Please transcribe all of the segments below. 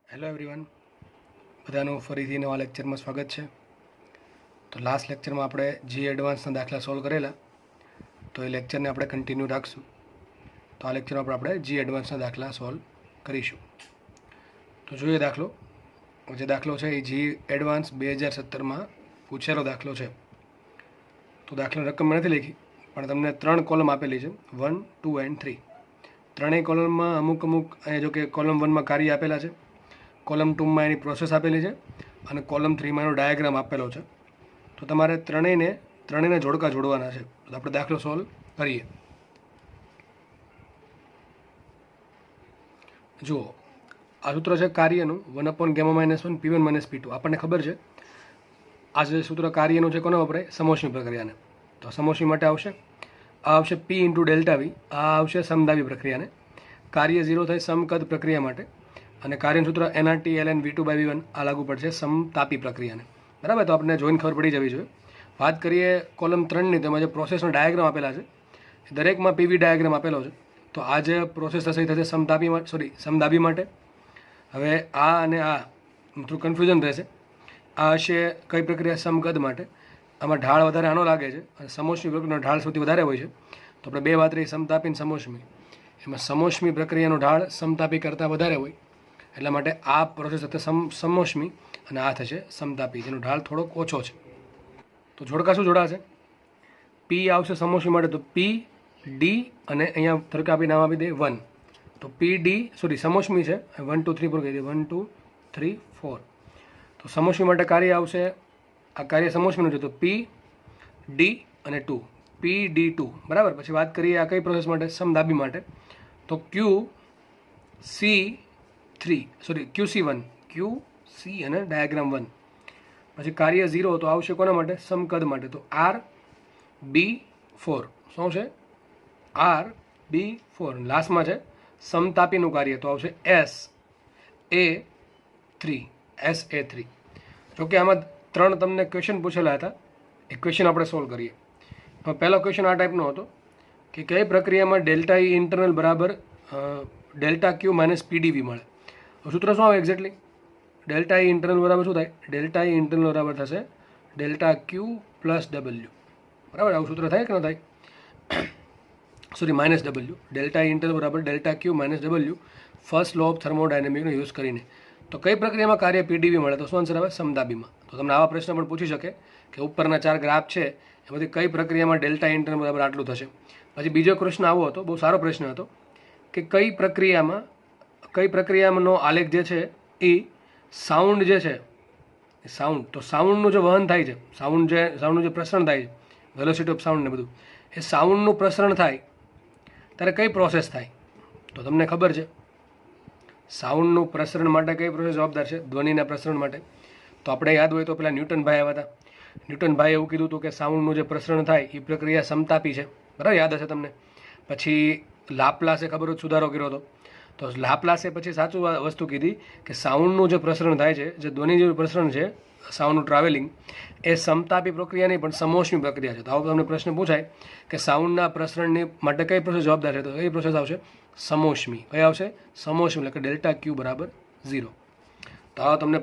Hello everyone, બધાનું ફરીથી નવા લેક્ચરમાં સ્વાગત છે. તો લાસ્ટ લેક્ચરમાં આપણે જી એડવાન્સના દાખલા સોલ્વ કરેલા, તો એ લેક્ચરને આપણે કન્ટિન્યુ રાખશું. તો આ લેક્ચરમાં આપણે જી એડવાન્સના દાખલા સોલ્વ કરીશું. તો જોઈએ દાખલો. જે દાખલો છે એ જી એડવાન્સ 2017માં પૂછેલો દાખલો છે. તો દાખલાની રકમ મેં નથી લખી, પણ તમને 3 કોલમ આપેલી છે, 1, 2 એન્ડ 3. ત્રણેય કોલમમાં અમુક અહીંયા જો કે કોલમ 1માં કાર્ય આપેલા છે, કોલમ 2માં એની પ્રોસેસ આપેલી છે અને કોલમ 3માં એનો ડાયાગ્રામ આપેલો છે. તો તમારે ત્રણેયને જોડકા જોડવાના છે. તો આપણે દાખલો સોલ્વ કરીએ. જુઓ, આ સૂત્ર છે કાર્યનું 1/γ-1 P1 - P2. આપણને ખબર છે આ જે સૂત્ર કાર્યનું છે કોને વપરાય? સમોષ્મી પ્રક્રિયાને. તો સમોષ્મી માટે આવશે આ આવશે P × Δv. આ આવશે સમદાબી પ્રક્રિયાને. કાર્ય 0 થાય સમકદ પ્રક્રિયા માટે, અને કાર્યનું સૂત્ર nRT ln V2/V1 આ લાગુ પડશે સમતાપી પ્રક્રિયાને. બરાબર? તો આપણને જોઈને ખબર પડી જવી જોઈએ. વાત કરીએ કોલમ 3ની, તેમાં જે પ્રોસેસનો ડાયાગ્રામ આપેલા છે, દરેકમાં પીવી ડાયાગ્રામ આપેલો છે. તો આ જે પ્રોસેસ થશે એ થશે સમદાબી માટે. હવે આ અને આ થોડું કન્ફ્યુઝન રહેશે. આ હશે કઈ પ્રક્રિયા? સમકદ માટે. આમાં ઢાળ વધારે આનો લાગે છે અને સમોષ્મી પ્રક્રિયાનો ઢાળ સૌથી વધારે હોય છે. તો આપણે બે વાત રહી, સમતાપી અને સમોષ્મી. એમાં સમોષ્મી પ્રક્રિયાનો ઢાળ સમતાપી કરતાં વધારે હોય, એટલા માટે આ પ્રોસેસ થશે સમોષ્મી અને આ થશે સમતાપી, જેનો ઢાળ થોડોક ઓછો છે. તો જોડકા શું જોડાશે? પી આવશે સમોષ્મી માટે, તો પી ડી, અને અહીંયા તરકે આપી નામ આપી દે 1. તો પી ડી સમોષ્મી છે, 1 2 3 4 કહી દે, 1 2 3 4. તો સમોષ્મી માટે કાર્ય આવશે, આ કાર્ય સમોષ્મીનું છે, તો પી ડી અને 2, પી ડી 2. બરાબર? પછી વાત કરીએ આ કઈ પ્રોસેસ માટે? સમદાબી માટે. તો QC1, QC અને ડાયાગ્રામ 1. પછી કાર્ય 0 તો આવશે કોના માટે? સમકદ માટે. તો RB4. શું છે? RB4. લાસ્ટમાં છે સમતાપીનું કાર્ય, તો આવશે SA3. જોકે આમાં 3 તમને ક્વેશ્ચન પૂછેલા હતા, એ ક્વેશ્ચન આપણે સોલ્વ કરીએ. પહેલો ક્વેશ્ચન આ ટાઈપનો હતો કે કઈ પ્રક્રિયામાં ડેલ્ટા ઈ ઇન્ટરનલ બરાબર ડેલ્ટા ક્યુ માઇનસ પીડીવી મળે. સૂત્ર શું આવે એક્ઝેક્ટલી? ડેલ્ટા ઈ ઇન્ટરનલ બરાબર શું થાય? ડેલ્ટા ઈ ઇન્ટરનલ બરાબર થશે ડેલ્ટા ક્યુ પ્લસ ડબલ્યુ. બરાબર? આવું સૂત્ર થાય કે ન થાય? Minus W. Delta E internal બરાબર delta Q minus W, first law of થર્મોડાયનેમિકનો યુઝ કરીને. તો કઈ પ્રક્રિયામાં કાર્ય પીડીવી મળે? તો શું આન્સર આવે? સમદાબીમાં. તો તમને આવા પ્રશ્ન પણ પૂછી શકે કે ઉપરના 4 ગ્રાફ છે એમાંથી કઈ પ્રક્રિયામાં ડેલ્ટા ઇન્ટરનલ બરાબર આટલું થશે. પછી બીજો પ્રશ્ન આવો હતો, બહુ સારો પ્રશ્ન હતો, કે કઈ પ્રક્રિયામાંનો આલેખ જે છે એ સાઉન્ડ જે છે, સાઉન્ડ, તો સાઉન્ડનું જે વહન થાય છે, સાઉન્ડનું જે પ્રસરણ થાય છે, વેલોસિટી ઓફ સાઉન્ડ ને બધું, એ સાઉન્ડનું પ્રસરણ થાય ત્યારે કઈ પ્રોસેસ થાય? તો તમને ખબર છે સાઉન્ડનું પ્રસરણ માટે કઈ પ્રોસેસ જવાબદાર છે? ધ્વનિના પ્રસરણ માટે. તો આપણે યાદ હોય તો પેલા ન્યૂટનભાઈ આવ્યા હતા. ન્યૂટનભાઈએ એવું કીધું હતું કે સાઉન્ડનું જે પ્રસરણ થાય એ પ્રક્રિયા સમતાપી છે. બરાબર? યાદ હશે તમને. પછી લાપ્લાસે ખબર હોય સુધારો કર્યો હતો. તો લાપ્લાસે પછી સાચું વસ્તુ કીધી કે સાઉન્ડનું જે પ્રસરણ થાય છે, જે ધ્વનિ જે પ્રસરણ છે, સાઉન્ડનું ટ્રાવેલિંગ, એ સમતાપી પ્રક્રિયા નહીં પણ સમોષ્મી પ્રક્રિયા છે. તો આવો તમને પ્રશ્ન પૂછાય કે સાઉન્ડના પ્રસરણની માટે કઈ પ્રોસેસ જવાબદાર છે? તો કઈ પ્રોસેસ આવશે? સમોષ્મી. કઈ આવશે? સમોષ્મી, એટલે કે ડેલ્ટા ક્યુ બરાબર 0. તો આવો તમને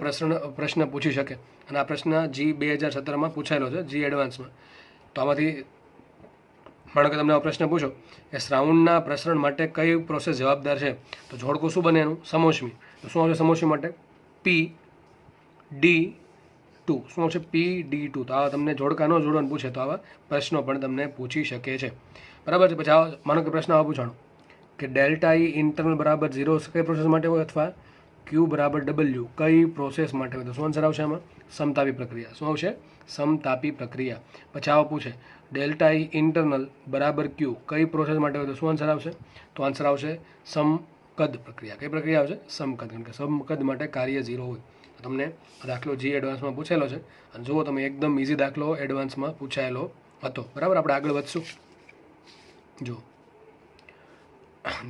પ્રશ્ન પૂછી શકે. અને આ પ્રશ્ન જી 2017માં પૂછાયેલો છે, જી એડવાન્સમાં. તો આમાંથી માનો કે તમને આ પ્રશ્ન પૂછો કે સાઉન્ડના પ્રસરણ માટે કઈ પ્રોસેસ જવાબદાર છે, તો જોડકું શું બને એનું? સમોષ્મી. તો શું આવશે સમોષ્મી માટે? PD2. શું આવશે? PD2. તો આવા તમને જોડકા ન જોડવાનું પૂછે તો આવા પ્રશ્નો પણ તમને પૂછી શકે છે. બરાબર છે? પછી આવો માનો કે પ્રશ્ન આવો પૂછાણો કે ડેલ્ટા ઈ ઇન્ટરનલ બરાબર 0 કઈ પ્રોસેસ માટે હોય, અથવા ક્યુ બરાબર ડબલ્યુ કઈ પ્રોસેસ માટે હોય? તો શું આન્સર આવશે આમાં? સમતાપી પ્રક્રિયા. શું આવશે? સમતાપી પ્રક્રિયા. પછી આવો પૂછે ડેલ્ટા ઈ ઇન્ટરનલ બરાબર ક્યુ કઈ પ્રોસેસ માટે હોય? તો શું આન્સર આવશે? તો આન્સર આવશે સમકદ પ્રક્રિયા. કઈ પ્રક્રિયા આવશે? સમકદ. કારણ કે સમકદ માટે કાર્ય 0 હોય. તમને દાખલો જી એડવાન્સમાં પૂછેલો છે, અને જુઓ તમે એકદમ ઇઝી દાખલો એડવાન્સમાં પૂછાયેલો હતો. બરાબર? આપણે આગળ વધશું. જો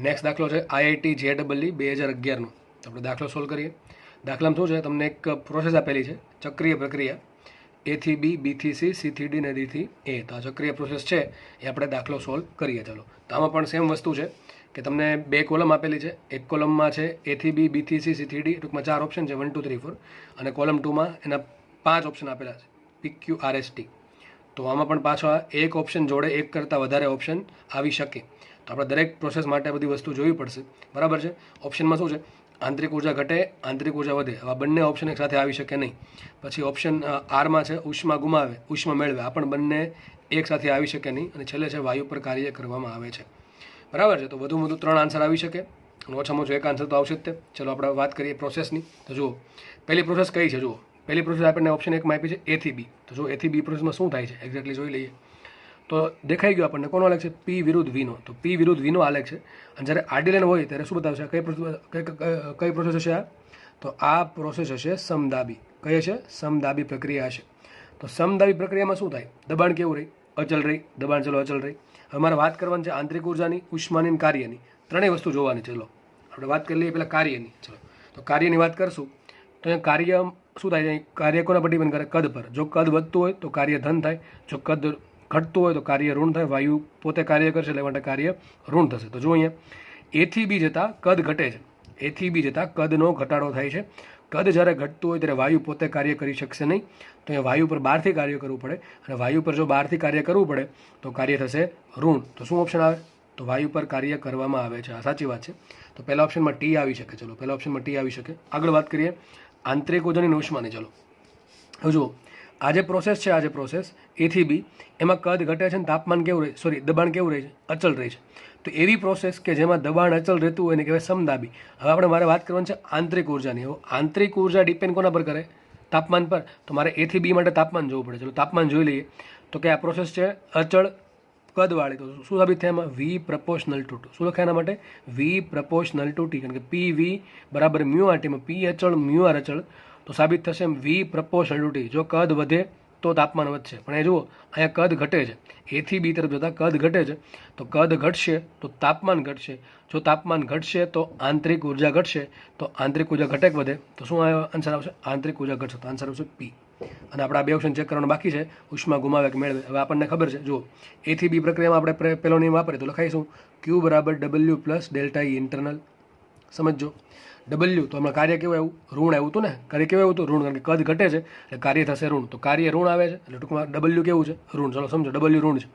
નેક્સ્ટ દાખલો છે IIT JEE 2011નો. આપણે દાખલો સોલ્વ કરીએ. દાખલામાં શું છે? તમને એક પ્રોસેસ આપેલી છે, ચક્રીય પ્રક્રિયા, A થી B, B થી C, C થી D અને D થી A. તો આ ચક્રીય પ્રોસેસ છે એ આપણે દાખલો સોલ્વ કરીએ. ચાલો. તો આમાં પણ સેમ વસ્તુ છે કે તમને 2 કોલમ આપેલી છે. એક કોલમમાં છે A થી B, B થી C, C થી D, ટૂંકમાં 4 ઓપ્શન છે 1 2 3 4, અને કોલમ 2માં એના 5 ઓપ્શન આપેલા છે PQRST. તો આમાં પણ પાછા એક ઓપ્શન જોડે એક કરતાં વધારે ઓપ્શન આવી શકે. તો આપણે દરેક પ્રોસેસ માટે બધી વસ્તુ જોવી પડશે, બરાબર છે. ઓપ્શનમાં શું છે, આંતરિક ઉર્જા ઘટે, આંતરિક ઉર્જા વધે, આવા બંને ઓપ્શન એક સાથે આવી શકે નહીં. પછી ઓપ્શન આરમાં છે ઉષ્મા ગુમાવે, ઉષ્મા મેળવે, આ પણ બંને એક સાથે આવી શકે નહીં. અને છેલ્લે છે વાયુ પર કાર્ય કરવામાં આવે છે, બરાબર છે. તો વધુ 3 આન્સર આવી શકે, અને ઓછામાં ઓછો એક આન્સર તો આવશે જ તે. ચલો આપણે વાત કરીએ પ્રોસેસની. તો જુઓ પહેલી પ્રોસેસ કઈ છે. જુઓ પહેલી પ્રોસેસ આપણને ઓપ્શન 1માં આપી છે A થી B. તો જો A થી B પ્રોસેસમાં શું થાય છે એક્ઝેક્ટલી જોઈ લઈએ. તો દેખાઈ ગયું આપણને કોનો આલેખ છે, P વિરુદ્ધ Vનો. તો P વિરુદ્ધ Vનો આલેખ છે. અને જ્યારે આડી લાઈન હોય ત્યારે શું બતાવશે, કઈ પ્રોસેસ હશે આ? તો આ પ્રોસેસ હશે સમદાબી. કઈ હશે? સમદાબી પ્રક્રિયા હશે. તો સમદાબી પ્રક્રિયામાં શું થાય, દબાણ કેવું રહી, અચલ રહી, દબાણ ચલો અચલ રહી. હવે મારે વાત કરવાની છે આંતરિક ઉર્જાની, ઉષ્માની અને કાર્યની, ત્રણેય વસ્તુ જોવાની. ચલો આપણે વાત કરી લઈએ પહેલાં કાર્યની. ચલો તો કાર્યની વાત કરશું તો અહીંયા કાર્ય શું થાય છે, કાર્ય કોના પર ડિપેન્ડ કરે, કદ પર. જો કદ વધતું હોય તો કાર્ય ધન થાય, જો કદ ઘટતું હોય તો કાર્ય ઋણ થાય. વાયુ પોતે કાર્ય કરશે એટલે માટે કાર્ય ઋણ થશે. તો જો અહીંયા A થી B જતાં કદ ઘટે છે, A થી B જતાં કદનો ઘટાડો થાય છે. કદ જ્યારે ઘટતું હોય ત્યારે વાયુ પોતે કાર્ય કરી શકશે નહીં, તો અહીંયા વાયુ પર બહારથી કાર્ય કરવું પડે. અને વાયુ પર જો બહારથી કાર્ય કરવું પડે તો કાર્ય થશે ઋણ. તો શું ઓપ્શન આવે? તો વાયુ પર કાર્ય કરવામાં આવે છે. આ સાચી વાત છે. તો પહેલા ઓપ્શનમાં T આવી શકે. ચલો પહેલા ઓપ્શનમાં T આવી શકે. આગળ વાત કરીએ આંતરિક ઉર્જાની અને ઉષ્માની. ચલો હવે જુઓ આ જે પ્રોસેસ છે, આ જે પ્રોસેસ A થી B, એમાં કદ ઘટે છે અને તાપમાન કેવું રહે, દબાણ કેવું રહે છે, અચલ રહે છે. તો એવી પ્રોસેસ કે જેમાં દબાણ અચલ રહેતું હોય એને કહેવાય સમદાબી. હવે મારે વાત કરવાની છે આંતરિક ઉર્જાની. હવે આંતરિક ઉર્જા ડિપેન્ડ કોના પર કરે, તાપમાન પર. તો મારે A થી B માટે તાપમાન જોવું પડે. ચલો તાપમાન જોઈ લઈએ. તો કે આ પ્રોસેસ છે અચળ કદવાળી. તો શું સાબિત થાય એમાં? V proportional two T. શું લખાય એના માટે? V proportional two T. કારણ કે PV બરાબર મ્યુ RT માં P અચળ મ્યુ R અચળ, તો સાબિત થશે એમ V પ્રપોર્શનલ ટુ T. જો કદ વધે તો તાપમાન વધશે. પણ એ જુઓ અહીંયા કદ ઘટે છે, A થી B તરફ જતાં કદ ઘટે છે. તો કદ ઘટશે તો તાપમાન ઘટશે. જો તાપમાન ઘટશે તો આંતરિક ઉર્જા ઘટશે. તો આંતરિક ઉર્જા ઘટે કે વધે? તો શું આન્સર આવશે? આંતરિક ઉર્જા ઘટશે. તો આન્સર આવશે P. અને આપણે આ બે ઓપ્શન ચેક કરવાનું બાકી છે, ઉષ્મા ગુમાવે કે મેળવે. હવે આપણને ખબર છે, જુઓ A થી B પ્રક્રિયામાં આપણે પહેલો નિયમ વાપરીએ તો લખાઈશું Q બરાબર W plus delta E internal. સમજો W તો હમણાં કાર્ય કેવું આવ્યું, ઋણ આવ્યું હતું ને. કાર્ય કેવું આવ્યું હતું? ઋણ. કારણ કે કદ ઘટે છે એટલે કાર્ય થશે ઋણ. તો કાર્ય ઋણ આવે છે એટલે ટૂંકમાં W કેવું છે? ઋણ. ચલો સમજો W ઋણ છે.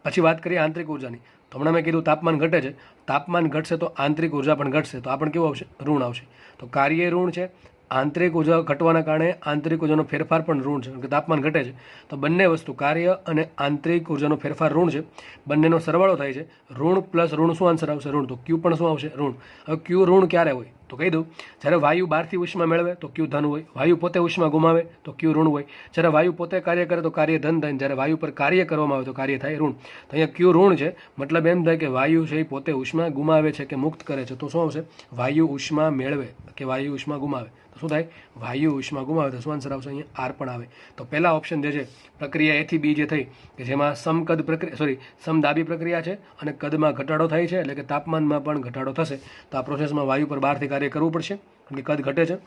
પછી વાત કરીએ આંતરિક ઉર્જાની. તો હમણાં મેં કીધું તાપમાન ઘટે છે, તાપમાન ઘટશે તો આંતરિક ઉર્જા પણ ઘટશે. તો આ પણ કેવું આવશે? ઋણ આવશે. તો કાર્ય ઋણ છે, આંતરિક ઉર્જા ઘટવાના કારણે આંતરિક ઉર્જાનો ફેરફાર પણ ઋણ છે, કારણ કે તાપમાન ઘટે છે. તો બંને વસ્તુ કાર્ય અને આંતરિક ઉર્જાનો ફેરફાર ઋણ છે, બંનેનો સરવાળો થાય છે. ઋણ પ્લસ ઋણ શું આન્સર આવશે? ઋણ. તો Q પણ શું આવશે? ઋણ. હવે Q ઋણ ક્યારે હોય તો કહી દઉં, જ્યારે વાયુ બહારથી ઉષ્મા મેળવે તો Q ધન હોય, વાયુ પોતે ઉષ્મા ગુમાવે તો Q ઋણ હોય. જ્યારે વાયુ પોતે કાર્ય કરે તો કાર્ય ધન થાય, જ્યારે વાયુ પર કાર્ય કરવામાં આવે તો કાર્ય થાય ઋણ. તો અહીંયા Q ઋણ છે, મતલબ એમ થાય કે વાયુ છે એ પોતે ઉષ્મા ગુમાવે છે કે મુક્ત કરે છે. તો શું આવશે? વાયુ ઉષ્મા મેળવે કે વાયુ ઉષ્મા ગુમાવે. તો શું થાય? વાયુ ઉષ્મા ગુમાવે. તો શું આન્સર આવશે? અહીંયા R પણ આવે. તો પહેલા ઓપ્શન જે છે પ્રક્રિયા A થી B જે થઈ કે જેમાં સમકદ પ્રક્રિયા સમદાબી પ્રક્રિયા છે અને કદમાં ઘટાડો થાય છે એટલે કે તાપમાનમાં પણ ઘટાડો થશે. તો આ પ્રોસેસમાં વાયુ પર બહારથી કાર્ય કરવું પડશે કારણ કે કદ ઘટે છે.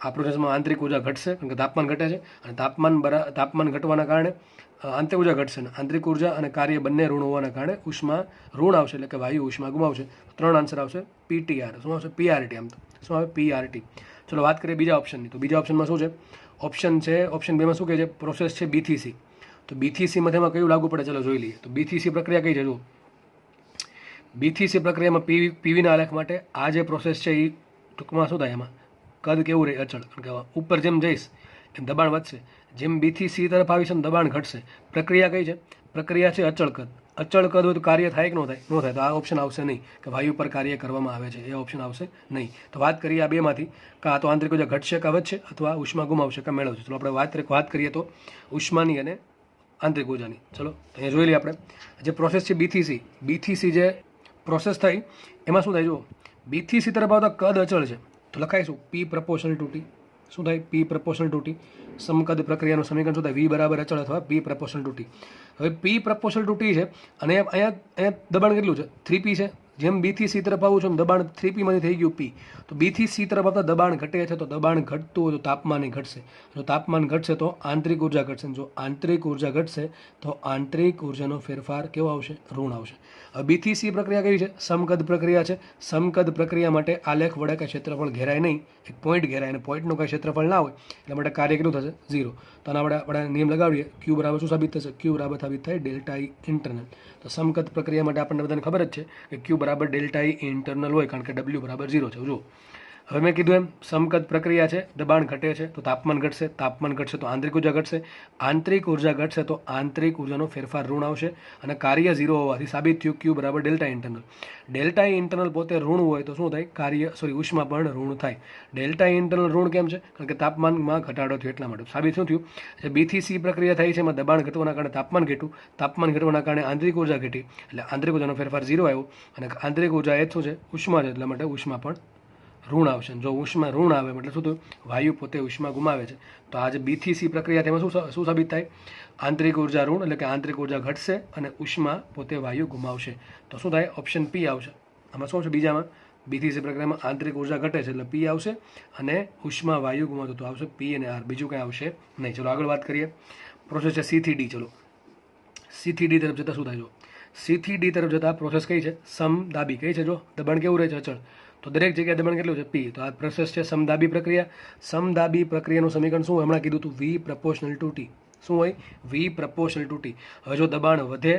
આ પ્રોસેસમાં આંતરિક ઉર્જા ઘટશે કારણ કે તાપમાન ઘટે છે, અને તાપમાન ઘટવાના કારણે આંતરિક ઉર્જા ઘટશે. આંતરિક ઉર્જા અને કાર્ય બંને ઋણ હોવાના કારણે ઉષ્મા ઋણ આવશે એટલે કે વાયુ ઉષ્મા ગુમાવશે. 3 આન્સર આવશે PTR. શું આવશે? PRT. આમ તો શું આવે? PRT. ચલો વાત કરીએ બીજા ઓપ્શનની. તો બીજા ઓપ્શનમાં શું છે? ઓપ્શન 2માં શું કહે છે? પ્રોસેસ છે B થી C. તો B થી C માં કયું લાગુ પડે? ચલો જોઈ લઈએ. તો B થી C પ્રક્રિયા કઈ છે? જુઓ B થી C પ્રક્રિયામાં PVના આલેખ માટે આ જે પ્રોસેસ છે એ ટૂંકમાં શું થાય, એમાં કદ કેવું રહે? અચળ. કારણ કે ઉપર જેમ જઈશ એમ દબાણ વધશે, જેમ B થી C તરફ આવીશ એમ દબાણ ઘટશે. પ્રક્રિયા કઈ છે? પ્રક્રિયા છે અચળ કદ. અચળ કદ હોય તો કાર્ય થાય કે ન થાય? ન થાય. તો આ ઓપ્શન આવશે નહીં કે વાયુ પર કાર્ય કરવામાં આવે છે, એ ઓપ્શન આવશે નહીં. તો વાત કરીએ આ બેમાંથી, કાં તો આંતરિક ઉર્જા ઘટશે કાં વધશે, અથવા ઉષ્મા ગુમાવશે કાં મેળવશે. ચલો આપણે વાત કરીએ તો ઉષ્માની અને આંતરિક ઉર્જાની. ચલો અહીંયા જોઈ લઈએ આપણે જે પ્રોસેસ છે B થી C જે પ્રોસેસ થઈ એમાં શું થાય? જુઓ B થી C તરફ આવતા કદ અચળ છે તો લખાઈશું P પ્રપોર્શનલ ટુ T. શું થાય? P proportional two T. સમકદ પ્રક્રિયાનું સમીકરણ શું થાય? V બરાબર અચળ અથવા P પ્રપોર્શનલ ટુ T. હવે P પ્રપોર્શનલ ટુ T છે અને અહીંયા દબાણ કેટલું છે? 3P છે. જેમ બીથી સી તરફ આવું છું દબાણ 3p માંથી થઈ ગયું પી, તો બીથી સી તરફ આવતા દબાણ ઘટે છે, તો દબાણ ઘટતું હોય તો તાપમાન ઘટશે. જો તાપમાન ઘટશે તો આંતરિક ઉર્જા ઘટશે. જો આંતરિક ઉર્જા ઘટશે તો આંતરિક ઉર્જાનો ફેરફાર કેવો આવશે? ઋણ આવશે. હવે બીથી સી પ્રક્રિયા કેવી છે? સમકદ પ્રક્રિયા છે. સમકદ પ્રક્રિયા માટે આલેખ વડે કંઈ ક્ષેત્રફળ ઘેરાય નહીં, એક પોઈન્ટ ઘેરાય, અને પોઈન્ટનું કંઈ ક્ષેત્રફળ ના હોય એટલા માટે કાર્ય કેટલું થશે? 0. તો આના આપણે નિયમ લગાવીએ. ક્યુ બરાબર શું સાબિત થશે? ક્યુ બરાબર સાબિત થાય ડેલ્ટા ઈ ઇન્ટરનલ. તો સમકદ પ્રક્રિયા માટે આપણને બધાને ખબર જ છે કે ક્યુ બરાબર ડેલ્ટા ઈ ઇન્ટરનલ હોય, કારણ કે ડબલ્યુ બરાબર 0 છે. જો હવે મેં કીધું એમ સમકદ પ્રક્રિયા છે, દબાણ ઘટે છે તો તાપમાન ઘટશે, તાપમાન ઘટશે તો આંતરિક ઉર્જા ઘટશે, આંતરિક ઉર્જા ઘટશે તો આંતરિક ઉર્જાનો ફેરફાર ઋણ આવશે, અને કાર્ય 0 હોવાથી સાબિત થયું ક્યુ બરાબર ડેલ્ટા ઇન્ટરનલ. ડેલ્ટા ઇન્ટરનલ પોતે ઋણ હોય તો શું થાય? ઉષ્મા પણ ઋણ થાય. ડેલ્ટા ઇન્ટરનલ ઋણ કેમ છે? કારણ કે તાપમાનમાં ઘટાડો થયો એટલા માટે. સાબિત શું થયું? બીથી સી પ્રક્રિયા થઈ છે, એમાં દબાણ ઘટવાના કારણે તાપમાન ઘટ્યું, તાપમાન ઘટવાના કારણે આંતરિક ઉર્જા ઘટી, એટલે આંતરિક ઉર્જાનો ફેરફાર 0 આવ્યો, અને આંતરિક ઉર્જા એ શું છે? ઉષ્મા છે, એટલા માટે ઉષ્મા પણ ઋણ આવશે. જો ઉષ્મા ઋણ આવે એટલે શું થયું? વાયુ પોતે ઉષ્મા ગુમાવે છે. તો આ જે બીથી સી પ્રક્રિયા તેમાં શું સાબિત થાય? આંતરિક ઉર્જા ઋણ, એટલે કે આંતરિક ઉર્જા ઘટશે અને ઉષ્મા પોતે વાયુ ગુમાવશે. તો શું થાય? ઓપ્શન પી આવશે. આમાં શું છે? બીજામાં બીથી સી પ્રક્રિયામાં આંતરિક ઉર્જા ઘટે છે એટલે પી આવશે, અને ઉષ્મા વાયુ ગુમાવતો તો આવશે પી અને આર, બીજું કંઈ આવશે નહીં. ચલો આગળ વાત કરીએ. પ્રોસેસ છે સી થી ડી. ચલો સી થી ડી તરફ જતાં શું થાય? જો સી થી ડી તરફ જતાં પ્રોસેસ કઈ છે? સમદાબી. કઈ છે? જો દબાણ કેવું રહે છે? અચળ. તો દરેક જગ્યાએ દબાણ કેટલું છે? પી. તો આ પ્રોસેસ છે સમદાબી પ્રક્રિયા. સમદાબી પ્રક્રિયાનું સમીકરણ શું? હમણાં કીધું હતું, વી પ્રપોર્શનલ ટુ ટી. શું હોય? V proportional to T. હવે જો દબાણ વધે,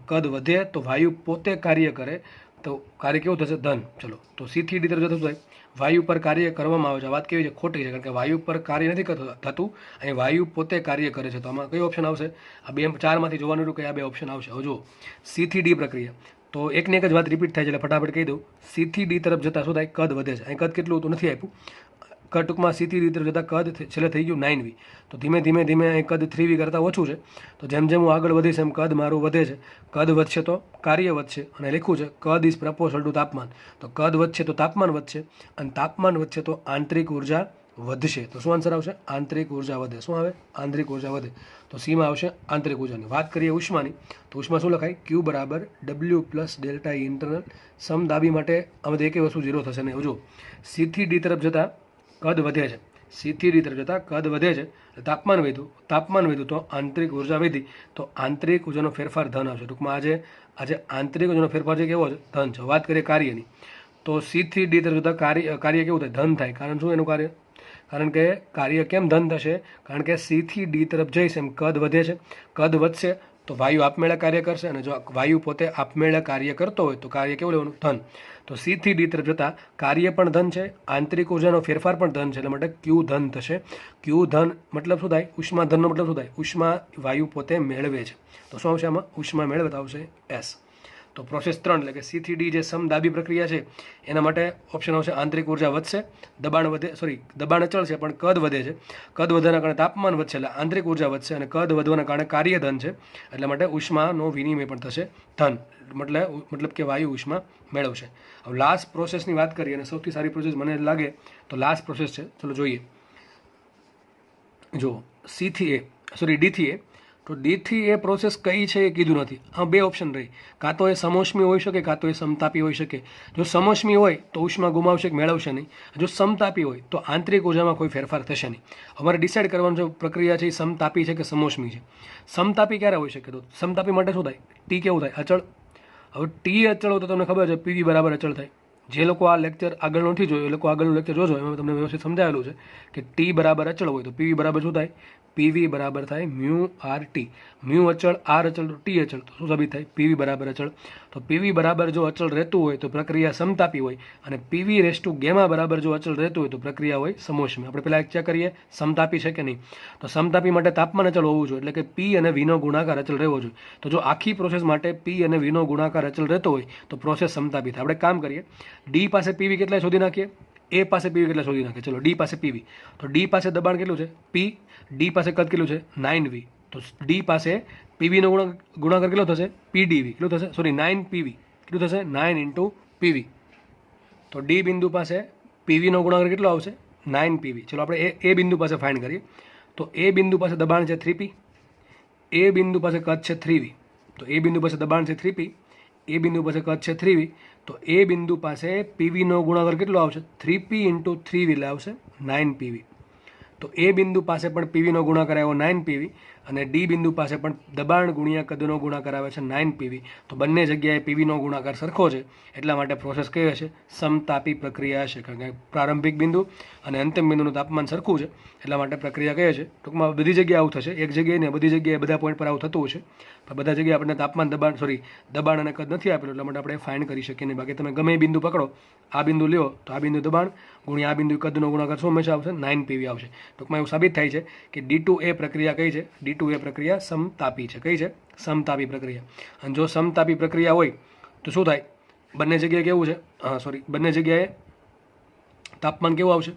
કદ વધે તો વાયુ પોતે કાર્ય કરે, તો કાર્ય કેવું થશે? ધન. ચલો તો સી થી ડી તરફ જતું થાય, વાયુ પર કાર્ય કરવામાં આવે છે. વાત કેવી છે? ખોટી છે, કારણ કે વાયુ પર કાર્ય નથી થતું, અહીં વાયુ પોતે કાર્ય કરે છે. તો આમાં કયો ઓપ્શન આવશે? આ બે ચારમાંથી જોવાનું રહ્યું કે આ બે ઓપ્શન આવશે. હવે જો સી થી ડી પ્રક્રિયા, તો એકની એક જ વાત રિપીટ થાય છે એટલે ફટાફટ કહી દઉં. સી થી ડી તરફ જતાં શું થાય? કદ વધે છે. અહીં કદ કેટલું તો નથી આપ્યું. ટૂંકમાં સી થી ડી તરફ જતાં કદ છેલ્લે થઈ ગયું 9v. તો ધીમે ધીમે ધીમે અહીં કદ 3v કરતાં ઓછું છે. તો જેમ જેમ હું આગળ વધીશ એમ કદ મારું વધે છે. કદ વધશે તો કાર્ય વધશે, અને લખ્યું છે કદ ઇઝ પ્રપોર્શનલ ટુ તાપમાન. તો કદ વધશે તો તાપમાન વધશે, અને તાપમાન વધશે તો આંતરિક ઉર્જા વધશે. તો શું આન્સર આવશે? આંતરિક ઉર્જા વધે. શું આવે? આંતરિક ઉર્જા વધે. તો સીમાં આવશે આંતરિક ઉર્જાની. વાત કરીએ ઉષ્માની, તો ઉષ્મા શું લખાય? ક્યુ બરાબર W plus delta E internal. સમદાબી માટે આમાંથી એકે વસ્તુ 0 થશે નહીં. જો સી થી ડી તરફ જતાં કદ વધે છે, સી થી ડી તરફ જતાં કદ વધે છે, તાપમાન વધ્યું તો આંતરિક ઉર્જા વધી, તો આંતરિક ઉર્જાનો ફેરફાર ધન આવશે. ટૂંકમાં આજે આંતરિક ઉર્જાનો ફેરફાર છે કેવો છે? ધન છે. વાત કરીએ કાર્યની, તો સી થી ડી તરફ જતાં કાર્ય કેવું થાય? ધન થાય. કારણ શું એનું કાર્ય? કારણ કે કાર્ય કેમ ધન થશે? કારણ કે સી થી ડી તરફ જઈશ એમ કદ વધે છે, કદ વધશે તો વાયુ આપમેળે કાર્ય કરશે, અને જો વાયુ પોતે આપમેળે કાર્ય કરતો હોય તો કાર્ય કેવું લેવાનું? ધન. તો સી થી ડી તરફ જતાં કાર્ય પણ ધન છે, આંતરિક ઉર્જાનો ફેરફાર પણ ધન છે, એટલા માટે ક્યુ ધન થશે. ક્યુ ધન મતલબ શું થાય? ઉષ્મા ધનનો મતલબ શું થાય? ઉષ્મા વાયુ પોતે મેળવે છે. તો શું આવશે આમાં? ઉષ્મા મેળવે તો આવશે એસ. તો પ્રોસેસ 3 એટલે કે સી થી ડી જે સમદાબી પ્રક્રિયા છે એના માટે ઓપ્શન આવશે આંતરિક ઉર્જા વધશે, દબાણ અચળ છે પણ કદ વધે છે, કદ વધવાના કારણે તાપમાન વધશે એટલે આંતરિક ઉર્જા વધશે, અને કદ વધવાના કારણે કાર્ય ધન છે, એટલા માટે ઉષ્માનો વિનિમય પણ થશે ધન. મતલબ કે વાયુ ઉષ્મા મેળવશે. હવે લાસ્ટ પ્રોસેસની વાત કરીએ, અને સૌથી સારી પ્રોસેસ મને લાગે તો લાસ્ટ પ્રોસેસ છે. ચલો જોઈએ. જો ડી થી એ, તો ડી થી એ પ્રોસેસ કઈ છે એ કીધું નથી. હા, બે ઓપ્શન રહી, કાં તો એ સમોષ્મી હોઈ શકે, કાં તો એ સમતાપી હોઈ શકે. જો સમોષ્મી હોય તો ઉષ્મા ગુમાવશે કે મેળવશે નહીં. જો સમતાપી હોય તો આંતરિક ઉર્જામાં કોઈ ફેરફાર થશે નહીં. અમારે ડિસાઇડ કરવાનું છે પ્રક્રિયા છે એ સમતાપી છે કે સમોષ્મી છે. સમતાપી ક્યારે હોઈ શકે? તો સમતાપી માટે શું થાય? ટી કેવું થાય? અચળ. હવે ટી અચળ હોય તો તમને ખબર છે પીવી બરાબર અચળ થાય. જે લોકો આ લેક્ચર આગળ નથી જોયું એ લોકો આગળનું લેક્ચર જોજો, એમાં તમને વ્યવસ્થિત સમજાવેલું છે કે ટી બરાબર અચળ હોય તો પીવી બરાબર શું થાય? પીવી બરાબર થાય મ્યુ આર ટી. મ્યુ અચળ, આર અચળ, તો ટી અચળ, તો શું સાબિત થાય? પીવી બરાબર અચળ. તો પીવી બરાબર જો અચળ રહેતું હોય તો પ્રક્રિયા સમતાપી હોય, અને પીવી રેસ્ટુ ગેમા બરાબર જો અચળ રહેતું હોય તો પ્રક્રિયા હોય સમોષ્મી. આપણે પહેલાં ચેક કરીએ સમતાપી છે કે નહીં. તો સમતાપી માટે તાપમાન અચળ હોવું જોઈએ, એટલે કે પી અને વીનો ગુણાકાર અચળ રહેવો જોઈએ. તો જો આખી પ્રોસેસ માટે પી અને વીનો ગુણાકાર અચળ રહેતો હોય તો પ્રોસેસ સમતાપી થાય. આપણે કામ કરીએ, ડી પાસે પીવી કેટલા શોધી નાખીએ, એ પાસે પીવી કેટલા શોધી નાખીએ. ચલો ડી પાસે પીવી, તો ડી પાસે દબાણ કેટલું છે? પી. ડી પાસે કદ કેટલું છે? 9v. તો ડી પાસે પીવીનો ગુણાકાર કેટલો થશે? પીડીવી. કેટલું થશે? 9pv. કેટલું થશે? 9 ઇન્ટુ પીવી. તો ડી બિંદુ પાસે પીવીનો ગુણાકાર કેટલો આવશે? 9pv. ચલો આપણે એ બિંદુ પાસે ફાઇન્ડ કરીએ. તો એ બિંદુ પાસે દબાણ છે 3p, એ બિંદુ પાસે કદ છે 3v. તો એ બિંદુ પાસે દબાણ છે 3p, એ બિંદુ પાસે કદ છે 3v, તો એ બિંદુ પાસે પીવીનો ગુણાકાર કેટલો આવશે? 3p × 3v આવશે 9pv. તો એ બિંદુ પાસે પણ પીવીનો ગુણાકાર આવ્યો 9pv, અને ડી બિંદુ પાસે પણ દબાણ ગુણ્યા કદનો ગુણાકાર આવે છે 9pv. તો બંને જગ્યાએ પીવીનો ગુણાકાર સરખો છે, એટલા માટે પ્રોસેસ કઈ હશે? સમતાપી પ્રક્રિયા હશે. કારણ કે પ્રારંભિક બિંદુ અને અંતિમ બિંદુનું તાપમાન સરખું છે, એટલા માટે પ્રક્રિયા કઈ છે? ટૂંકમાં બધી જગ્યાએ આવું થશે, એક જગ્યાએ ને બધી જગ્યાએ બધા પોઈન્ટ પર આવું થતું હશે, પણ બધા જગ્યાએ આપણને તાપમાન દબાણ અને કદ નથી આપેલું, એટલા માટે આપણે ફાઇન્ડ કરી શકીએ નહીં. બાકી તમે ગમે એ બિંદુ પકડો, આ બિંદુ લ્યો તો આ બિંદુ દબાણ ગુણ્યા આ બિંદુ કદનો ગુણાકાર શું હંમેશા આવશે? 9pv આવશે. ટૂંકમાં એવું સાબિત થાય છે કે D2A પ્રક્રિયા કઈ છે? D2A પ્રક્રિયા સમતાપી છે. કઈ છે? સમતાપી પ્રક્રિયા. અને જો સમતાપી પ્રક્રિયા હોય તો શું થાય? બંને જગ્યાએ કેવું છે? બંને જગ્યાએ તાપમાન કેવું આવશે?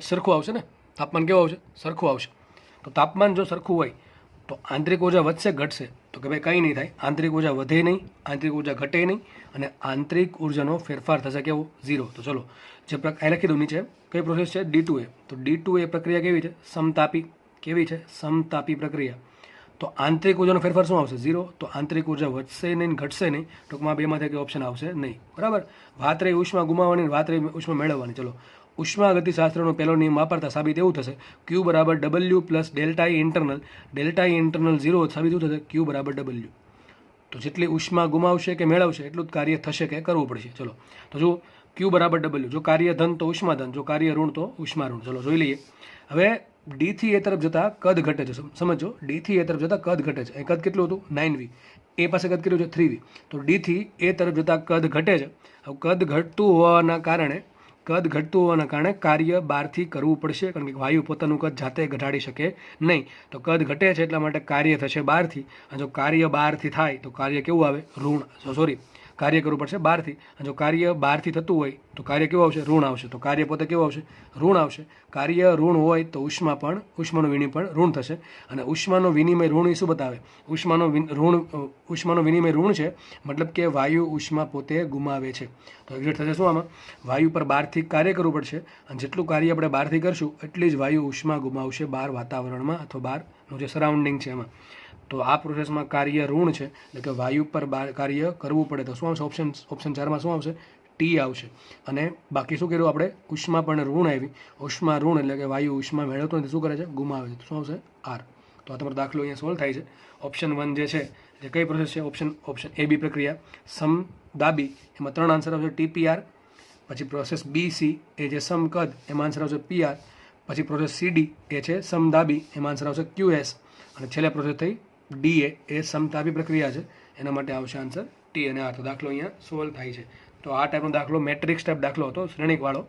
સરખું આવશે ને? તાપમાન કેવું આવશે? સરખું આવશે. તો તાપમાન જો સરખું હોય તો આંતરિક ઉર્જા વધશે ઘટશે? તો કે ભાઈ કંઈ નહીં થાય. આંતરિક ઉર્જા વધે નહીં, આંતરિક ઉર્જા ઘટે નહીં, અને આંતરિક ઉર્જાનો ફેરફાર થશે કેવો? 0. તો ચલો જે આ લખી દઉં નીચે, કઈ પ્રોસેસ છે? D2A. તો D2A પ્રક્રિયા કેવી છે? સમતાપી. કેવી છે? સમતાપી પ્રક્રિયા. તો આંતરિક ઉર્જાનો ફેરફાર શું આવશે? 0. તો આંતરિક ઉર્જા વધશે નહીં, ઘટશે નહીં. ટૂંકમાં બેમાંથી કઈ ઓપ્શન આવશે નહીં. બરાબર. વાત રહી ઉષ્મા ગુમાવવાની, વાત રહી ઉષ્મા મેળવવાની. ચલો ઉષ્મા ગતિશાસ્ત્રનો પહેલો નિયમ વાપરતા સાબિત એવું થશે Q = W + delta E internal. Delta E internal 0 સાબિત એવું થશે Q = W. તો જેટલી ઉષ્મા ગુમાવશે કે મેળવશે એટલું જ કાર્ય થશે કે કરવું પડશે. ચલો તો જો Q = W. જો કાર્ય ધન તો ઉષ્મા ધન, જો કાર્ય ઋણ તો ઉષ્મા ઋણ. ચલો જોઈ લઈએ. હવે D થી A તરફ જતા કદ ઘટે છે. સમજો, D થી A તરફ જતા કદ ઘટે છે. એ કદ કેટલું હતું? 9v. એ પાસે કદ કેટલું છે? 3v. તો D થી A તરફ જતા કદ ઘટે છે. હવે કદ ઘટતું હોવાના કારણે કાર્ય બહારથી કરવું પડશે, કારણ કે વાયુ પોતાનું કદ જાતે ઘટાડી શકે નહીં. તો કદ ઘટે છે એટલા માટે કાર્ય થશે બહારથી, અને જો કાર્ય બહારથી થાય તો કાર્ય કેવું આવે? કાર્ય કરવું પડશે બહારથી. અને જો કાર્ય બહારથી થતું હોય તો કાર્ય કેવું આવશે? ઋણ આવશે. તો કાર્ય પોતે કેવું આવશે? ઋણ આવશે. કાર્ય ઋણ હોય તો ઉષ્માનું વિનિમય પણ ઋણ થશે. અને ઉષ્માનો વિનિમય ઋણ એ શું બતાવે? ઉષ્માનો વિનિમય ઋણ છે, મતલબ કે વાયુ ઉષ્મા પોતે ગુમાવે છે. તો એક્ઝેક્ટ થશે શું આમાં? વાયુ પર બહારથી કાર્ય કરવું પડશે, અને જેટલું કાર્ય આપણે બહારથી કરશું એટલી જ વાયુ ઉષ્મા ગુમાવશે બહાર વાતાવરણમાં, અથવા બહારનું જે સરાઉન્ડિંગ છે એમાં. તો આ પ્રોસેસમાં કાર્ય ઋણ છે, એટલે કે વાયુ પર કાર્ય કરવું પડે. તો શું આવશે? ઓપ્શન 4માં શું આવશે? T આવશે. અને બાકી શું કર્યું આપણે? ઉષ્મા પણ ઋણ આવી. ઉષ્મા ઋણ એટલે કે વાયુ ઉષ્મા મેળવતો નથી, શું કરે છે? ગુમાવે છે. તો શું આવશે? R. તો આ તમારો દાખલો અહીંયા સોલ્વ થાય છે. ઓપ્શન 1 જે છે જે કઈ પ્રોસેસ છે? ઓપ્શન AB પ્રક્રિયા સમદાબી, એમાં 3 આન્સર આવશે TPR. પછી પ્રોસેસ BC એ જે સમકદ, એમાં આન્સર આવશે PR. પછી પ્રોસેસ CD એ છે સમદાબી, એમાં આન્સર આવશે QS. અને છેલ્લે પ્રોસેસ થઈ DA એ સમતાપી પ્રક્રિયા છે, એના માટે આવશે આન્સર T અને R. તો દાખલો અહીંયા સોલ્વ થાય છે. તો આ ટાઈપનો દાખલો મેટ્રિક્સ ટાઈપ દાખલો હતો, શ્રેણિકવાળો,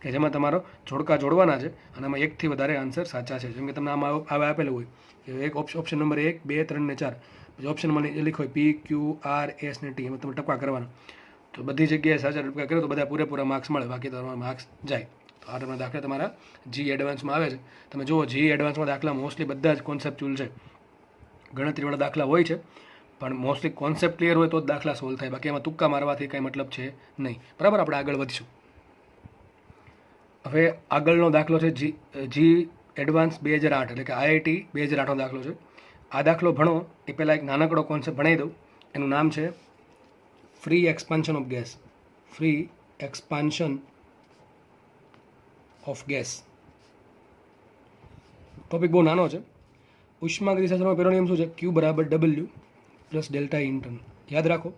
કે જેમાં તમારો જોડકા જોડવાના છે અને આમાં એકથી વધારે આન્સર સાચા છે. જેમ કે તમને આમાં હવે આપેલું હોય કે એક ઓપ્શન નંબર 1, 2, 3 ને 4, પછી ઓપ્શનમાં લખ્યો હોય P, Q, R, S ને T, એમાં તમે ટપકા કરવાના. તો બધી જગ્યાએ સાચા ટપકા કરો તો બધા પૂરેપૂરા માર્ક્સ મળે, બાકી તમારા માર્ક્સ જાય. તો આ તમારા દાખલા તમારા G એડવાન્સમાં આવે છે. તમે જુઓ G એડવાન્સમાં દાખલા મોસ્ટલી બધા જ કોન્સેપ્ચ્યુઅલ છે. ગણતરીવાળા દાખલા હોય છે, પણ મોસ્ટલી કોન્સેપ્ટ ક્લિયર હોય તો જ દાખલા સોલ્વ થાય, બાકી એમાં તુક્કા મારવાથી કંઈ મતલબ છે નહીં. બરાબર. આપણે આગળ વધીશું. હવે આગળનો દાખલો છે G એડવાન્સ 2008, એટલે કે IIT 2008નો દાખલો છે. આ દાખલો ભણો એ પહેલાં એક નાનકડો કોન્સેપ્ટ ભણાવી દઉં. એનું નામ છે free expansion of gas. Free expansion of gas. Topic બહુ નાનો છે. ઉષ્માગતિશાસ્ત્રનો પહેલો નિયમ શું છે? Q = W + delta E internal. યાદ રાખો,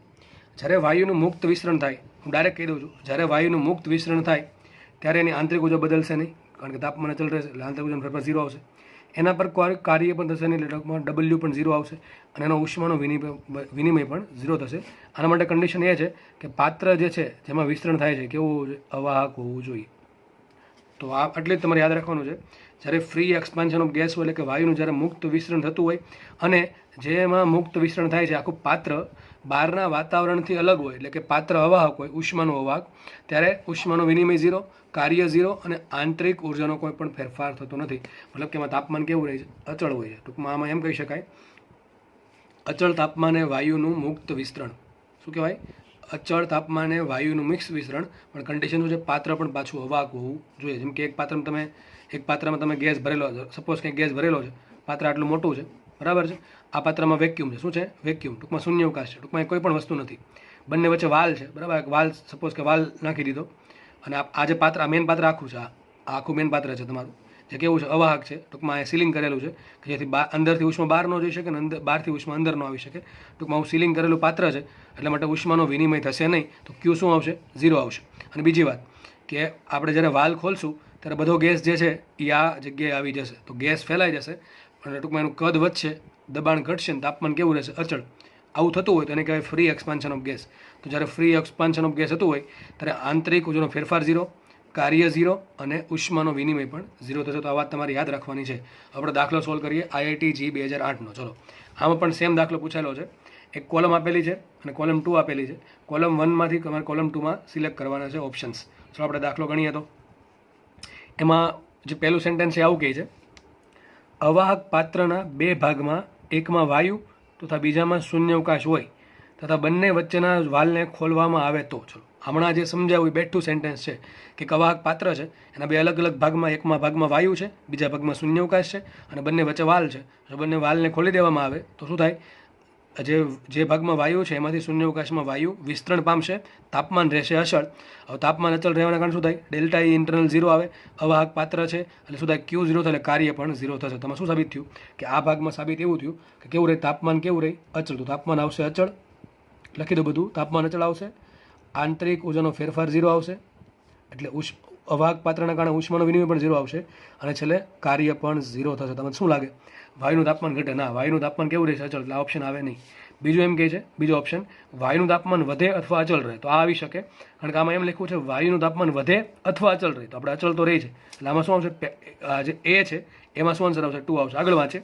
જ્યારે વાયુનું મુક્ત વિસ્તરણ થાય, હું ડાયરેક્ટ કહી દઉં છું, જ્યારે વાયુનું મુક્ત વિસ્તરણ થાય ત્યારે એની આંતરિક ઉર્જા બદલશે નહીં, કારણ કે તાપમાન અચલ રહેશે, એટલે આંતરિક ઉર્જાનો ફેરફાર 0 આવશે. એના પર કાર્ય પણ થશે નહીં, એટલે W પણ 0 આવશે, અને એનો ઉષ્માનો વિનિમય પણ 0 થશે. આના માટે કન્ડિશન એ છે કે પાત્ર જે છે જેમાં વિસ્તરણ થાય છે કેવું હોવું જોઈએ? અવાહક હોવું જોઈએ. તો આ એટલે જ તમારે યાદ રાખવાનું છે. જ્યારે ફ્રી એક્સપાન્શન ઓફ ગેસ હોય, એટલે કે વાયુનું જ્યારે મુક્ત વિસ્તરણ થતું હોય, અને જેમાં મુક્ત વિસ્તરણ થાય છે આખું પાત્ર બહારના વાતાવરણથી અલગ હોય, એટલે કે પાત્ર અવાહક હોય, ઉષ્માનું અવાહક, ત્યારે ઉષ્માનો વિનિમય 0, કાર્ય 0, અને આંતરિક ઉર્જાનો કોઈ પણ ફેરફાર થતો નથી. મતલબ કે એમાં તાપમાન કેવું રહે છે? અચળ હોય છે. ટૂંકમાં આમાં એમ કહી શકાય, અચળ તાપમાને વાયુનું મુક્ત વિસ્તરણ. શું કહેવાય? અચળ તાપમાને વાયુનું મિક્સ વિસ્તરણ. પણ કન્ડિશન શું છે? પાત્ર પણ પાછું અવાહક હોવું જોઈએ. જેમ કે એક પાત્રમાં તમે ગેસ ભરેલો છે, સપોઝ કંઈક ગેસ ભરેલો છે, પાત્ર આટલું મોટું છે, બરાબર છે. આ પાત્રમાં વેક્યુમ છે. શું છે? વેક્યુમ. ટૂંકમાં શૂન્યાવકાશ છે. ટૂંકમાં કોઈ પણ વસ્તુ નથી. બંને વચ્ચે વાલ છે, બરાબર. વાલ સપોઝ કે વાલ નાખી દીધો અને આ જે પાત્ર, આ મેન પાત્ર આખું છે, આ આખું મેન પાત્ર છે તમારું, જે કેવું છે, અવાહક છે, ટૂંકમાં એ સીલિંગ કરેલું છે કે જેથી અંદરથી ઉષ્મા બહાર ન જઈ શકે ને બહારથી ઉષ્મા અંદર ન આવી શકે. ટૂંકમાં હું સીલિંગ કરેલું પાત્ર છે એટલા માટે ઉષ્માનો વિનિમય થશે નહીં, તો ક્યુ શું આવશે? 0 આવશે. અને બીજી વાત કે આપણે જ્યારે વાલ ખોલશું ત્યારે બધો ગેસ જે છે એ આ જગ્યાએ આવી જશે, તો ગેસ ફેલાઈ જશે અને ટૂંકમાં એનું કદ વધશે, દબાણ ઘટશે ને તાપમાન કેવું રહેશે? અચળ. આવું થતું હોય તો એને કહેવાય ફ્રી એક્સપાન્શન ઓફ ગેસ. તો જ્યારે ફ્રી એક્સપાન્શન ઓફ ગેસ થતું હોય ત્યારે આંતરિક ઊર્જાનો ફેરફાર 0, કાર્ય 0 અને ઉષ્માનો વિનિમય પણ 0 થશે. તો આ વાત તમારે યાદ રાખવાની છે. આપણે દાખલો સોલ્વ કરીએ IIT JEE 2008નો. ચલો, આમાં પણ સેમ દાખલો પૂછાયેલો છે. એક કોલમ આપેલી છે અને કોલમ 2 આપેલી છે. કોલમ 1માંથી તમારે કોલમ 2માં સિલેક્ટ કરવાના છે ઓપ્શન્સ. ચલો આપણે દાખલો ગણીએ. તો એમાં જે પહેલું સેન્ટેન્સ છે આવું કહે છે, અવાહક પાત્રના 2 ભાગમાં એકમાં વાયુ તથા બીજામાં શૂન્યાવકાશ હોય તથા બંને વચ્ચેના વાલને ખોલવામાં આવે તો. ચલો, હમણાં જે સમજાવ્યું એ બેઠું સેન્ટેન્સ છે કે અવાહક પાત્ર છે, એના 2 અલગ અલગ ભાગમાં, એકમાં ભાગમાં વાયુ છે, બીજા ભાગમાં શૂન્યાવકાશ છે અને બંને વચ્ચે વાલ છે. જો બંને વાલને ખોલી દેવામાં આવે તો શું થાય? જે ભાગમાં વાયુ છે એમાંથી શૂન્યાવકાશમાં વાયુ વિસ્તરણ પામશે, તાપમાન રહેશે અચળ. હવે તાપમાન અચળ રહેવાના કારણે શું થાય? ડેલ્ટા E ઇન્ટરનલ 0 આવે. અવાહક પાત્ર છે એટલે શું થાય? Q 0 થાય એટલે કાર્ય પણ 0 થશે. તમે શું સાબિત થયું? કે આ ભાગમાં સાબિત એવું થયું કે કેવું રહે? તાપમાન કેવું રહે? અચળ. તો તાપમાન આવશે અચળ, લખી દો બધું. તાપમાન અચળ આવશે, આંતરિક ઊર્જાનો ફેરફાર 0 આવશે એટલે અવાહક પાત્રના કારણે ઉષ્માનો વિનિમય પણ 0 આવશે અને છેલ્લે કાર્ય પણ 0 થશે. તમને શું લાગે? વાયુનું તાપમાન ઘટે? ના, વાયુનું તાપમાન કેવું રહેશે? અચળ. એટલે આ ઓપ્શન આવે નહીં. બીજું એમ કહે છે, બીજો ઓપ્શન, વાયુનું તાપમાન વધે અથવા અચળ રહે. તો આ આવી શકે, કારણ કે આમાં એમ લખ્યું છે વાયુનું તાપમાન વધે અથવા અચળ રહે. તો આપણે અચળ તો રહી છે એટલે આમાં શું આવશે? જે એ છે એમાં શું આન્સર આવશે? 2 આવશે. આગળ વાંચે,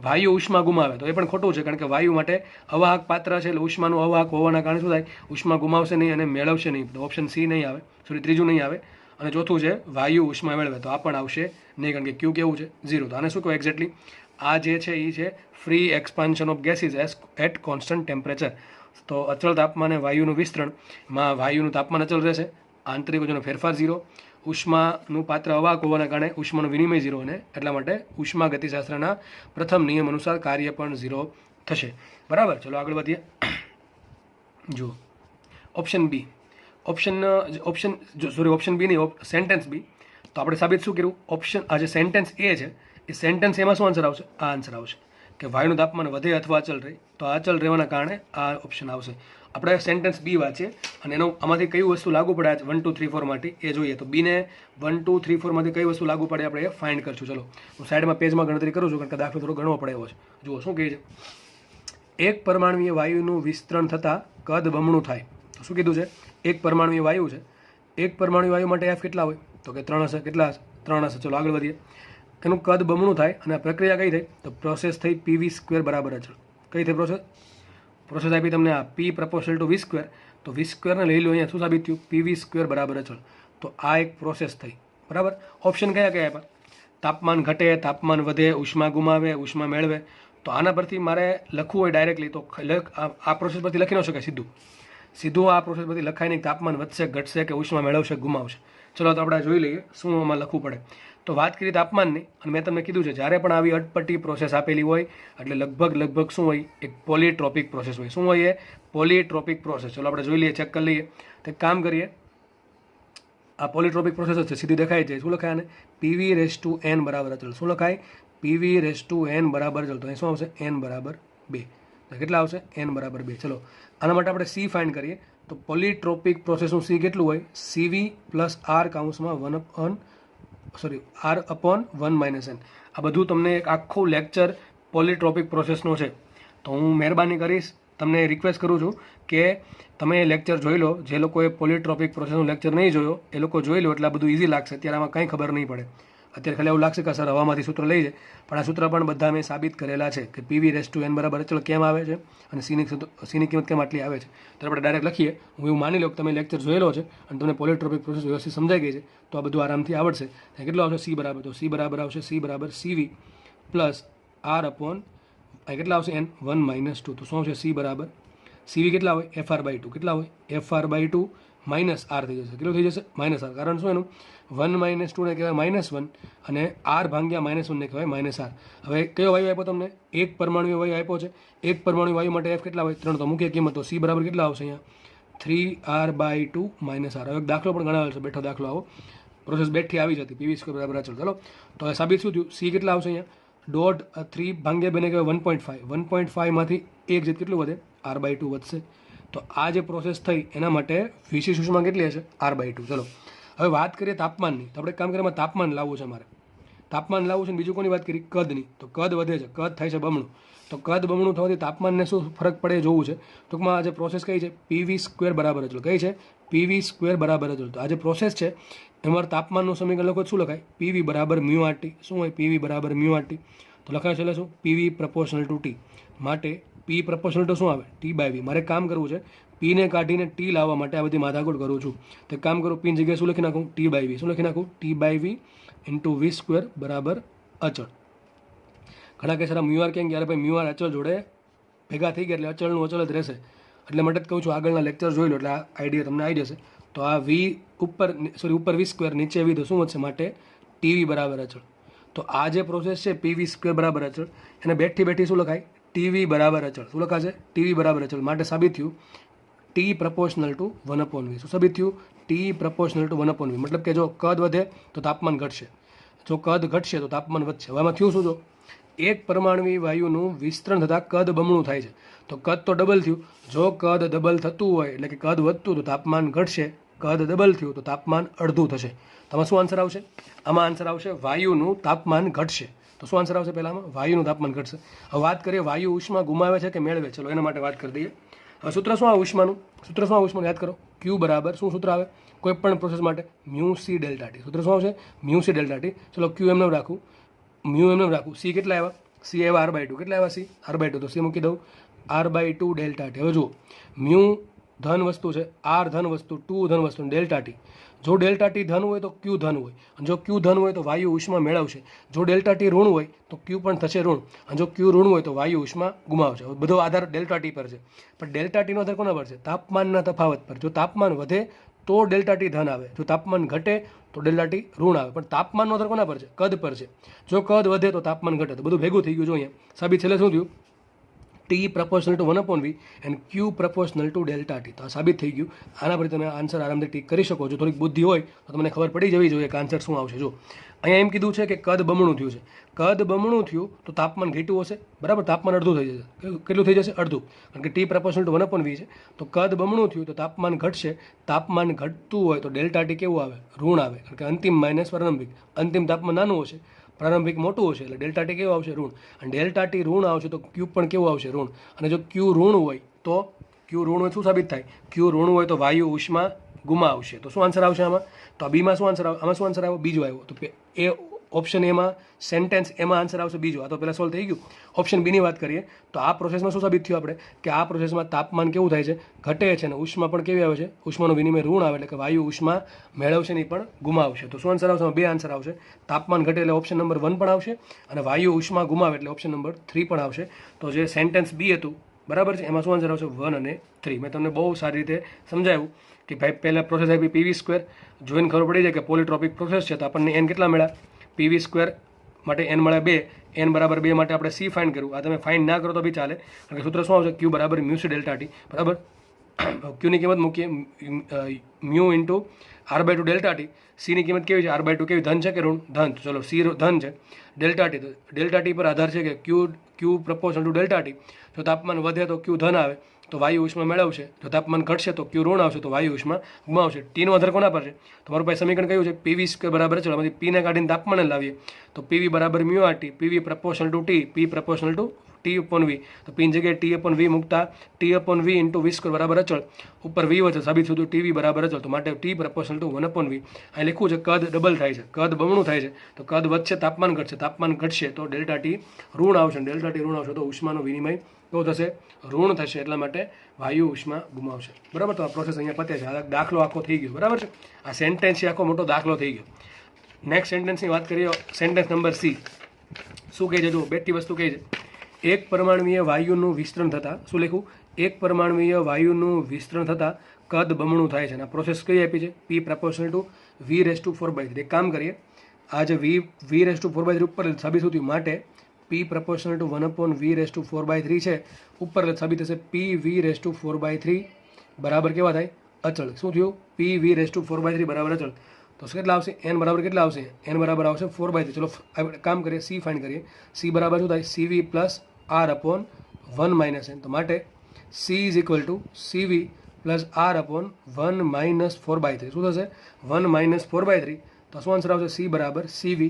વાયુ ઉષ્મા ગુમાવે. તો એ પણ ખોટું છે, કારણ કે વાયુ માટે અવાહક પાત્ર છે એટલે ઉષ્માનું અવાહક હોવાના કારણે શું થાય? ઉષ્મા ગુમાવશે નહીં અને મેળવશે નહીં. તો ઓપ્શન સી નહીં આવે, સોરી ત્રીજું નહીં આવે. અને ચોથું છે વાયુ ઉષ્મા મેળવે. તો આ પણ આવશે નહીં, કારણ કે ક્યુ કેવું છે? 0. તો આને શું કહેવાય એક્ઝેક્ટલી? આ જે છે એ છે free expansion of gases at constant temperature. તો અચળ તાપમાને વાયુનું વિસ્તરણમાં વાયુનું તાપમાન અચળ રહેશે, આંતરિક ઊર્જાનો ફેરફાર 0, ઉષ્માનું પાત્ર અવાહક હોવાના કારણે ઉષ્માનો વિનિમય 0 અને એટલા માટે ઉષ્મા ગતિશાસ્ત્રના પ્રથમ નિયમ અનુસાર કાર્ય પણ 0 થશે. બરાબર. ચલો આગળ વધીએ. જુઓ ઓપ્શન બી. ઓપ્શન બી નહીં, સેન્ટેન્સ બી. તો આપણે સાબિત શું કર્યું? ઓપ્શન, આ જે સેન્ટેન્સ એ છે એ સેન્ટેન્સ એમાં શું આન્સર આવશે? આ આન્સર આવશે કે વાયુનું તાપમાન વધે અથવા અચળ રહે. તો આ અચળ રહેવાના કારણે આ ઓપ્શન આવશે. આપણે સેન્ટેન્સ બી વાંચીએ અને એનો આમાંથી કઈ વસ્તુ લાગુ પડે 1 2 3 4 માટે એ જોઈએ. તો બીને 1 2 3 4 માંથી કઈ વસ્તુ લાગુ પડે આપણે એ ફાઇન્ડ કરશું. ચલો, હું સાઈડમાં પેજમાં ગણતરી કરું છું, કારણ કે દાખલો થોડો ગણવો પડે એવો છે. જુઓ શું કહે છે, એક પરમાણુય વાયુનું વિસ્તરણ થતાં કદ બમણું થાય. તો શું કીધું છે? એક પરમાણુય વાયુ છે, એક પરમાણુ વાયુ માટે F કેટલા હોય? તો કે 3 હશે. કેટલા? 3 હશે. ચલો આગળ વધીએ. એનું કદ બમણું થાય અને આ પ્રક્રિયા કઈ થઈ? તો પ્રોસેસ થઈ PV² બરાબર અચળ. કઈ થઈ પ્રોસેસ? પ્રોસેસ આપી તમને આ P પ્રપોર્શનલ ટુ V². તો V² ને લઈ લો, અહીંયા શું સાબિત થયું? PV² બરાબર અચળ. તો આ એક પ્રોસેસ થઈ. બરાબર. ઓપ્શન કયા કયા આપ્યા? તાપમાન ઘટે, તાપમાન વધે, ઉષ્મા ગુમાવે, ઉષ્મા મેળવે. તો આના પરથી મારે લખવું હોય ડાયરેક્ટલી તો આ પ્રોસેસ પરથી લખી ન શકાય સીધું આ પ્રોસેસ પરથી લખાય નહીં. તાપમાન વધશે, ઘટશે કે ઉષ્મા મેળવશે, ગુમાવશે. ચલો તો આપણે જોઈ લઈએ શું આમાં લખવું પડે. તો વાત કરી તાપમાનની, અને મેં તમને કીધું છે જ્યારે પણ આવી અટપટી પ્રોસેસ આપેલી હોય એટલે લગભગ શું હોય? એક પોલીટ્રોપિક પ્રોસેસ હોય. શું હોય એ? પોલીટ્રોપિક પ્રોસેસ. ચલો આપણે જોઈ લઈએ, ચેક કરી લઈએ. તો એક કામ કરીએ, આ પોલીટ્રોપિક પ્રોસેસ છે, સીધી દેખાય છે. શું લખાય આને? PV⁻n બરાબર અચળ. શું લખાય? PV⁻n બરાબર અચળ. તો અહીં શું આવશે? n બરાબર 2. તો કેટલા આવશે? n બરાબર 2. ચલો આના માટે આપણે C ફાઇન્ડ કરીએ. તો પોલીટ્રોપિક પ્રોસેસનું C કેટલું હોય? CV plus R કાઉન્સમાં R/1 - n. આ બધું તમને એક આખું લેક્ચર પોલીટ્રોપિક પ્રોસેસનો છે. તો હું મહેરબાની કરીશ, તમને રિક્વેસ્ટ કરું છું કે તમે લેક્ચર જોઈ લો. જે લોકોએ પોલીટ્રોપિક પ્રોસેસનું લેક્ચર નહીં જોયો એ લોકો જોઈ લો, એટલે આ બધું ઇઝી લાગશે. અત્યારે આમાં કંઈ ખબર નહીં પડે. અત્યારે ખાલી એવું લાગશે કે સર હવામાંથી સૂત્ર લઈ છે, પણ આ સૂત્ર પણ બધા મેં સાબિત કરેલા છે કે PV⁻n બરાબર અચળ કેમ આવે છે અને સીની કિંમત કેમ આટલી આવે છે. તો આપણે ડાયરેક્ટ લખીએ. હું એવું માની લો કે તમે લેક્ચર જોયેલો છે અને તમને પોલીટ્રોપિક પ્રોસેસ વ્યવસ્થિત સમજાઈ ગઈ છે, તો આ બધું આરામથી આવડશે. કેટલો આવશે? C બરાબર. તો C બરાબર આવશે C બરાબર CV પ્લસ R/, કેટલા આવશે? n 1 - 2. તો શું આવશે? C બરાબર CV કેટલા હોય? FR/2. કેટલા હોય? FR/2 માઇનસ R થઈ જશે. કેટલું થઈ જશે? -R. કારણ શું એનું? 1 - 2 ને કહેવાય -1 અને R ભાગ્યા -1 ને કહેવાય -R. હવે કયો વાયુ આપ્યો તમને? એક પરમાણુ વાયુ આપ્યો છે. એક પરમાણુ વાયુ માટે F કેટલા હોય? 3. તો મુખ્ય કિંમત તો C બરાબર કેટલા આવશે? અહીંયા 3r/2 - r. હવે એક દાખલો પણ ગણાવેલો છે, બેઠો દાખલો આવો પ્રોસેસ બેઠી આવી જતી PV² બરાબર અચળ. ચલો તો હવે સાબિત શું થયું? સી કેટલા આવશે અહીંયા? ડોટ 3 ભાગ્યા બેને કહેવાય 1.5. 1.5 માંથી એક જત કેટલું વધે? r/2 વધશે. તો આ જે પ્રોસેસ થઈ એના માટે વિશિષ્ટ ઉષ્મા કેટલી હશે? r/2. ચલો હવે વાત કરીએ તાપમાનની. તો આપણે કામ કરીએ, તાપમાન લાવવું છે મારે. તાપમાન લાવવું છે. બીજું કોની વાત કરી? કદની. તો કદ વધે છે, કદ થાય છે બમણું. તો કદ બમણું થવાથી તાપમાનને શું ફરક પડે એ જોવું છે. ટૂંકમાં આ જે પ્રોસેસ કઈ છે? PV² બરાબર અચળ. કઈ છે? PV² બરાબર અચળ. તો આ જે પ્રોસેસ છે એમાં તાપમાનનું સમીકરણ લખો શું લખાય? PV બરાબર μRT. શું હોય? PV બરાબર μRT. તો લખાય છે એટલે શું? PV proportional to T. માટે P proportional to શું આવે? T/V. મારે કામ કરવું છે, P ને કાઢીને T લાવવા માટે આ બધી માથાકૂટ કરું છું. તો એક કામ કરું, P ની જગ્યાએ શું લખી નાખું? T/V. શું લખી નાખું? T/V × V² બરાબર અચળ. ઘણા કે સારા μR કેમ? યાર ભાઈ μR અચળ જોડે ભેગા થઈ ગયા એટલે અચળનું અચળ જ રહેશે. એટલે માટે જ કહું છું આગળના લેક્ચર જોઈ લો એટલે આ આઈડિયા તમને આવી જશે. તો આ V ઉપર V², નીચે V તો શું વધશે? માટે TV બરાબર અચળ. તો આ જે પ્રોસેસ છે PV² બરાબર અચળ, એને બેઠી બેઠી શું લખાય? TV બરાબર અચળ. શું લખાશે? TV બરાબર અચળ. માટે સાબિત થયું T proportional to 1/V. શું સાબિત થયું? T proportional to 1/V. મતલબ કે જો કદ વધે તો તાપમાન ઘટશે, જો કદ ઘટશે તો તાપમાન વધશે. હવે આમાં થયું શું? જો એક પરમાણુવી વાયુનું વિસ્તરણ થતાં કદ બમણું થાય છે. તો કદ તો ડબલ થયું. જો કદ ડબલ થતું હોય એટલે કે કદ વધતું તો તાપમાન ઘટશે, કદ ડબલ થયું તો તાપમાન અડધું થશે. તો આમાં શું આન્સર આવશે? આમાં આન્સર આવશે વાયુનું તાપમાન ઘટશે. તો શું આન્સર આવશે? પહેલામાં વાયુનું તાપમાન ઘટશે. હવે વાત કરીએ વાયુ ઉષ્મા ગુમાવે છે કે મેળવે? ચલો એના માટે વાત કરી દઈએ. હવે સૂત્ર શું આવે ઉષ્માનું? સૂત્ર શું આવે ઉષ્માનું? યાદ કરો. Q બરાબર શું સૂત્ર આવે કોઈ પણ પ્રોસેસ માટે? μc∆T. સૂત્ર શું આવશે? μc∆T. ચલો Q એમને રાખું, મ્યુ એમને રાખું. C કેટલા આવ્યા? C આવ્યા r/2. કેટલા આવ્યા? C r/2. તો C મૂકી દઉં r/2 ∆T. હવે જુઓ, મ્યુ ધન વસ્તુ છે, r ધન વસ્તુ, 2 ધન વસ્તુ, ∆T. જો ∆T ધન હોય તો Q ધન હોય, અને જો Q ધન હોય તો વાયુ ઉષ્મા મેળવશે. જો ∆T ઋણ હોય તો Q પણ થશે ઋણ, અને જો Q ઋણ હોય તો વાયુ ઉષ્મા ગુમાવશે. બધો આધાર ∆T પર છે. પણ ∆T નો આધાર કોના પર છે? તાપમાનના તફાવત પર. જો તાપમાન વધે તો ∆T ધન આવે, જો તાપમાન ઘટે તો ∆T ઋણ આવે. પણ તાપમાનનો આધાર કોના પર છે? કદ પર છે. જો કદ વધે તો તાપમાન ઘટે. તો બધું ભેગું થઈ ગયું. જો અહીંયા સાબિત છેલ્લે શું થયું? T proportional to 1/V and Q proportional to ∆T. તો આ સાબિત થઈ ગયું. આના પરથી તમે આન્સર આરામથી ટીક કરી શકો છો. થોડીક બુદ્ધિ હોય તો તમને ખબર પડી જવી જોઈએ કે આન્સર શું આવશે. જો અહીંયા એમ કીધું છે કે કદ બમણું થયું છે. કદ બમણું થયું તો તાપમાન ઘટ્યું હશે, બરાબર? તાપમાન અડધું થઈ જશે. કેટલું થઈ જશે? અડધું. કારણ કે T proportional to 1/V છે. તો કદ બમણું થયું તો તાપમાન ઘટશે. તાપમાન ઘટતું હોય તો ∆T કેવું આવે? ઋણ આવે. કારણ કે અંતિમ માઇનસ પ્રારંભિક. અંતિમ તાપમાન નાનું હશે, પ્રારંભિક મોટું હશે, એટલે ∆T કેવું આવશે? ઋણ. અને ∆T ઋણ આવશે તો Q પણ કેવું આવશે? ઋણ. અને જો Q ઋણ હોય તો Q ઋણ હોય શું સાબિત થાય? Q ઋણ હોય તો વાયુ ઉષ્મા ગુમાવશે. તો શું આન્સર આવશે આમાં? તો આ બીમાં શું આન્સર આવે? આમાં શું આન્સર આવ્યો? બીજો આવ્યો. તો એ ઓપ્શન એમાં સેન્ટેન્સ એમાં આન્સર આવશે બીજો. આ તો પહેલાં સોલ્વ થઈ ગયું. ઓપ્શન બીની વાત કરીએ તો આ પ્રોસેસમાં શું સાબિત થયું આપણે? કે આ પ્રોસેસમાં તાપમાન કેવું થાય છે? ઘટે છે, અને ઉષ્મા પણ કેવી આવે છે? ઉષ્માનું વિનિમય ઋણ આવે, એટલે કે વાયુ ઉષ્મા મેળવશે નહીં પણ ગુમાવશે. તો શું આન્સર આવશે? બે આન્સર આવશે. તાપમાન ઘટે એટલે ઓપ્શન નંબર 1 પણ આવશે, અને વાયુ ઉષ્મા ગુમાવે એટલે ઓપ્શન નંબર 3 પણ આવશે. તો જે સેન્ટેન્સ બી હતું બરાબર છે, એમાં શું આન્સર આવશે? 1 અને 3. મેં તમને બહુ સારી રીતે સમજાવ્યું કે ભાઈ પહેલાં પ્રોસેસ આપી PV², જોઈને ખબર પડી જાય કે પોલિટ્રોપિક પ્રોસેસ છે. તો આપણને n કેટલા મળ્યા? PV² માટે n મળે 2, n બરાબર 2 માટે આપણે C ફાઇન્ડ કર્યું. આ તમે ફાઇન્ડ ના કરો તો બી ચાલે, કારણ કે સૂત્ર શું આવશે? Q બરાબર μc∆T. બરાબર? Q ની કિંમત મૂકીએ mu into r/2 ∆T. C ની કિંમત કેવી છે? r/2 કેવી? ધન છે કે ઋણ? ધન. ચલો C ધન છે. ∆T પર આધાર છે કે Q proportional to ∆T. જો તાપમાન વધે તો Q ધન આવે તો વાયુ ઉષ્મા મેળવશે, જો તાપમાન ઘટશે તો Q ઋણ આવશે તો વાયુ ઉષ્મા ગુમાવશે. T નો આધાર કોના પર છે? તમારું પાસે સમીકરણ કયું છે? PV² બરાબર. ચલો આમાંથી P ને કાઢીને તાપમાન લાવીએ તો PV બરાબર μRT. PV proportional to T, P proportional to T/V. તો P ની જગ્યાએ T/V મૂકતા T/V × V² બરાબર અચળ. ઉપર V વચ્ચે સાબિત થયું TV બરાબર અચળ. તો માટે T proportional to 1/V. અહીં લખ્યું છે કદ ડબલ થાય છે, કદ બમણું થાય છે. તો કદ વધશે, તાપમાન ઘટશે. તાપમાન ઘટશે તો ∆T ઋણ આવશે. ∆T ઋણ આવશે તો ઉષ્માનો વિનિમય કેવો થશે? ઋણ થશે. એટલા માટે વાયુ ઉષ્મા ગુમાવશે. બરાબર? તો આ પ્રોસેસ અહીંયા પતે છે. આ દાખલો આખો થઈ ગયો. બરાબર છે? આ સેન્ટેન્સ આખો મોટો દાખલો થઈ ગયો. નેક્સ્ટ સેન્ટેન્સની વાત કરીએ. સેન્ટેન્સ નંબર C શું કહે છે? જો બેઠી વસ્તુ કહે છે એક પરમાણુવીય વાયુનું વિસ્તરણ થતાં, શું લખ્યું? એક પરમાણુવીય વાયુનું વિસ્તરણ થતાં કદ બમણું થાય છે. અને આ પ્રોસેસ કઈ આપી છે? P proportional to V⁴/3. એક કામ કરીએ, આ જે V⁴/3 ઉપર સાબિત થયું માટે P proportional to 1/V⁴/3 છે ઉપર સાબિત થશે PV⁴/3 બરાબર કેવા થાય? અચળ. શું થયું? PV⁴/3 બરાબર અચળ. તો કેટલા આવશે? n બરાબર કેટલા આવશે? n બરાબર આવશે 4/3. ચલો આપણે કામ કરીએ, c ફાઇન્ડ કરીએ. c બરાબર શું થાય? CV + R/1 - n. તો માટે c is equal two CV + R/1 - 4/3. શું થશે? 1 - 4/3. તો શું આન્સર આવશે? c બરાબર CV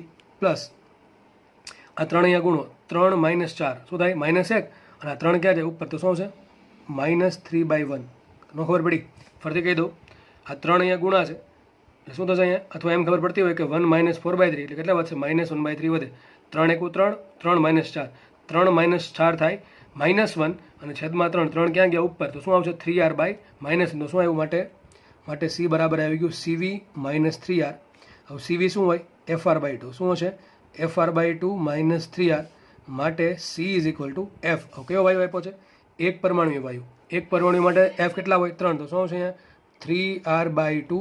પ્લસ આ 3 અહીંયા ગુણો 3 - 4 શું થાય? -1. અને આ 3 ક્યાં છે? ઉપર. તો શું આવશે? -3/1. નો ખબર પડી? ફરીથી કહી દઉં, આ 3 અહીંયા ગુણા છે એટલે શું થશે અહીંયા? અથવા એમ ખબર પડતી હોય કે 1 - 4/3 એટલે કેટલા વધશે? -1/3 વધે. 3 × 3 3 - 4 3 - 4 થાય -1 અને છેદમાં 3 3 ક્યાં ગયા? ઉપર. તો શું આવશે? 3R/-. તો શું આવ્યું? માટે c બરાબર આવી ગયું CV - 3R. હવે CV શું હોય? FR/2. શું હશે? FR/2 - 3R. માટે c is equal two f. કયો વાયુ આપ્યો છે? એક પરમાણુ વાયુ. એક પરમાણુ માટે f કેટલા હોય? 3. તો શું આવશે અહીંયા? 3R/2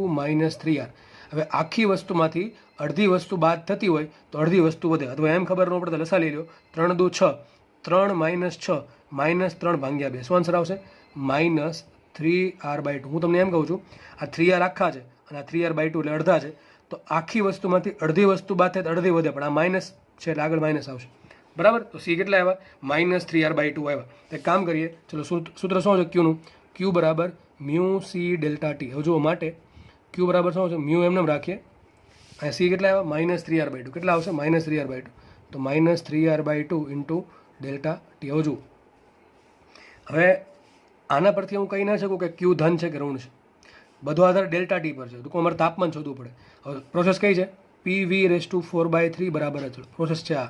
- 3R. હવે આખી વસ્તુમાંથી અડધી વસ્તુ બાદ થતી હોય તો અડધી વસ્તુ વધે. અથવા એમ ખબર ન પડે તો લસા લઈ લો. 3 × 2 = 6 3 - 6 -3/2. શું આન્સર આવશે? -3R/2. હું તમને એમ કહું છું, આ 3R આખા છે અને આ 3R/2 એટલે અડધા છે. તો આખી વસ્તુમાંથી અડધી વસ્તુ બાદ થાય તો અડધી વધે, પણ આ માઇનસ છે એટલે આગળ માઇનસ આવશે. બરાબર? તો સી કેટલા આવ્યા? -3R/2 આવ્યા. તો એક કામ કરીએ, ચલો સૂત્ર શું છે ક્યુનું? ક્યુ બરાબર μc∆T. હવે જુઓ, માટે ક્યુ બરાબર શું છે? મ્યુ એમને રાખીએ. અને સી કેટલા આવ્યા? -3R/2. કેટલા આવશે? -3R/2. તો -3R/2 × ∆T. હવે જુઓ, હવે આના પરથી હું કહી ના શકું કે ક્યુ ધન છે કે ઋણ છે. બધો આધાર ∆T પર છે. તો અમારે તાપમાન શોધવું પડે. હવે પ્રોસેસ કઈ છે? PV⁴/3 બરાબર અચળ. પ્રોસેસ છે આ.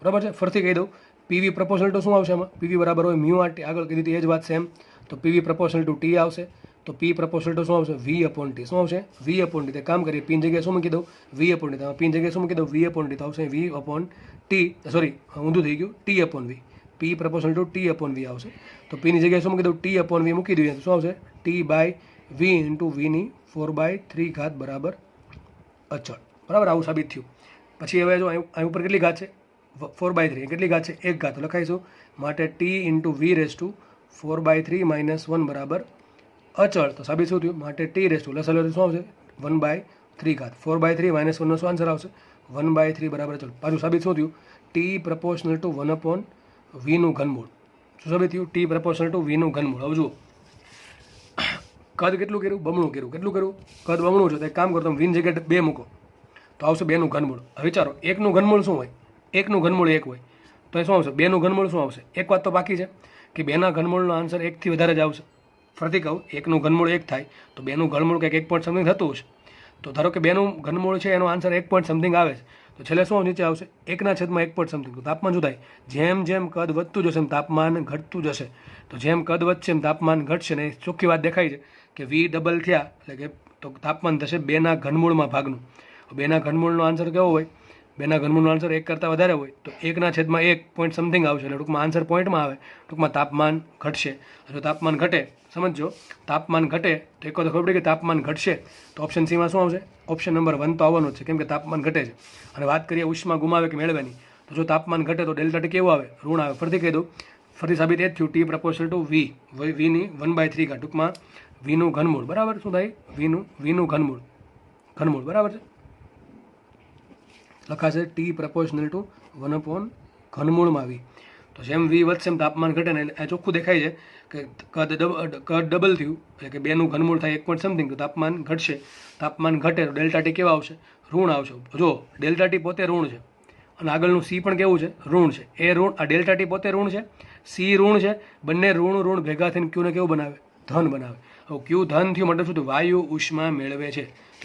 બરાબર છે? ફરીથી કહી દઉં, PV પ્રપોર્શનલ ટુ શું આવશે આમાં? PV બરાબર હોય μRT. આગળ કીધી હતી એ જ વાત સેમ. તો PV પ્રપોર્શનલ ટુ T આવશે. તો P પ્રપોર્શનલ ટુ શું આવશે? V/T. શું આવશે? V/T. તે કામ કરીએ, P ની જગ્યાએ શું મૂકી દઉં? V/T. P ની જગ્યાએ શું મૂકી દઉં? V/T. તો આવશે V/T. સોરી, ઊંધું થઈ ગયું. T/V. P proportional two T/V આવશે. તો P ની જગ્યાએ શું મૂકી દઉં? T/V મૂકી દઈએ તો શું આવશે? T/V × V⁴/3 બરાબર અચળ. બરાબર? આવું સાબિત થયું. પછી હવે જો અહીં ઉપર કેટલી ઘાત છે? 4/3. કેટલી ઘાત છે? 1 ઘાત. તો લખાઈશું, માટે T × V⁴/3 - 1 બરાબર અચળ. તો સાબિત શું થયું? માટે T લસા શું આવશે? 1/3. 4/3 - 1 નો શું આન્સર આવશે? 1/3 બરાબર અચળ. પાછું સાબિત શું થયું? T પ્રપોર્શનલ ટુ 1/V નું ઘનમૂળ. શું સાબિત થયું? T પ્રપોર્શનલ ટુ V નું ઘનમૂળ. હવે જુઓ, કદ કેટલું કર્યું? બમણું કર્યું. કેટલું કર્યું? કદ બમણું છે. તો એક કામ કરો, તમે વીન જગ્યાએ 2 મૂકો તો આવશે 2 નું ઘનમૂળ. હવે વિચારો, 1 નું ઘનમૂળ શું હોય? 1 નું ઘનમૂળ 1 હોય. તો એ શું આવશે? 2 નું ઘનમૂળ શું આવશે? એક વાત તો બાકી છે કે 2 ના ઘનમૂળનો આન્સર 1 થી વધારે જ આવશે. ફરીથી કહું, 1 નું ઘનમૂળ 1 થાય તો 2 નું ઘનમૂળ કંઈક 1 પોઈન્ટ સમથિંગ થતું હશે. તો ધારો કે 2 નું ઘનમૂળ છે, એનો આન્સર 1 પોઈન્ટ સમથિંગ આવે છે. તો છેલ્લે શું નીચે આવશે? 1/1 પોઈન્ટ સમથિંગ. તો તાપમાન શું થાય? જેમ જેમ કદ વધતું જશે એમ તાપમાન ઘટતું જશે. તો જેમ કદ વધશે એમ તાપમાન ઘટશે. ને ચોખ્ખી વાત દેખાય છે કે V ડબલ થયા એટલે કે તો તાપમાન થશે 2 ના ઘનમૂળમાં ભાગનું. 2 ના ઘનમૂળનો આન્સર કેવો હોય? 2 ના ઘનમૂળનો આન્સર 1 કરતાં વધારે હોય તો 1/1 પોઈન્ટ સમથિંગ આવશે. એટલે ટૂંકમાં આન્સર પોઈન્ટમાં આવે. ટૂંકમાં તાપમાન ઘટશે. જો તાપમાન ઘટે, સમજો, તાપમાન ઘટે તો એક વખત ખબર પડી કે તાપમાન ઘટશે તો ઓપ્શન સીમાં શું આવશે? ઓપ્શન નંબર 1 તો આવવાનો જ છે, કેમ કે તાપમાન ઘટે છે. અને વાત કરીએ ઉષ્મા ગુમાવે કે મેળવેની, તો જો તાપમાન ઘટે તો ∆T કેવું આવે? ઋણ આવે. ફરીથી કહી દઉં, ફરી સાબિત એ જ થયું. T proportional two V. V ની 1/3. ટૂંકમાં V નું ઘનમૂળ. બરાબર? શું થાય? V નું ઘનમૂળ. બરાબર છે? લખાશે T પ્રપોર્શનલ ટુ 1/ઘનમૂળમાં V. તો જેમ V વધશે એમ તાપમાન ઘટે ને એ ચોખ્ખું દેખાય છે કે કદ ડબલ થયું એટલે કે 2 નું ઘનમૂળ થાય 1 પોઈન્ટ સમથિંગ. તો તાપમાન ઘટશે. તાપમાન ઘટે તો ∆T કેવા આવશે? ઋણ આવશે. જો ∆T પોતે ઋણ છે અને આગળનું C પણ કેવું છે? ઋણ છે. એ ઋણ, આ ∆T પોતે ઋણ છે, C ઋણ છે. બંને ઋણ ભેગા થઈને ક્યુને કેવું બનાવે? ધન બનાવે. હવે ક્યુ ધન થયું મતલબ શું? વાયુ ઉષ્મા મેળવે છે.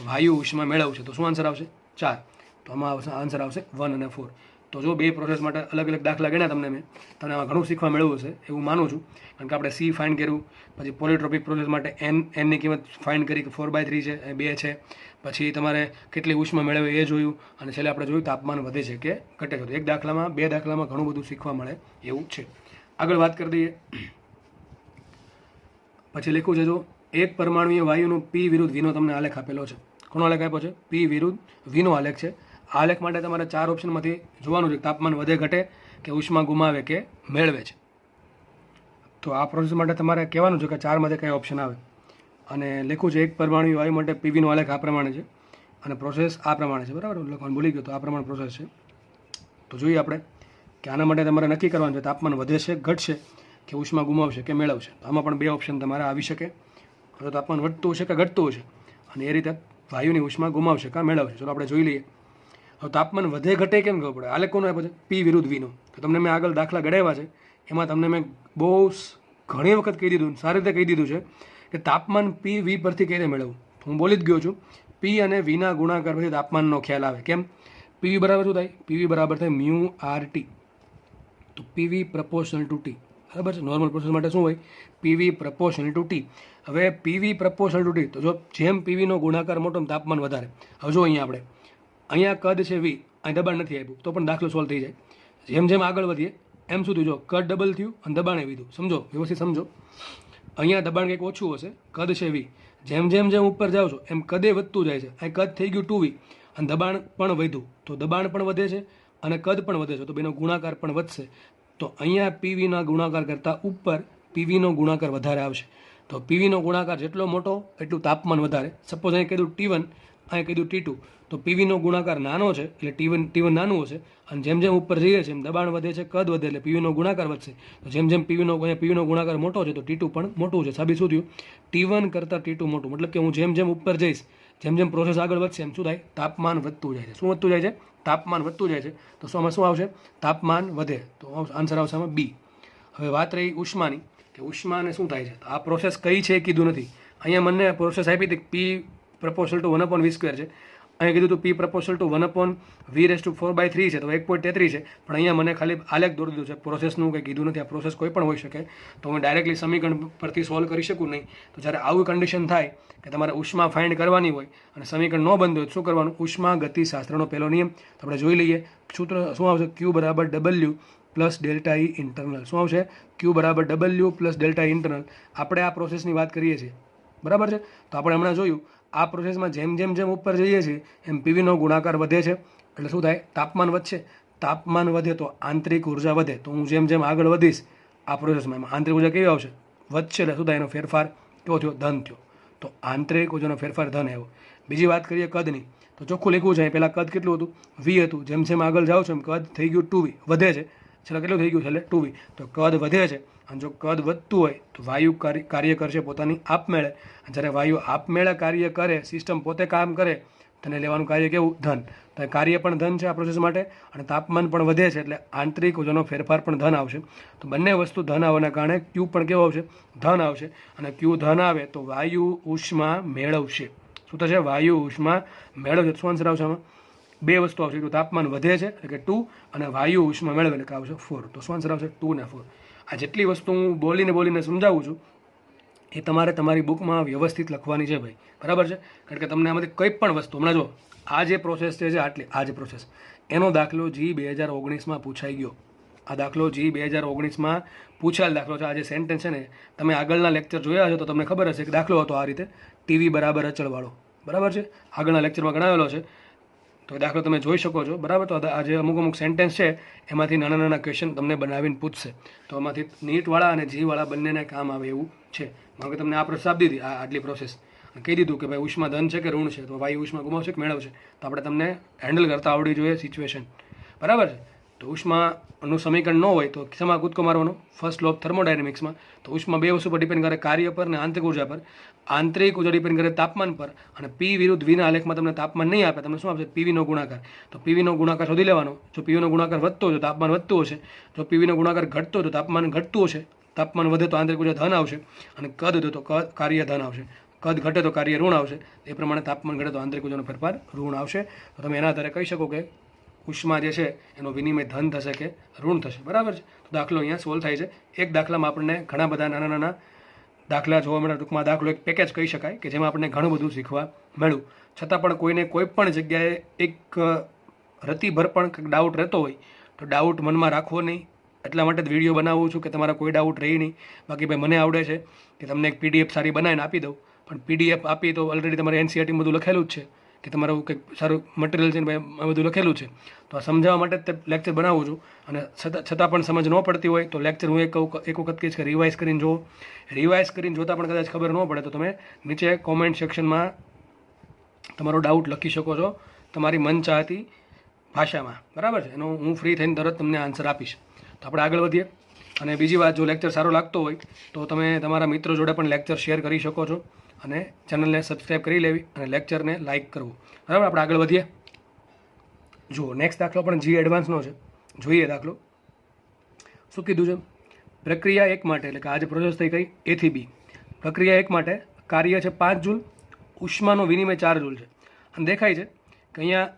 વાયુ ઉષ્મા મેળવશે. તો શું આન્સર આવશે? 4. તો આમાં આન્સર આવશે 1 અને 4. તો જો 2 પ્રોસેસ માટે અલગ અલગ દાખલા ગણ્યા તમને આમાં ઘણું શીખવા મેળવ્યું છે એવું માનું છું. કારણ કે આપણે C ફાઇન્ડ કર્યું, પછી પોલિટ્રોપિક પ્રોસેસ માટે Nની કિંમત ફાઇન્ડ કરી કે 4/3 છે, 2 છે. પછી તમારે કેટલી ઉષ્મા મેળવે એ જોયું, અને છેલ્લે આપણે જોયું તાપમાન વધે છે કે ઘટે છે. તો એક દાખલામાં, 2 દાખલામાં ઘણું બધું શીખવા મળે એવું છે. આગળ વાત કરી દઈએ. પછી લખ્યું છે, જો એક પરમાણુય વાયુનું P વિરુદ્ધ V નો તમને આલેખ આપેલો છે. કોનો આલેખ આપ્યો છે? P વિરુદ્ધ V નો આલેખ છે. આલેખ માટે તમારે 4 ઓપ્શનમાંથી જોવાનું છે. તાપમાન વધે ઘટે કે ઉષ્મા ગુમાવે કે મેળવે છે. તો આ પ્રોસેસ માટે તમારે કહેવાનું છે કે 4માંથી કઈ ઓપ્શન આવે, અને લખ્યું છે એક પરમાણુ વાયુ માટે પીવીનો આલેખ આ પ્રમાણે છે અને પ્રોસેસ આ પ્રમાણે છે, બરાબર. લખવાનું ભૂલી ગયો તો આ પ્રમાણે પ્રોસેસ છે. તો જોઈએ આપણે કે આના માટે તમારે નક્કી કરવાનું છે તાપમાન વધે છે, ઘટશે કે ઉષ્મા ગુમાવશે કે મેળવશે. તો આમાં પણ 2 ઓપ્શન તમારે આવી શકે, તો તાપમાન વધતું હશે કે ઘટતું હશે, અને એ રીતે વાયુની ઉષ્મા ગુમાવશે કે મેળવશે. ચલો આપણે જોઈ લઈએ. હવે તાપમાન વધે ઘટે કેમ ખબર પડે? આલેખ કોનો આપ્યો છે? પી વિરુદ્ધ વીનો. તો તમને મેં આગળ દાખલા ગણાવ્યા છે, એમાં તમને મેં બહુ ઘણી વખત કહી દીધું, સારી રીતે કહી દીધું છે કે તાપમાન પી વી પરથી કઈ રીતે મેળવવું. હું બોલી જ ગયો છું, પી અને વીના ગુણાકાર પછી તાપમાનનો ખ્યાલ આવે. કેમ? પીવી બરાબર શું થાય? પીવી બરાબર થાય મ્યુ આર ટી. તો પીવી પ્રપોર્શનલ ટુ ટી, બરાબર છે. નોર્મલ પ્રોસેસ માટે શું હોય? PV proportional to T. હવે પીવી પ્રપોર્શનલ ટુ ટી, તો જો જેમ પીવીનો ગુણાકાર મોટો તાપમાન વધારે. હવે જો અહીંયા કદ છે વી, અહીં દબાણ નથી આપ્યું તો પણ દાખલો સોલ્વ થઈ જાય. જેમ જેમ આગળ વધીએ એમ સુધી જો કદ ડબલ થયું અને દબાણે વીધું. સમજો, વ્યવસ્થિત સમજો. અહીંયા દબાણ કંઈક ઓછું હશે, કદ છે વી. જેમ જેમ જેમ ઉપર જાઓ છો એમ કદે વધતું જાય છે. અહીં કદ થઈ ગયું 2v અને દબાણ પણ વધ્યું, તો દબાણ પણ વધે છે અને કદ પણ વધે છે, તો બેનો ગુણાકાર પણ વધશે. તો અહીંયા પીવીના ગુણાકાર કરતાં ઉપર પીવીનો ગુણાકાર વધારે આવશે. તો પીવીનો ગુણાકાર જેટલો મોટો એટલું તાપમાન વધારે. સપોઝ અહીં કીધું T1, અહીં કીધું T2, તો પીવીનો ગુણાકાર નાનો છે એટલે T1 નાનું હશે, અને જેમ જેમ ઉપર જઈએ છે એમ દબાણ વધે છે, કદ વધે એટલે પીવીનો ગુણાકાર વધશે. તો જેમ જેમ પીવીનો ગુણાકાર મોટો છે તો T2 પણ મોટું છે. સાબિત શું થયું? T1 કરતાં T2 મોટું. મતલબ કે હું જેમ જેમ ઉપર જઈશ, જેમ જેમ પ્રોસેસ આગળ વધશે એમ શું થાય? તાપમાન વધતું જાય છે. શું વધતું જાય છે? તાપમાન વધતું જાય છે. તો આમાં શું આવશે? તાપમાન વધે. તો આન્સર આવશે આમાં બી. હવે વાત રહી ઉષ્માની, કે ઉષ્માને શું થાય છે. તો આ પ્રોસેસ કઈ છે એ કીધું નથી. અહીંયા મને પ્રોસેસ આપી હતી પી પ્રપોર્શનલ ટુ 1/v². છે. અહીંયા કીધું હતું પી પ્રપોર્શનલ ટુ 1/v⁴/3 છે, તો 1.33 છે. પણ અહીંયા મને ખાલી આલેખ દોરી દીધું છે, પ્રોસેસનું કંઈ કીધું નથી. આ પ્રોસેસ કોઈ પણ હોઈ શકે, તો હું ડાયરેક્ટલી સમીકરણ પરથી સોલ્વ કરી શકું નહીં. તો જ્યારે આવું કન્ડિશન થાય કે તમારે ઉષ્મા ફાઇન્ડ કરવાની હોય અને સમીકરણ ન બંધ હોય તો શું કરવાનું? ઉષ્મા ગતિશાસ્ત્રનો પહેલો નિયમ આપણે જોઈ લઈએ. સૂત્ર શું આવશે? Q બરાબર W plus delta E internal. શું આવશે? Q બરાબર W પ્લસ ડેલ્ટા ઇન્ટરનલ. આપણે આ પ્રોસેસની વાત કરીએ છીએ, બરાબર છે. તો આપણે હમણાં જોયું આ પ્રોસેસમાં જેમ જેમ જેમ ઉપર જઈએ છીએ એમ પીવીનો ગુણાકાર વધે છે, એટલે શું થાય? તાપમાન વધશે. તાપમાન વધે તો આંતરિક ઉર્જા વધે. તો હું જેમ જેમ આગળ વધીશ આ પ્રોસેસમાં એમાં આંતરિક ઉર્જા કેવી આવશે? વધશે. એટલે શું થાય? એનો ફેરફાર કેવો થયો? ધન થયો. તો આંતરિક ઉર્જાનો ફેરફાર ધન આવ્યો. બીજી વાત કરીએ કદની, તો ચોખ્ખું લખ્યું છે. પહેલાં કદ કેટલું હતું? વી હતું. જેમ જેમ આગળ જાઓ છો એમ કદ થઈ ગયું 2v, વધે છે. છેલ્લે કેટલું થઈ ગયું? છેલ્લે 2v. તો કદ વધે છે, અને જો કદ વધતું હોય તો વાયુ કાર્ય કરશે પોતાની આપમેળે. જ્યારે વાયુ આપમેળે કાર્ય કરે, સિસ્ટમ પોતે કામ કરે, તેને લેવાનું કાર્ય કેવું? ધન. તો કાર્ય પણ ધન છે આ પ્રોસેસ માટે, અને તાપમાન પણ વધે છે એટલે આંતરિક ઉર્જાનો ફેરફાર પણ ધન આવશે. તો બંને વસ્તુ ધન આવવાના કારણે Q પણ કેવો આવશે? ધન આવશે. અને Q ધન આવે તો વાયુ ઉષ્મા મેળવશે. શું થશે? વાયુ ઉષ્મા મેળવશે. શું આન્સર આવશે આમાં? 2 વસ્તુ આવશે. તાપમાન વધે છે એટલે કે 2, અને વાયુ ઉષ્મા મેળવે એટલે કે આવશે 4. તો શું આન્સર આવશે? 2 ને 4. આ જેટલી વસ્તુ હું બોલીને સમજાવું છું એ તમારે તમારી બુકમાં વ્યવસ્થિત લખવાની છે ભાઈ, બરાબર છે. કારણ કે તમને આમાંથી કંઈ પણ વસ્તુ, હમણાં જો આ જે પ્રોસેસ છે આટલી, આ જે પ્રોસેસ, એનો દાખલો G 2019માં પૂછાઈ ગયો. આ દાખલો G 2019માં પૂછાયેલ દાખલો છે. આ જે સેન્ટેન્સ છે ને, તમે આગળના લેક્ચર જોયા હશે તો તમને ખબર હશે કે દાખલો હતો આ રીતે, ટીવી બરાબર અચળવાળો, બરાબર છે. આગળના લેક્ચરમાં ગણાવેલો છે, તો એ દાખલો તમે જોઈ શકો છો, બરાબર. તો આ જે અમુક સેન્ટેન્સ છે એમાંથી નાના નાના ક્વેશ્ચન તમને બનાવીને પૂછશે. તો એમાંથી નીટવાળા અને જીવાળા બંનેને કામ આવે એવું છે. કારણ કે તમને આ પ્રોસેસ આપી દીધી, આ આટલી પ્રોસેસ કહી દીધું કે ભાઈ ઉષ્મા ધન છે કે ઋણ છે, તો વાયુ ઉષ્મા ગુમાવશે કે મેળવશે. તો આપણે તમને હેન્ડલ કરતા આવડવી જોઈએ સિચ્યુએશન, બરાબર છે. તો ઉષ્માનું સમીકરણ ન હોય તો શેમાં કૂદકો મારવાનો? ફર્સ્ટ લો ઓફ થર્મોડાયનેમિક્સમાં. તો ઉષ્મા 2 વસ્તુ પર ડિપેન્ડ કરે, કાર્ય પર અને આંતરિક ઉર્જા પર. આંતરિક ઉર્જા ડિપેન્ડ કરે તાપમાન પર, અને પી વિરુદ્ધ વીના આલેખમાં તમને તાપમાન નહીં આપે, તમને શું આપશે? પીવીનો ગુણાકાર. તો પીવીનો ગુણાકાર શોધી લેવાનો. જો પીવીનો ગુણાકાર વધતો હોય તો તાપમાન વધતું હશે, જો પીવીનો ગુણાકાર ઘટતો હોય તો તાપમાન ઘટતું હશે. તાપમાન વધે તો આંતરિક ઉર્જા ધન આવશે, અને કદ વધે તો કાર્ય ધન આવશે. કદ ઘટે તો કાર્ય ઋણ આવશે. એ પ્રમાણે તાપમાન ઘટે તો આંતરિક ઉર્જાનો ફેરફાર ઋણ આવશે. તો તમે એના આધારે કહી શકો કે ઉષ્મા જે છે એનો વિનિમય ધન થશે કે ઋણ થશે, બરાબર છે. તો દાખલો અહીંયા સોલ્વ થાય છે. એક દાખલામાં આપણને ઘણા બધા નાના નાના દાખલા જોવા મળે. ટૂંકમાં દાખલો એક પેકેજ કહી શકાય કે જેમાં આપણને ઘણું બધું શીખવા મળ્યું. છતાં પણ કોઈને કોઈ પણ જગ્યાએ એક રતિભર પણ કંઈક ડાઉટ રહેતો હોય તો ડાઉટ મનમાં રાખવો નહીં. એટલા માટે જ વિડીયો બનાવું છું કે તમારા કોઈ ડાઉટ રહી નહીં. બાકી ભાઈ મને આવડે છે કે તમને એક PDF સારી બનાવીને આપી દઉં, પણ PDF આપી તો ઓલરેડી તમારે NCERT બધું લખેલું જ છે કે તમારું કંઈક સારું મટીરિયલ છે ને ભાઈ આ બધું લખેલું છે, તો આ સમજાવવા માટે તે લેક્ચર બનાવું છું. અને છતાં પણ સમજ ન પડતી હોય તો લેક્ચર હું એક વખત કહીશ કે રિવાઇઝ કરીને જુઓ. રિવાઇઝ કરીને જોતાં પણ કદાચ ખબર ન પડે તો તમે નીચે કોમેન્ટ સેક્શનમાં તમારો ડાઉટ લખી શકો છો તમારી મન ચાહતી ભાષામાં, બરાબર છે. એનો હું ફ્રી થઈને તરત તમને આન્સર આપીશ. તો આપણે આગળ વધીએ. અને બીજી વાત, જો લેક્ચર સારો લાગતો હોય તો તમે તમારા મિત્રો જોડે પણ લેક્ચર શેર કરી શકો છો અને ચેનલને સબસ્ક્રાઈબ કરી લેવી અને લેક્ચરને લાઇક કરવું, બરાબર. આપણે આગળ વધીએ. જુઓ, નેક્સ્ટ દાખલો પણ જી એડવાન્સનો છે. જોઈએ દાખલો શું કીધું છે. પ્રક્રિયા 1 માટે, એટલે કે આજે પ્રોસેસ થઈ ગઈ A થી B. પ્રક્રિયા 1 માટે કાર્ય છે 5 જૂલ, ઉષ્માનો વિનિમય 4 જૂલ છે. અને દેખાય છે કે અહીંયા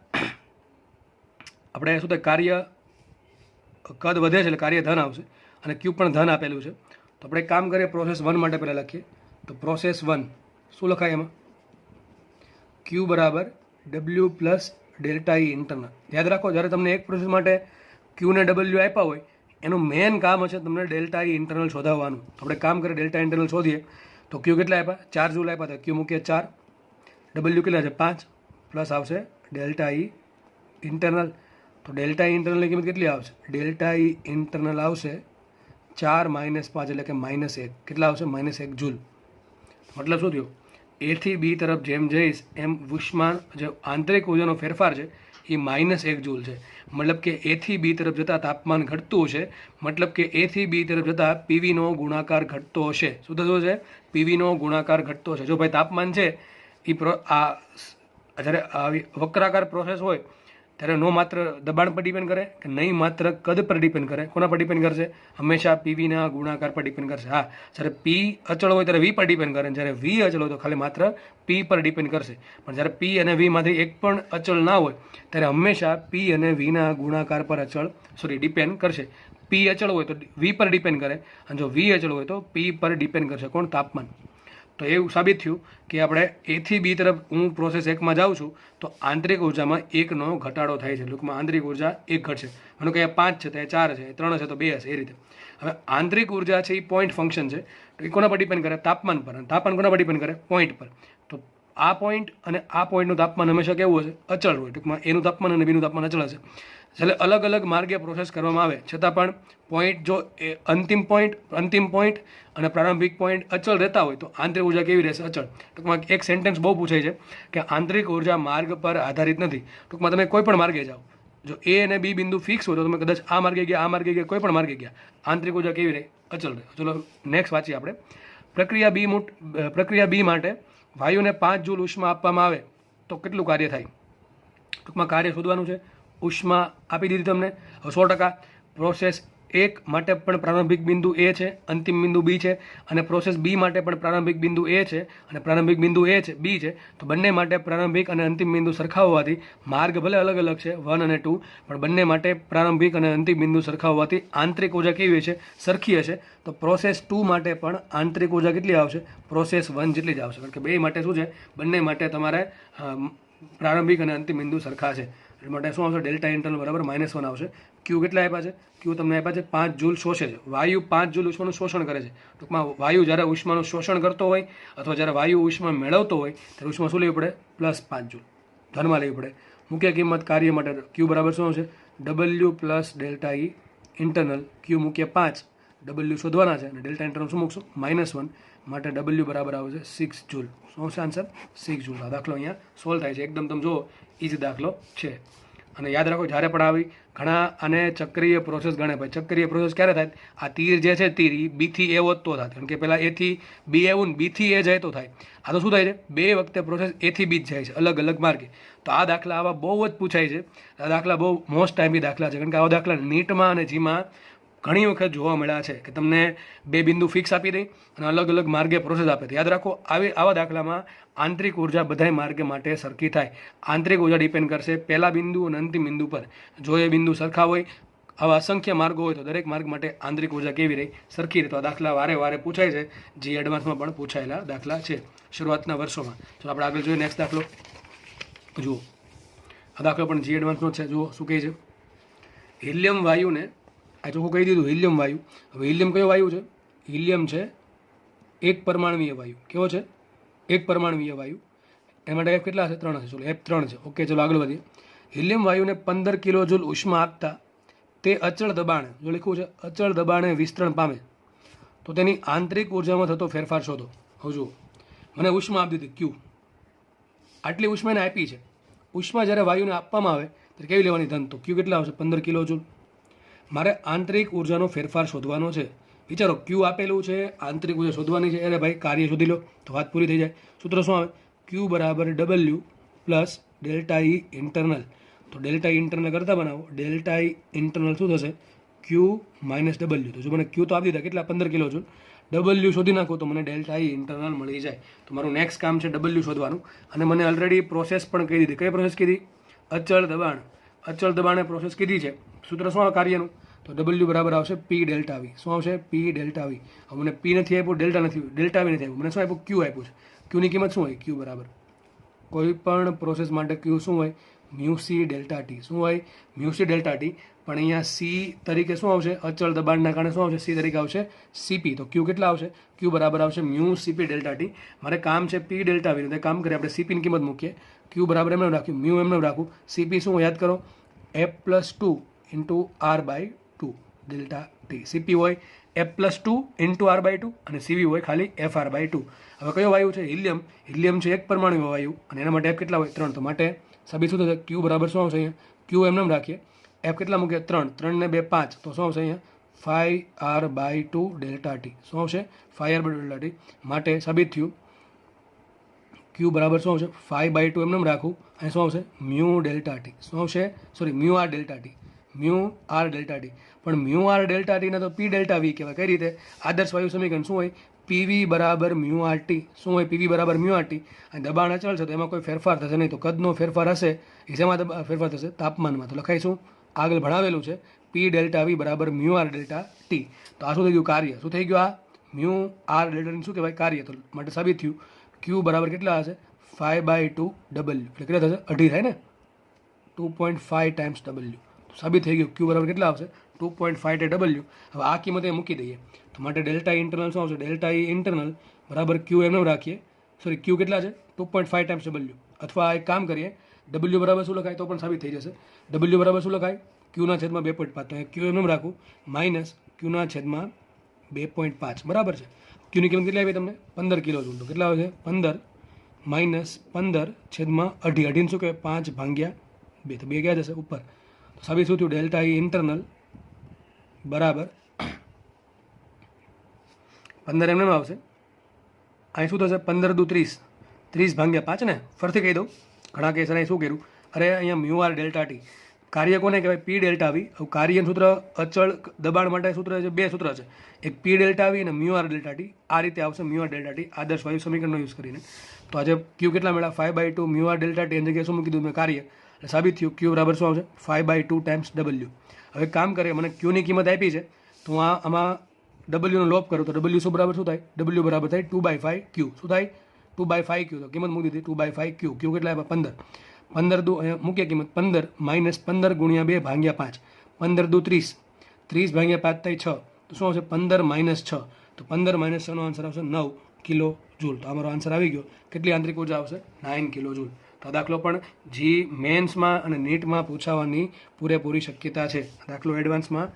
આપણે શું થાય, કાર્ય કદ વધે છે એટલે કાર્ય ધન આવશે અને ક્યુ પણ ધન આપેલું છે. તો આપણે એક કામ કરીએ, પ્રોસેસ 1 માટે પહેલાં લખીએ. તો પ્રોસેસ 1 શું લખાય એમાં, ક્યુ બરાબર W plus delta E internal. યાદ રાખો, જ્યારે તમને એક પ્રોસેસ માટે ક્યુ ને ડબલ્યુ આપ્યા હોય એનું મેઇન કામ હશે તમને ડેલ્ટા ઈ ઇન્ટરનલ શોધાવવાનું. તો આપણે કામ કરીએ, ડેલ્ટા ઇન્ટરનલ શોધીએ. તો ક્યુ કેટલા આપ્યા, 4 જૂલ આપ્યા, તો ક્યુ મૂકીએ 4, ડબલ્યુ કેટલા છે 5, પ્લસ આવશે ડેલ્ટા ઈ ઇન્ટરનલ. તો ડેલ્ટા ઈ ઇન્ટરનલની કિંમત કેટલી આવશે, ડેલ્ટા ઈ ઇન્ટરનલ આવશે 4 - 5 એટલે કે -1. કેટલા આવશે, -1 જૂલ. મતલબ શું થયું, એ થી બી તરફ જેમ જઈશ એમ ઉષ્મા જે આંતરિક ઉર્જાનો ફેરફાર છે એ -1 જૂલ છે. મતલબ કે એ થી બી તરફ જતાં તાપમાન ઘટતું હશે, મતલબ કે એ થી બી તરફ જતાં પીવીનો ગુણાકાર ઘટતો હશે. શું થતું હશે, પીવીનો ગુણાકાર ઘટતો હશે. જો ભાઈ તાપમાન છે એ જ્યારે આવી વક્રાકાર પ્રોસેસ હોય ત્યારે નો માત્ર દબાણ પર ડિપેન્ડ કરે કે નહીં માત્ર કદ પર ડિપેન્ડ કરે. કોના પર ડિપેન્ડ કરશે, હંમેશા પીવીના ગુણાકાર પર ડિપેન્ડ કરશે. હા, જ્યારે પી અચળ હોય ત્યારે વી પર ડિપેન્ડ કરે, જ્યારે વી અચળ હોય તો ખાલી માત્ર પી પર ડિપેન્ડ કરશે. પણ જ્યારે પી અને વીમાંથી એક પણ અચળ ના હોય ત્યારે હંમેશા પી અને વીના ગુણાકાર પર ડિપેન્ડ કરશે. પી અચળ હોય તો વી પર ડિપેન્ડ કરે અને જો વી અચળ હોય તો પી પર ડિપેન્ડ કરશે. કોણ, તાપમાન. તો એવું સાબિત થયું કે આપણે એ થી બી તરફ હું પ્રોસેસ 1માં જાઉં છું તો આંતરિક ઉર્જામાં 1નો ઘટાડો થાય છે. ટૂંકમાં આંતરિક ઉર્જા 1 ઘટશે. માનો કે 5 છે તો 4 છે, 3 છે તો 2 હશે, એ રીતે. હવે આંતરિક ઉર્જા છે એ પોઈન્ટ ફંક્શન છે, તો એ કોના પર ડિપેન્ડ કરે, તાપમાન પર. અને તાપમાન કોના પર ડિપેન્ડ કરે, પોઈન્ટ પર. તો આ પોઈન્ટ અને આ પોઈન્ટનું તાપમાન હંમેશા કેવું હશે, અચળ હોય. ટૂંકમાં એનું તાપમાન અને બીનું તાપમાન અચળ હશે. એટલે અલગ અલગ માર્ગે પ્રોસેસ કરવામાં આવે છતાં પણ પોઈન્ટ, જો એ અંતિમ પોઈન્ટ અને પ્રારંભિક પોઈન્ટ અચળ રહેતા હોય તો આંતરિક ઉર્જા કેવી રહેશે, અચળ. ટૂંકમાં એક સેન્ટેન્સ બહુ પૂછાય છે કે આંતરિક ઉર્જા માર્ગ પર આધારિત નથી. ટૂંકમાં તમે કોઈ પણ માર્ગે જાઓ, જો એ અને બી બિંદુ ફિક્સ હોય તો તમે કદાચ આ માર્ગે ગયા, કોઈ પણ માર્ગે ગયા, આંતરિક ઉર્જા કેવી રહે, અચળ રહે. ચલો નેક્સ્ટ વાંચીએ આપણે. પ્રક્રિયા બી માટે વાયુને 5 જૂલ ઉષ્મા આપવામાં આવે તો કેટલું કાર્ય થાય. ટૂંકમાં કાર્ય શોધવાનું છે. ઉષ્મા આપી દીધી તમને. હવે 100% પ્રોસેસ 1 માટે પણ પ્રારંભિક બિંદુ એ છે, અંતિમ બિંદુ બી છે, અને પ્રોસેસ બી માટે પણ પ્રારંભિક બિંદુ એ છે અને પ્રારંભિક બિંદુ એ છે બી છે. તો બંને માટે પ્રારંભિક અને અંતિમ બિંદુ સરખા હોવાથી, માર્ગ ભલે અલગ અલગ છે 1 અને 2, પણ બંને માટે પ્રારંભિક અને અંતિમ બિંદુ સરખા હોવાથી આંતરિક ઉર્જા કેવી હશે, સરખી હશે. તો પ્રોસેસ 2 માટે પણ આંતરિક ઉર્જા કેટલી આવશે, પ્રોસેસ 1 જેટલી જ આવશે. કારણ કે બે માટે શું છે, બંને માટે તમારે પ્રારંભિક અને અંતિમ બિંદુ સરખા છે. એટલે માટે શું આવશે, ડેલ્ટા ઇન્ટરનલ બરાબર -1 આવશે. ક્યુ કેટલા આપ્યા છે, ક્યુ તમને આપ્યા છે 5 જૂલ શોષે છે. વાયુ 5 જૂલ ઉષ્માનું શોષણ કરે છે. ટૂંકમાં વાયુ જ્યારે ઉષ્માનું શોષણ કરતો હોય અથવા જ્યારે વાયુ ઉષ્મા મેળવતો હોય ત્યારે ઉષ્મા શું લેવી પડે, +5 જૂલ ધનમાં લેવી પડે. મુખ્ય કિંમત કાર્ય માટે ક્યુ બરાબર શું આવશે, W plus delta E internal. Q મૂકીએ 5, ડબલ્યુ શોધવાના છે અને ડેલ્ટા ઇન્ટરનલ શું મૂકશું, -1, માટે ડબલ્યુ બરાબર આવશે 6 જૂલ. શું આવશે આન્સર, 6 જૂલ. આ દાખલો અહીંયા સોલ્વ થાય છે. એકદમ તમે જુઓ ઇઝી દાખલો છે. અને યાદ રાખો, જ્યારે પણ આવી ઘણા આને ચક્રીય પ્રોસેસ ગણે. ભાઈ ચક્રીય પ્રોસેસ ક્યારે થાય, આ તીર જે છે તીર એ બી થી એ હોત તો થાય. કારણ કે પહેલાં એ થી બી આવ્યું ને બી થી એ જાય તો થાય. આ તો શું થાય છે, બે વખતે પ્રોસેસ એ થી બી જ જાય છે અલગ અલગ માર્ગે. તો આ દાખલા આવા બહુ જ પૂછાય છે. આ દાખલા બહુ મોસ્ટ ટાઈમની દાખલા છે. કારણ કે આવા દાખલા નીટમાં અને જીમાં ઘણી વખત જોવા મળ્યા છે કે તમને બે બિંદુ ફિક્સ આપી દે અને અલગ અલગ માર્ગે પ્રોસેસ આપે. યાદ રાખો, આવા દાખલામાં આંતરિક ઉર્જા બધા માર્ગ માટે સરખી થાય. આંતરિક ઉર્જા ડિપેન્ડ કરશે પહેલા બિંદુ અને અંતિમ બિંદુ પર. જો એ બિંદુ સરખા હોય, આવા અસંખ્ય માર્ગો હોય તો દરેક માર્ગ માટે આંતરિક ઉર્જા કેવી રહી, સરખી રહે. તો આ દાખલા વારે પૂછાય છે. જે એડવાન્સમાં પણ પૂછાયેલા દાખલા છે શરૂઆતના વર્ષોમાં. તો આપણે આગળ જોઈએ નેક્સ્ટ દાખલો. જુઓ, આ દાખલો પણ જી એડવાન્સનો છે. જુઓ શું કહે છે, હિલિયમ વાયુને, આ ચોખ્ખું કહી દીધું હિલિયમ વાયુ. હવે હિલિયમ કયો વાયુ છે, હિલિયમ છે એક પરમાણવીય વાયુ. કેવો છે, એક પરમાણવીય વાયુ. એના માટે એફ કેટલા હશે? 3 હશે. ચલો એફ 3 છે. ઓકે, ચલો આગળ વધીએ. હિલિયમ વાયુને 15 કિલો જૂલ ઉષ્મા આપતા તે અચળ દબાણે, જો લખ્યું છે અચળ દબાણે વિસ્તરણ પામે તો તેની આંતરિક ઉર્જામાં થતો ફેરફાર શોધો. હવે જુઓ, મને ઉષ્મા આપી દીધી ક્યુ, આટલી ઉષ્મા એને આપી છે. ઉષ્મા જ્યારે વાયુને આપવામાં આવે ત્યારે કેવી લેવાની ધન? તો ક્યુ કેટલા આવશે? 15 કિલો જૂલ. મારે આંતરિક ઉર્જાનો ફેરફાર શોધવાનો છે. વિચારો, ક્યુ આપેલું છે, આંતરિક ઉર્જા શોધવાની છે. અરે ભાઈ કાર્ય શોધી લો તો વાત પૂરી થઈ જાય. સૂત્ર શું આવે? ક્યુ બરાબર W plus delta E internal. તો ડેલ્ટા ઈ ઇન્ટરનલ કરતા બનાવો. ડેલ્ટા ઈ ઇન્ટરનલ શું થશે? ક્યુ માઇનસ ડબલ્યુ. તો જો મને ક્યુ તો આપી દીધા કેટલા? 15 કિલો જૂલ. ડબલ્યુ શોધી નાખું તો મને ડેલ્ટા ઈ ઇન્ટરનલ મળી જાય. તો મારું નેક્સ્ટ કામ છે ડબલ્યુ શોધવાનું. અને મને ઓલરેડી પ્રોસેસ પણ કહી દીધી. કઈ પ્રોસેસ કીધી? અચળ દબાણ. અચળ દબાણે પ્રોસેસ કીધી છે. સૂત્ર શું આવે કાર્યનું? તો ડબલ્યુ બરાબર આવશે પી ડેલ્ટા વી. શું આવશે? P delta V. હવે મને પી નથી આપ્યું, ડેલ્ટા નથી, ડેલ્ટા વી નથી આપ્યું, મને શું આપ્યું? ક્યુ આપ્યું છે. ક્યુની કિંમત શું હોય? ક્યુ બરાબર કોઈ પણ પ્રોસેસ માટે ક્યુ શું હોય? Mu C delta T. શું હોય? Mu C delta T. પણ અહીંયા સી તરીકે શું આવશે? અચળ દબાણના કારણે શું આવશે? સી તરીકે આવશે સીપી. તો ક્યુ કેટલા આવશે? ક્યુ બરાબર આવશે મ્યુ સીપી ડેલ્ટા ટી. મારે કામ છે પી ડેલ્ટા વીનું, તો કામ કરીએ આપણે સીપીની કિંમત મૂકીએ. ક્યુ બરાબર એમને રાખ્યું, મ્યુ એમને રાખું. સીપી શું યાદ કરો? F plus 2 into R by 2 delta T. CP હોય F plus 2 into R by 2 અને સીવી હોય ખાલી એફ આર બાય 2. હવે કયો વાયુ છે? હિલિયમ. હિલિયમ છે એક પરમાણુ વાયુ અને એના માટે એફ કેટલા હોય? 3. તો માટે સાબિત શું થશે? ક્યુ બરાબર શું આવશે? અહીંયા ક્યુ એમને રાખીએ. એફ કેટલા મૂકીએ? 3. 3 ને 2 5. તો શું આવશે અહીંયા? 5r by 2 delta T. શું આવશે? 5r by delta T. માટે સાબિત થયું ક્યુ બરાબર શું આવશે? 5 બાય 2 એમને રાખું. અહીં શું આવશે? Mu delta T. શું આવશે? Sorry, mu R delta T. Mu R delta T. પણ મ્યુ આર ડેલ્ટા ટીને તો પી ડેલ્ટા વી કહેવાય. કઈ રીતે? આદર્શ વાયુ સમીકરણ શું હોય? પીવી બરાબર મ્યુ આર ટી. શું હોય? પીવી બરાબર મ્યુ આર ટી. અને દબાણ અચળ છે તો એમાં કોઈ ફેરફાર થશે નહીં. તો કદનો ફેરફાર હશે એ શેમાં ફેરફાર થશે? તાપમાનમાં. તો લખાઈશું, આગળ ભણાવેલું છે પી ડેલ્ટા વી બરાબર મ્યુ આર ડેલ્ટા ટી. તો આ શું થઈ ગયું? કાર્ય. શું થઈ ગયું? આ મ્યુ આર ડેલ્ટા શું કહેવાય? કાર્ય. તો માટે સાબિત થયું ક્યુ બરાબર કેટલા હશે? 5 બાય 2 ડબલ્યુ. એટલે કેટલા થશે? 2.5 થાય ને? 2.5 ટાઈમ્સ ડબલ્યુ. સાબિત થઈ ગયું ક્યુ બરાબર કેટલા આવશે? 2.5 તે ડબલ્યુ. હવે આ કિંમત એ મૂકી દઈએ. તો માટે ડેલ્ટા ઇન્ટરનલ શું આવશે? ડેલ્ટા ઈ ઇન્ટરનલ બરાબર ક્યુ એમને રાખીએ. સોરી, ક્યુ કેટલા છે? 2.5 ટાઈમ્સ ડબલ્યુ. અથવા એક કામ કરીએ, ડબલ્યુ બરાબર શું લખાય તો પણ સાબિત થઈ જશે. ડબલ્યુ બરાબર શું લખાય? ક્યુના છેદમાં 2.5. તો ક્યુ એમને રાખું માઇનસ ક્યુના છેદમાં 2.5. બરાબર છે. ક્યુની કિંમત કેટલી આવી તમને? 15 કિલો જૂલ. તો કેટલા આવે છે? 15 માઇનસ 15 છેદમાં 2.5. 2.5 શું કહેવાય? 5 ભાગ્યા 2. તો 2 ક્યાં જશે? ઉપર. તો સાબિત શું થયું? ડેલ્ટા ઈ ઇન્ટરનલ બરાબર 15 એમને આવશે. અહીં શું થશે? 15 દુ 30. 30 ભાગ્યા 5 ને? ફરીથી કહી દઉં, ઘણા કેસ અહીં શું કર્યું? અરે અહીંયા મ્યુ આર ડેલ્ટા ટી. કાર્ય કોને કહેવાય? P delta V. હવે કાર્યનું સૂત્ર અચળ દબાણ માટે સૂત્ર છે, બે સૂત્ર છે. એક પી ડેલ્ટા વી અને મ્યુ આર ડેલ્ટા ટી. આ રીતે આવશે મ્યુ આર ડેલ્ટા ટી આદર્શ વાયુ સમીકરણનો યુઝ કરીને. તો આજે ક્યુ કેટલા મળ્યા? 5 by 2 mu R delta T. એની જગ્યાએ શું મૂકી દીધું મેં? કાર્ય. એટલે સાબિત થયું ક્યુ બરાબર શું આવશે? 5 બાય 2 ટાઈમ્સ ડબલ્યુ. હવે કામ કરીએ, મને ક્યુની કિંમત આપી છે તો હું આમાં ડબલ્યુનો લોપ કરું તો ડબલ્યુ શું બરાબર શું થાય? ડબલ્યુ બરાબર થાય 2/5 ક્યુ. શું થાય? 2/5 ક્યુ. તો કિંમત મૂકી દીધી 2/5 ક્યુ. ક્યુ કેટલા આપ્યા? 15. 15 દુ અહીંયા મૂકીએ કિંમત 15 માઇનસ 15 ગુણ્યા 2 ભાગ્યા 5. 15 દુ 30. 30 ભાગ્યા 5 થાય 6. તો શું આવશે? 15 માઇનસ 6. તો 15 માઇનસ 6નો આન્સર આવશે 9 કિલો જૂલ. તો અમારો આન્સર આવી ગયો. કેટલી આંતરિક ઉર્જા આવશે? 9 કિલો જૂલ. તો દાખલો પણ જી મેન્સમાં અને નીટમાં પૂછાવાની પૂરેપૂરી શક્યતા છે. દાખલો એડવાન્સમાં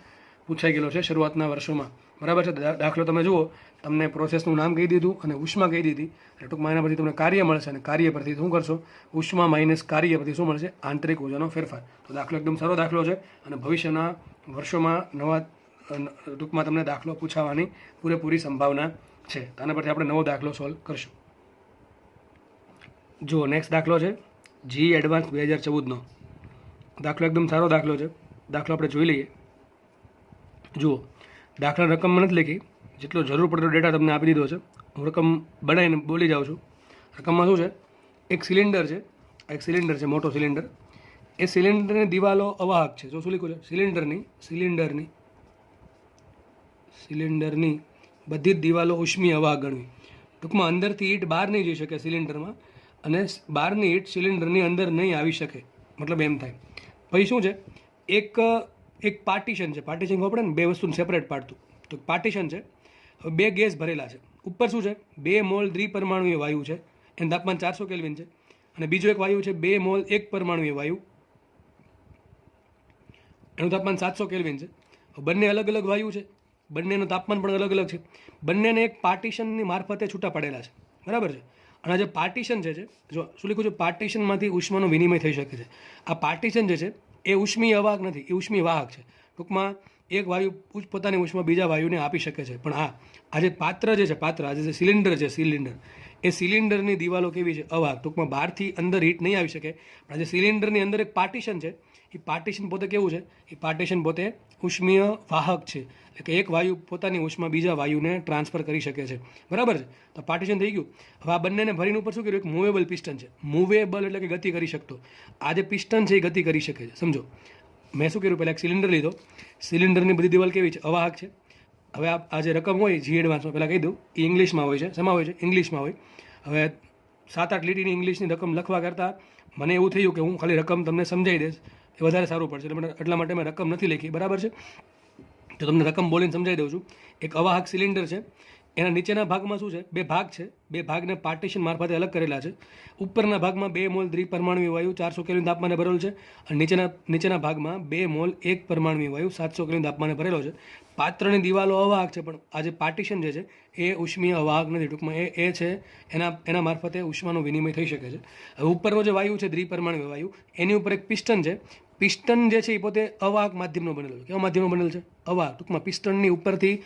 પૂછાઈ ગયેલો છે શરૂઆતના વર્ષોમાં. બરાબર છે. દાખલો તમે જુઓ, તમને પ્રોસેસનું નામ કહી દીધું અને ઉષ્મા કહી દીધી. એટલે ટૂંકમાં એના પરથી તમને કાર્ય મળશે અને કાર્ય પરથી શું કરશો? ઉષ્મા માઇનસ કાર્ય પરથી શું મળશે? આંતરિક ઉર્જાનો ફેરફાર. તો દાખલો એકદમ સારો દાખલો છે અને ભવિષ્યના વર્ષોમાં નવા ટૂંકમાં તમને દાખલો પૂછાવાની પૂરેપૂરી સંભાવના છે. તો આના પરથી આપણે નવો દાખલો સોલ્વ કરશું. જુઓ, નેક્સ્ટ દાખલો છે જી એડવાન્સ 2014નો દાખલો. એકદમ સારો દાખલો છે. દાખલો આપણે જોઈ લઈએ. જુઓ, દાખલા રકમમાં નથી લખી, જેટલો જરૂર પડતો ડેટા તમને આપી દીધો છે. હું રકમ બનાવીને બોલી જાઉં છું. રકમમાં શું છે? એક સિલિન્ડર છે. આ એક સિલિન્ડર છે, મોટો સિલિન્ડર. એ સિલિન્ડરની દિવાલો અવાહક છે. જો શું લખ્યું છે? સિલિન્ડરની બધી જ દિવાલો ઉષ્મી અવાહક ગણવી. ટૂંકમાં અંદરથી હીટ બહાર નહીં જઈ શકે સિલિન્ડરમાં અને બહારની હીટ સિલિન્ડરની અંદર નહીં આવી શકે. મતલબ એમ થાય. પછી શું છે? એક પાર્ટીશન છે. પાર્ટીશન ખબર પડે ને? બે વસ્તુને સેપરેટ પાડતું. તો પાર્ટીશન છે. હવે બે ગેસ ભરેલા છે. ઉપર શું છે? 2 મોલ દ્વિપરમાણુય વાયુ છે. એનું તાપમાન 400 કેલ્વિન છે. અને બીજો એક વાયુ છે 2 મોલ 1 પરમાણુય વાયુ, એનું તાપમાન 700 કેલ્વિન છે. બંને અલગ અલગ વાયુ છે, બંનેનું તાપમાન પણ અલગ અલગ છે, બંનેને એક પાર્ટીશનની મારફતે છૂટા પાડેલા છે, બરાબર છે. અને આ જે પાર્ટીશન છે જો શું લખ્યું છે, પાર્ટીશનમાંથી ઉષ્માનો વિનિમય થઈ શકે છે. આ પાર્ટીશન જે છે એ ઉષ્મીય અવાહક નથી, એ ઉષ્મીય વાહક છે. ટૂંકમાં એક વાયુ પોતાની ઉષ્મા બીજા વાયુને આપી શકે છે. પણ હા, આ જે પાત્ર જે છે, પાત્ર આ જે સિલિન્ડર છે, સિલિન્ડર, એ સિલિન્ડરની દિવાલો કેવી છે, અવાહક. ટૂંકમાં બહારથી અંદર હીટ નહીં આવી શકે. પણ આ જે સિલિન્ડરની અંદર એક પાર્ટીશન છે, એ પાર્ટીશન પોતે કેવું છે, એ પાર્ટીશન પોતે ઉષ્મીય વાહક છે. એટલે કે એક વાયુ પોતાની ઉષ્મા બીજા વાયુને ટ્રાન્સફર કરી શકે છે, બરાબર છે. તો પાર્ટીશન થઈ ગયું. હવે આ બંનેને ભરીને ઉપર શું કર્યું, એક મૂવેબલ પિસ્ટન છે. મૂવેબલ એટલે કે ગતિ કરી શકતો. આ જે પિસ્ટન છે એ ગતિ કરી શકે છે, સમજો. મેં શું કર્યું, પહેલાં એક સિલિન્ડર લીધો, સિલિન્ડરની બધી દિવાલ કેવી છે, અવાહક છે. હવે આ જે રકમ હોય જી એડવાન્સમાં પહેલાં કહી દઉં, એ ઇંગ્લિશમાં હોય છે. શેમાં હોય છે? ઇંગ્લિશમાં હોય. હવે 7-8 લીટીની ઇંગ્લિશની રકમ લખવા કરતાં મને એવું થયું કે હું ખાલી રકમ તમને સમજાવી દઈશ, એ વધારે સારું પડશે. એટલા માટે મેં રકમ નથી લખી, બરાબર છે. તો તમને રકમ બોલીને સમજાવી દઉં છું. એક અવાહક સિલિન્ડર છે, એના નીચેના ભાગમાં શું છે, 2 ભાગ છે. 2 ભાગને પાર્ટીશન મારફતે અલગ કરેલા છે. ઉપરના ભાગમાં 2 મોલ દ્વિપરમાણુય વાયુ 400 કેલ્વિન તાપમાને ભરેલો છે, અને નીચેના ભાગમાં 2 મોલ 1 પરમાણુય વાયુ 700 કેલ્વિન તાપમાને ભરેલો છે. પાત્રની દિવાલો અવાહક છે, પણ આ જે પાર્ટીશન જે છે એ ઉષ્મીય અવાહક નથી. ટૂંકમાં એ છે એના મારફતે ઉષ્માનો વિનિમય થઈ શકે છે. હવે ઉપરનો જે વાયુ છે દ્વિપરમાણુય વાયુ, એની ઉપર એક પિસ્ટન છે. પિસ્ટન જે છે એ પોતે અવાહક માધ્યમનો બનેલો છે. કેવા માધ્યમનો બનેલો છે? અવાહક. ટૂંકમાં પિસ્ટનની ઉપરથી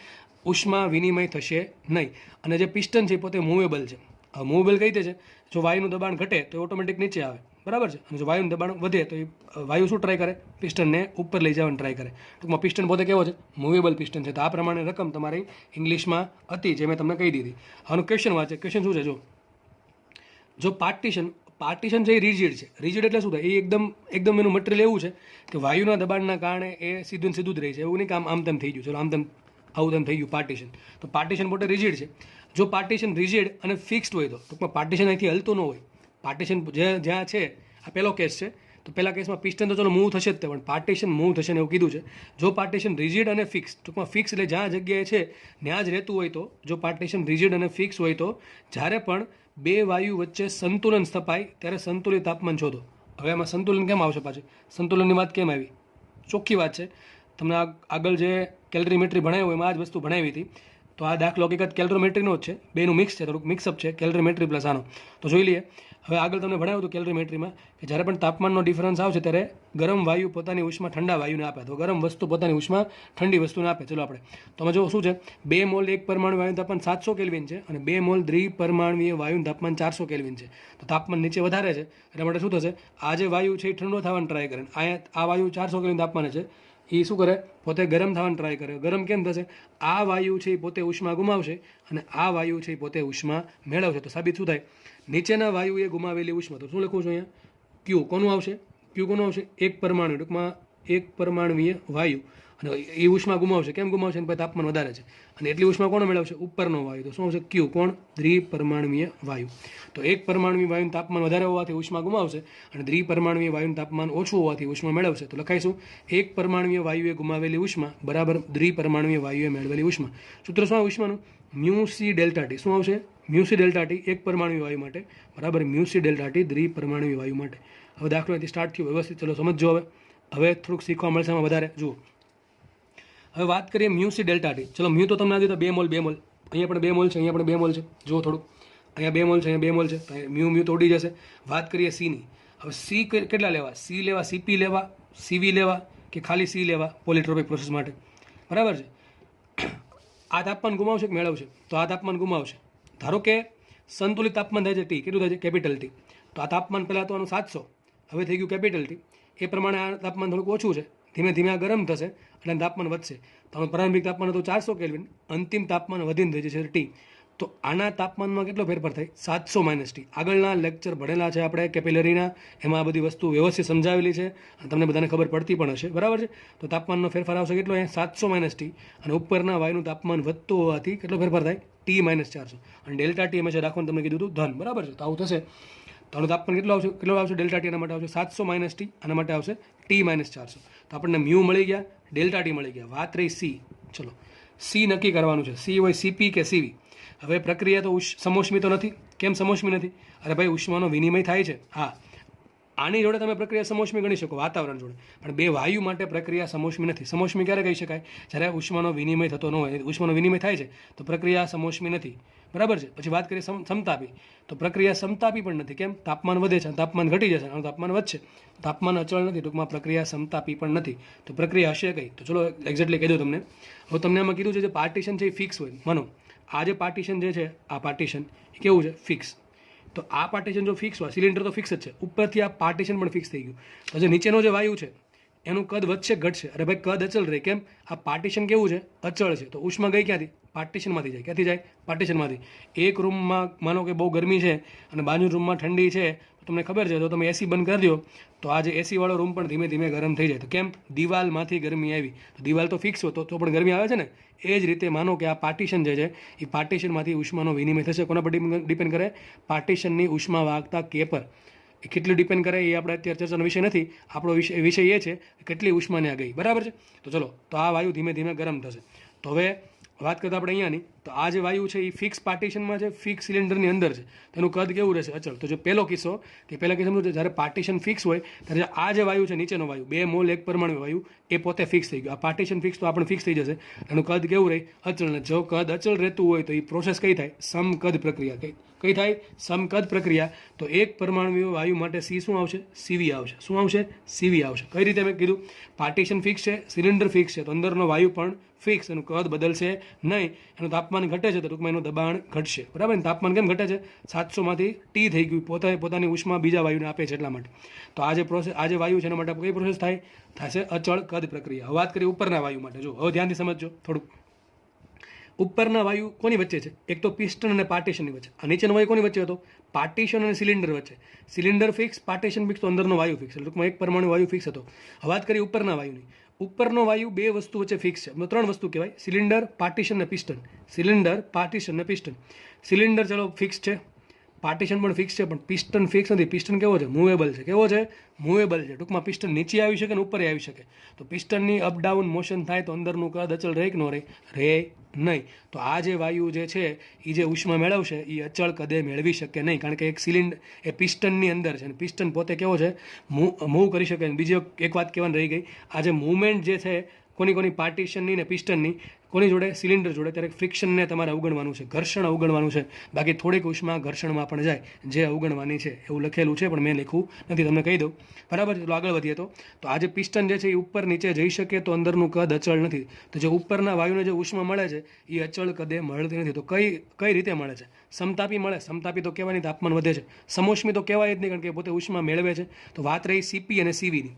ઉષ્મા વિનિમય થશે નહીં. અને જે પિસ્ટન છે એ પોતે મૂવેબલ છે. હવે મૂવેબલ કઈ રીતે છે? જો વાયુનું દબાણ ઘટે તો એ ઓટોમેટિક નીચે આવે, બરાબર છે. અને જો વાયુનું દબાણ વધે તો એ વાયુ શું ટ્રાય કરે? પિસ્ટનને ઉપર લઈ જવાનું ટ્રાય કરે. ટૂંકમાં પિસ્ટન પોતે કેવો છે? મૂવેબલ પિસ્ટન છે. તો આ પ્રમાણે રકમ તમારી ઇંગ્લિશમાં હતી, જે મેં તમને કહી દીધી. આનું ક્વેશ્ચન વાંચે. ક્વેશ્ચન શું છે? જો પાર્ટીશન છે એ રિજિડ છે. રિજિડ એટલે શું થાય? એ એકદમ એનું મટીરિયલ એવું છે કે વાયુના દબાણના કારણે એ સીધું જ રહે છે. એવું નહીં કે આમ તેમ થઈ ગયું, ચલો આમ તેમ આવું તેમ થઈ ગયું પાર્ટીશન. તો પાર્ટીશન પોતે રિજિડ છે. જો પાર્ટીશન રિજિડ અને ફિક્સ્ડ હોય તો ટૂંકમાં પાર્ટીશન અહીંથી હલતું ન હોય. પાર્ટીશન જ્યાં છે, આ પહેલો કેસ છે, તો પહેલા કેસમાં પિસ્ટન તો ચલો મૂવ થશે જ તે, પણ પાર્ટીશન મૂવ થશે ને એવું કીધું છે. જો પાર્ટીશન રિજિડ અને ફિક્સ, ટૂંકમાં ફિક્સ એટલે જ્યાં જગ્યાએ છે ત્યાં જ રહેતું હોય તો, જો પાર્ટીશન રિજિડ અને ફિક્સ હોય તો જ્યારે પણ 2 વાયુ વચ્ચે સંતુલન સ્થપાય ત્યારે સંતુલિત તાપમાન શોધો. હવે એમાં સંતુલન કેમ આવશે? પાછું સંતુલનની વાત કેમ આવી? ચોખ્ખી વાત છે. તમને આગળ જે કેલરીમેટ્રી ભણાવ્યું એમાં આ જ વસ્તુ ભણાવી હતી. તો આ દાખલો હકીકત કેલરીમેટ્રીનો જ છે, બેનું મિક્સ છે, થોડુંક મિક્સઅપ છે, કેલરીમેટ્રી પ્લસ આનો. તો જોઈ લઈએ. હવે આગળ તમને ભણાવ્યું હતું કેલરીમેટ્રીમાં કે જ્યારે પણ તાપમાનનો ડિફરન્સ આવશે ત્યારે ગરમ વાયુ પોતાની ઉષ્મા ઠંડા વાયુને આપે, તો ગરમ વસ્તુ પોતાની ઉષ્મા ઠંડી વસ્તુને આપે. ચલો આપણે તમે જો શું છે, 2 મોલ 1 પરમાણુ વાયુનું તાપમાન 700 કેલ્વિન છે, અને 2 મોલ દ્વિપરમાણુય વાયુનું તાપમાન 400 કેલ્વિન છે. તો તાપમાન નીચે વધારે છે, એટલા માટે શું થશે, આ જે વાયુ છે એ ઠંડો થવાનું ટ્રાય કરે. આ વાયુ 400 કેલ્વિન તાપમાને છે, એ શું કરે, પોતે ગરમ થવાનું ટ્રાય કરે. ગરમ કેમ થશે? આ વાયુ છે એ પોતે ઉષ્મા ગુમાવશે, અને આ વાયુ છે એ પોતે ઉષ્મા મેળવશે. તો સાબિત શું થાય? નીચેના વાયુએ ગુમાવેલી ઉષ્મા. તો શું લખું છું અહીંયા? ક્યુ કોનું આવશે? ક્યુ કોનું આવશે? 1 પરમાણુ, ટૂંકમાં 1 પરમાણુય વાયુ, અને એ ઉષ્મા ગુમાવશે. કેમ ગુમાવશે? એની પાસે તાપમાન વધારે છે, અને એટલી ઉષ્મા કોણ મેળવશે? ઉપરનો વાયુ. તો શું આવશે? ક્યુ. કોણ? દ્વિપરમાણુય વાયુ. તો 1 પરમાણુય વાયુનું તાપમાન વધારે હોવાથી ઉષ્મા ગુમાવશે, અને દ્વિપરમાણુય વાયુનું તાપમાન ઓછું હોવાથી ઉષ્મા મેળવશે. તો લખાઈશું 1 પરમાણુય વાયુએ ગુમાવેલી ઉષ્મા બરાબર દ્વિપરમાણુય વાયુએ મેળવેલી ઉષ્મા. સૂત્ર શું આવે ઉષ્માનું? Mu C delta T. શું આવશે? મ્યુ સી ડેલ્ટા ટી 1 પરમાણુય વાયુ માટે બરાબર મ્યુ સી ડેલ્ટા ટી દ્વિપરમાણુય વાયુ માટે. હવે દાખલો અહીંથી સ્ટાર્ટ થયો વ્યવસ્થિત. ચલો સમજો. હવે થોડુંક શીખવા મળશે એમાં વધારે. જુઓ, હવે વાત કરીએ મ્યુ સી ડેલ્ટા ટી. ચલો મ્યુ તો તમને આજે 2 મોલ, અહીંયા પણ 2 મોલ છે, અહીંયા પણ 2 મોલ છે. જુઓ થોડુંક, અહીંયા 2 મોલ છે, અહીંયા 2 મોલ છે, તો મ્યુ તો ઉડી જશે. વાત કરીએ સીની. હવે સી કેટલા લેવા? સી લેવા, સીપી લેવા, સીવી લેવા, કે ખાલી સી લેવા પોલિટ્રોપિક પ્રોસેસ માટે? બરાબર છે. આ તાપમાન ગુમાવશે કે મેળવશે? તો આ તાપમાન ગુમાવશે. ધારો કે સંતુલિત તાપમાન થાય છે ટી. કેટલું થાય છે? Capital T. તો આ તાપમાન પહેલાં તો આનું 700, હવે થઈ ગયું કેપિટલ ટી. એ પ્રમાણે આ તાપમાન થોડુંક ઓછું છે, ધીમે ધીમે આ ગરમ થશે એટલે તાપમાન વધશે. તો આનું પ્રારંભિક તાપમાન હતું 400 કેલ્વિન, અંતિમ તાપમાન વધીને થઈ જશે ટી. તો આના તાપમાનમાં કેટલો ફેરફાર થાય? 700 ટી. આગળના લેક્ચર ભણેલા છે આપણે કેપિલરીના, એમાં આ બધી વસ્તુ વ્યવસ્થિત સમજાવેલી છે, અને તમને બધાને ખબર પડતી પણ હશે, બરાબર છે. તો તાપમાનનો ફેરફાર આવશે કેટલો? 700 ટી. અને ઉપરના વાયુનું તાપમાન વધતું હોવાથી કેટલો ફેરફાર થાય? T - 400. અને ડેલ્ટા ટી હંમેશા રાખવાનું તમને કીધું હતું ધન, બરાબર છે. તો આવું થશે. તો આનું તાપમાન કેટલો આવશે? ડેલ્ટા ટી એના માટે આવશે 700 ટી, આના માટે આવશે T - 400. તો આપણને મ્યુ મળી ગયા, ડેલ્ટા ટી મળી ગયા. વાત રહી સી. ચલો સી નક્કી કરવાનું છે. સી હોય સીપી કે સીવી. હવે પ્રક્રિયા તો સમોષ્મી તો નથી, કેમ સમોષ્મી નથી? અરે ભાઈ ઉષ્માનો વિનિમય થાય છે, હા, આની જોડે તમે પ્રક્રિયા સમોષ્મી ગણી શકો વાતાવરણ જોડે, પણ બે વાયુ માટે પ્રક્રિયા સમોષ્મી નથી. સમોષ્મી ક્યારે કહી શકાય? જ્યારે ઉષ્માનો વિનિમય થતો ન હોય. ઉષ્માનો વિનિમય થાય છે તો પ્રક્રિયા સમોષ્મી નથી, બરાબર છે. પછી વાત કરીએ સમતાપી, તો પ્રક્રિયા સમતાપી પણ નથી. કેમ? તાપમાન વધે છે, તાપમાન ઘટી જશે, અને તાપમાન વધશે, તાપમાન અચળ નથી, ટૂંકમાં પ્રક્રિયા સમતાપી પણ નથી. તો પ્રક્રિયા હશે કઈ? તો ચલો એક્ઝેક્ટલી કહી દો તમને. હવે તમને આમાં કીધું છે જે પાર્ટીશન છે એ ફિક્સ હોય. માનો આ જે પાર્ટીશન જે છે, આ પાર્ટીશન એ કેવું છે? ફિક્સ. તો આ પાર્ટીશન જો ફિક્સ હોય, સિલિન્ડર તો ફિક્સ જ છે, ઉપરથી આ પાર્ટીશન પણ ફિક્સ થઈ ગયું, તો જે નીચેનો જે વાયુ છે એનું કદ વધશે ઘટશે? અરે ભાઈ કદ અચળ રહે. કેમ? આ પાર્ટીશન કેવું છે? અચળ છે. તો ઉષ્મા ગઈ ક્યાંથી? પાર્ટીશનમાંથી જાય. ક્યાંથી જાય? પાર્ટીશનમાંથી. એક રૂમમાં માનો કે બહુ ગરમી છે અને બાજુ રૂમમાં ઠંડી છે, તો તમને ખબર છે, તો તમે એસી બંધ કરી દો તો આ જે એસી વાળો રૂમ પણ ધીમે ધીમે ગરમ થઈ જાય. તો કેમ? દિવાલમાંથી ગરમી આવી. તો દિવાલ તો ફિક્સ હોય તો પણ ગરમી આવે છે ને. એ જ રીતે માનો કે આ પાર્ટીશન જે છે એ પાર્ટીશનમાંથી ઉષ્માનો વિનિમય થશે. કોના પર ડિપેન્ડ કરે? પાર્ટીશનની ઉષ્મા વાહકતા કે પર. એ કેટલું ડિપેન્ડ કરે એ આપણે અત્યારે ચર્ચાનો વિષય નથી. આપણો વિષય એ છે કે કેટલી ઉષ્મા ત્યાં ગઈ, બરાબર છે. તો ચલો, તો આ વાયુ ધીમે ધીમે ગરમ થશે. તો હવે વાત કરતા આપણે અહીંયાની, તો આ જે વાયુ છે એ ફિક્સ પાર્ટીશનમાં છે, ફિક્સ સિલિન્ડરની અંદર છે, તેનું કદ કેવું રહેશે? અચળ. તો જો પહેલો કિસ્સો કે પહેલા કિસ્સામાં શું છે? જ્યારે પાર્ટીશન ફિક્સ હોય ત્યારે આ જે વાયુ છે નીચેનો વાયુ 2 મોલ 1 પરમાણુ વાયુ એ પોતે ફિક્સ થઈ ગયું. આ પાર્ટીશન ફિક્સ તો આપણે ફિક્સ થઈ જશે, એનું કદ કેવું રહે? અચળ. જો કદ અચળ રહેતું હોય તો એ પ્રોસેસ કઈ થાય? સમકદ પ્રક્રિયા. કઈ થાય? સમકદ પ્રક્રિયા. તો એક પરમાણુ વાયુ માટે સી શું આવશે? સીવી આવશે. શું આવશે? સીવી આવશે. કઈ રીતે મેં કીધું? પાર્ટીશન ફિક્સ છે, સિલિન્ડર ફિક્સ છે, તો અંદરનો વાયુ પણ ફિક્સ, એનું કદ બદલશે નહીં. એનું તાપમાન ઘટે છે તો ટૂંકમાં એનું દબાણ ઘટશે, બરાબર. તાપમાન કેમ ઘટે છે? 700માંથી ટી થઈ ગયું, પોતાની ઉષ્મા બીજા વાયુને આપે છે એટલા માટે. તો આ જે પ્રોસેસ, આ જે વાયુ છે એના માટે કઈ પ્રોસેસ થાય? થશે અચળ કદ પ્રક્રિયા. હવે વાત કરીએ ઉપરના વાયુ માટે. જો હવે ધ્યાનથી સમજજો થોડુંક. ઉપરના વાયુ કોની વચ્ચે છે? એક તો પિસ્ટન અને પાર્ટીશનની વચ્ચે. આ નીચેનો વાયુ કોની વચ્ચે હતો? પાર્ટીશન અને સિલિન્ડર વચ્ચે. સિલિન્ડર ફિક્સ, પાર્ટીશન ફિક્સ, તો અંદરનો વાયુ ફિક્સ. એટલે ટૂંકમાં એક પરમાણુ વાયુ ફિક્સ હતો. હવે વાત કરીએ ઉપરના વાયુની. ઉપરનો વાયુ બે વસ્તુ વચ્ચે ફિક્સ છે. ત્રણ વસ્તુ કહેવાય: સિલિન્ડર, પાર્ટીશન અને પિસ્ટન. સિલિન્ડર, પાર્ટીશન અને પિસ્ટન. સિલિન્ડર ચલો ફિક્સ છે, પાર્ટીશન પણ ફિક્સ છે, પણ પિસ્ટન ફિક્સ નથી. પિસ્ટન કેવો છે? મૂવેબલ છે. કેવો છે? મૂવેબલ છે. ટૂંકમાં પિસ્ટન નીચે આવી શકે ને ઉપર આવી શકે. તો પિસ્ટનની અપડાઉન મોશન થાય તો અંદરનું કદ અચળ રહે કે ન રહે? રહે નહીં. તો આ જે વાયુ જે છે એ જે ઉષ્મા મેળવશે એ અચળ કદે મેળવી શકે નહીં, કારણ કે એક સિલિન્ડર એ પિસ્ટનની અંદર છે અને પિસ્ટન પોતે કેવો છે? મૂવ કરી શકે. બીજી એક વાત કહેવાની રહી ગઈ, આ જે મૂવમેન્ટ જે છે કોની પાર્ટીશનની ને પિસ્ટનની, કોની જોડે? સિલિન્ડર જોડે. ત્યારે ફ્રિક્શનને તમારે અવગણવાનું છે, ઘર્ષણ અવગણવાનું છે. બાકી થોડીક ઉષ્મા ઘર્ષણમાં પણ જાય, જે અવગણવાની છે. એવું લખેલું છે પણ મેં લખ્યું નથી, તમને કહી દઉં, બરાબર. તો આગળ વધીએ તો આ જે પિસ્ટન જે છે એ ઉપર નીચે જઈ શકે તો અંદરનું કદ અચળ નથી. તો જે ઉપરના વાયુને જે ઉષ્મા મળે છે એ અચળ કદે મળતી નથી. તો કઈ રીતે મળે છે? સમતાપી મળે. સમતાપી તો કહેવાય નહીં, તાપમાન વધે છે. સમોષ્મી તો કહેવાય જ નહીં, કારણ કે પોતે ઉષ્મા મેળવે છે. તો વાત રહી સીપી અને સીવીની.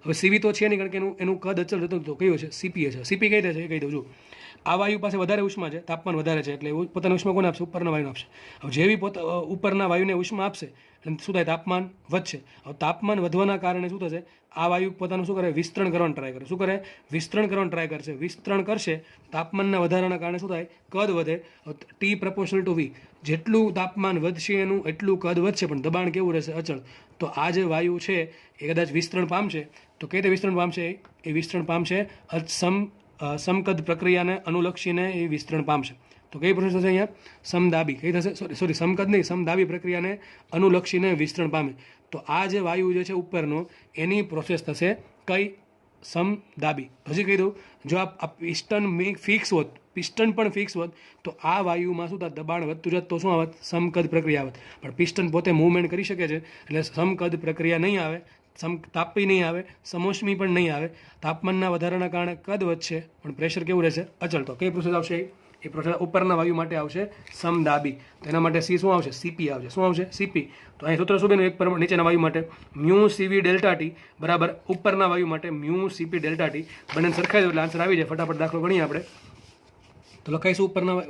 હવે સીવી તો છે નહીં, કારણ કે એનું કદ અચળ રહેતું. તો કયું છે? સીપી છે. સીપી કઈ છે એ કહી દઉં. જો આ વાયુ પાસે વધારે ઉષ્મા છે, તાપમાન વધારે છે, એટલે પોતાની ઉષ્મા કોને આપશે? ઉપરના વાયુને આપશે. હવે જેવી ઉપરના વાયુને ઉષ્મા આપશે એટલે શું થાય? તાપમાન વધશે. હવે તાપમાન વધવાના કારણે શું થશે? આ વાયુ પોતાનું શું કરે? વિસ્તરણ કરવાનું ટ્રાય કરે. શું કરે? વિસ્તરણ કરવાનું ટ્રાય કરશે. વિસ્તરણ કરશે, તાપમાનના વધારાના કારણે શું થાય? કદ વધે. ટી પ્રપોર્શનલ ટુ વી. જેટલું તાપમાન વધશે એનું એટલું કદ વધશે, પણ દબાણ કેવું રહેશે? અચળ. તો આ જે વાયુ છે એ કદાચ વિસ્તરણ પામશે, તો કઈ રીતે વિસ્તરણ પામશે? એ વિસ્તરણ પામશે સમકદ પ્રક્રિયાને અનુલક્ષીને એ વિસ્તરણ પામશે. તો કઈ પ્રોસેસ થશે અહીંયા? સમદાબી. કઈ થશે? સોરી સમકદ નહીં, સમદાબી પ્રક્રિયાને અનુલક્ષીને વિસ્તરણ પામે. તો આ જે વાયુ જે છે ઉપરનો, એની પ્રોસેસ થશે કઈ? સમદાબી. હજી કહી દઉં, જો આ પિસ્ટન ફિક્સ હોત, પિસ્ટન પણ ફિક્સ હોત, તો આ વાયુમાં શું થાય? દબાણ વધતું જત તો શું આવત? સમકદ પ્રક્રિયા આવત. પણ પિસ્ટન પોતે મૂવમેન્ટ કરી શકે છે એટલે સમકદ પ્રક્રિયા નહીં આવે, તાપી નહીં આવે, સમોષ્મી પણ નહીં આવે. તાપમાનના વધારાના કારણે કદ વધશે પણ પ્રેશર કેવું રહેશે? અચળ. તો કઈ પ્રોસેસ આવશે? એ પ્રોસેસ ઉપરના વાયુ માટે આવશે સમદાબી. તો એના માટે સી શું આવશે? સીપી આવશે. શું આવશે? સીપી. તો અહીં સૂત્ર શું બન્યું? એક નીચેના વાયુ માટે મ્યુ સીવી ડેલ્ટા ટી બરાબર ઉપરના વાયુ માટે મ્યુ સીપી ડેલ્ટા ટી. બંને સરખાઈ દો એટલે આન્સર આવી જાય. ફટાફટ દાખલો ગણીએ આપણે. તો લખાઈશું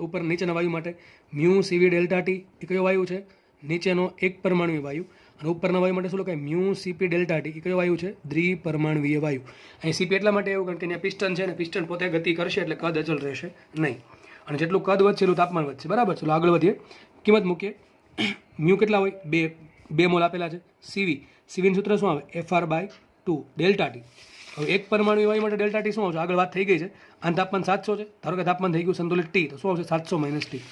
ઉપર નીચેના વાયુ માટે મ્યુ સીવી ડેલ્ટા ટી એ કયો વાયુ છે? નીચેનો એક પરમાણુ વાયુ. અને ઉપરના વાયુ માટે શું લખાય? Mu CP delta T. એ કયો વાયુ છે? દ્વિપરમાણવીય વાયુ. અહીં સીપી એટલા માટે એવું કારણ કે ત્યાં પિસ્ટન છે ને પિસ્ટન પોતે ગતિ કરશે એટલે કદ અચળ રહેશે નહીં. અને જેટલું કદ વધશે એટલું તાપમાન વધશે, બરાબર. ચલો આગળ વધીએ, કિંમત મૂકીએ. મ્યુ કેટલા હોય? 2 મોલ આપેલા છે. સીવીનું સૂત્ર શું આવે? FR/2 delta T. હવે એક પરમાણુ વાયુ માટે ડેલ્ટા ટી શું આવશે? આગળ વાત થઈ ગઈ છે. આનું તાપમાન 700 છે. ધારો કે તાપમાન થઈ ગયું સંતુલિત ટી, તો શું આવશે? 700 - ટી.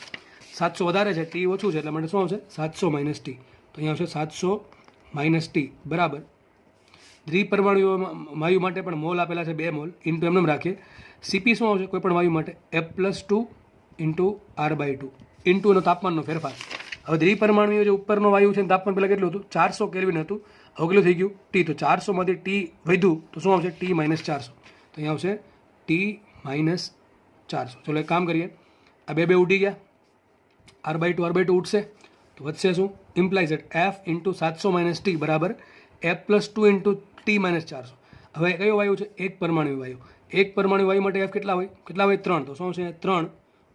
700 વધારે છે, ટી ઓછું છે, એટલે માટે શું આવશે 700 માઇનસ ટી. તો અહીંયા આવશે 700 માઇનસ ટી બરાબર. દ્વિપરમાણુ વાયુ માટે પણ મોલ આપેલા છે 2 મોલ ઇન્ટુ એમને રાખીએ. સીપી શું આવશે કોઈ પણ વાયુ માટે F+2 ઇન્ટુ R/2 ઇન્ટુ એનો તાપમાનનો ફેરફાર. હવે દ્વિપરમાણુ જે ઉપરનો વાયુ છે તાપમાન પહેલાં કેટલું હતું 400 કેલ્વિન હતું, હવે કેટલું થઈ ગયું ટી. તો 400 માંથી ટી વધ્યું તો શું આવશે T - 400. તો અહીંયા આવશે T - 400. ચલો એક કામ કરીએ, આ બે ઉડી ગયા, R/2 ઉઠશે તો વધશે શું implies at F into 700 minus T બરાબર F+2 ઇન્ટુ T - 400. હવે કયો વાયુ છે એક પરમાણુ વાયુ. એક પરમાણુ વાયુ માટે F કેટલા હોય 3. તો શું છે 3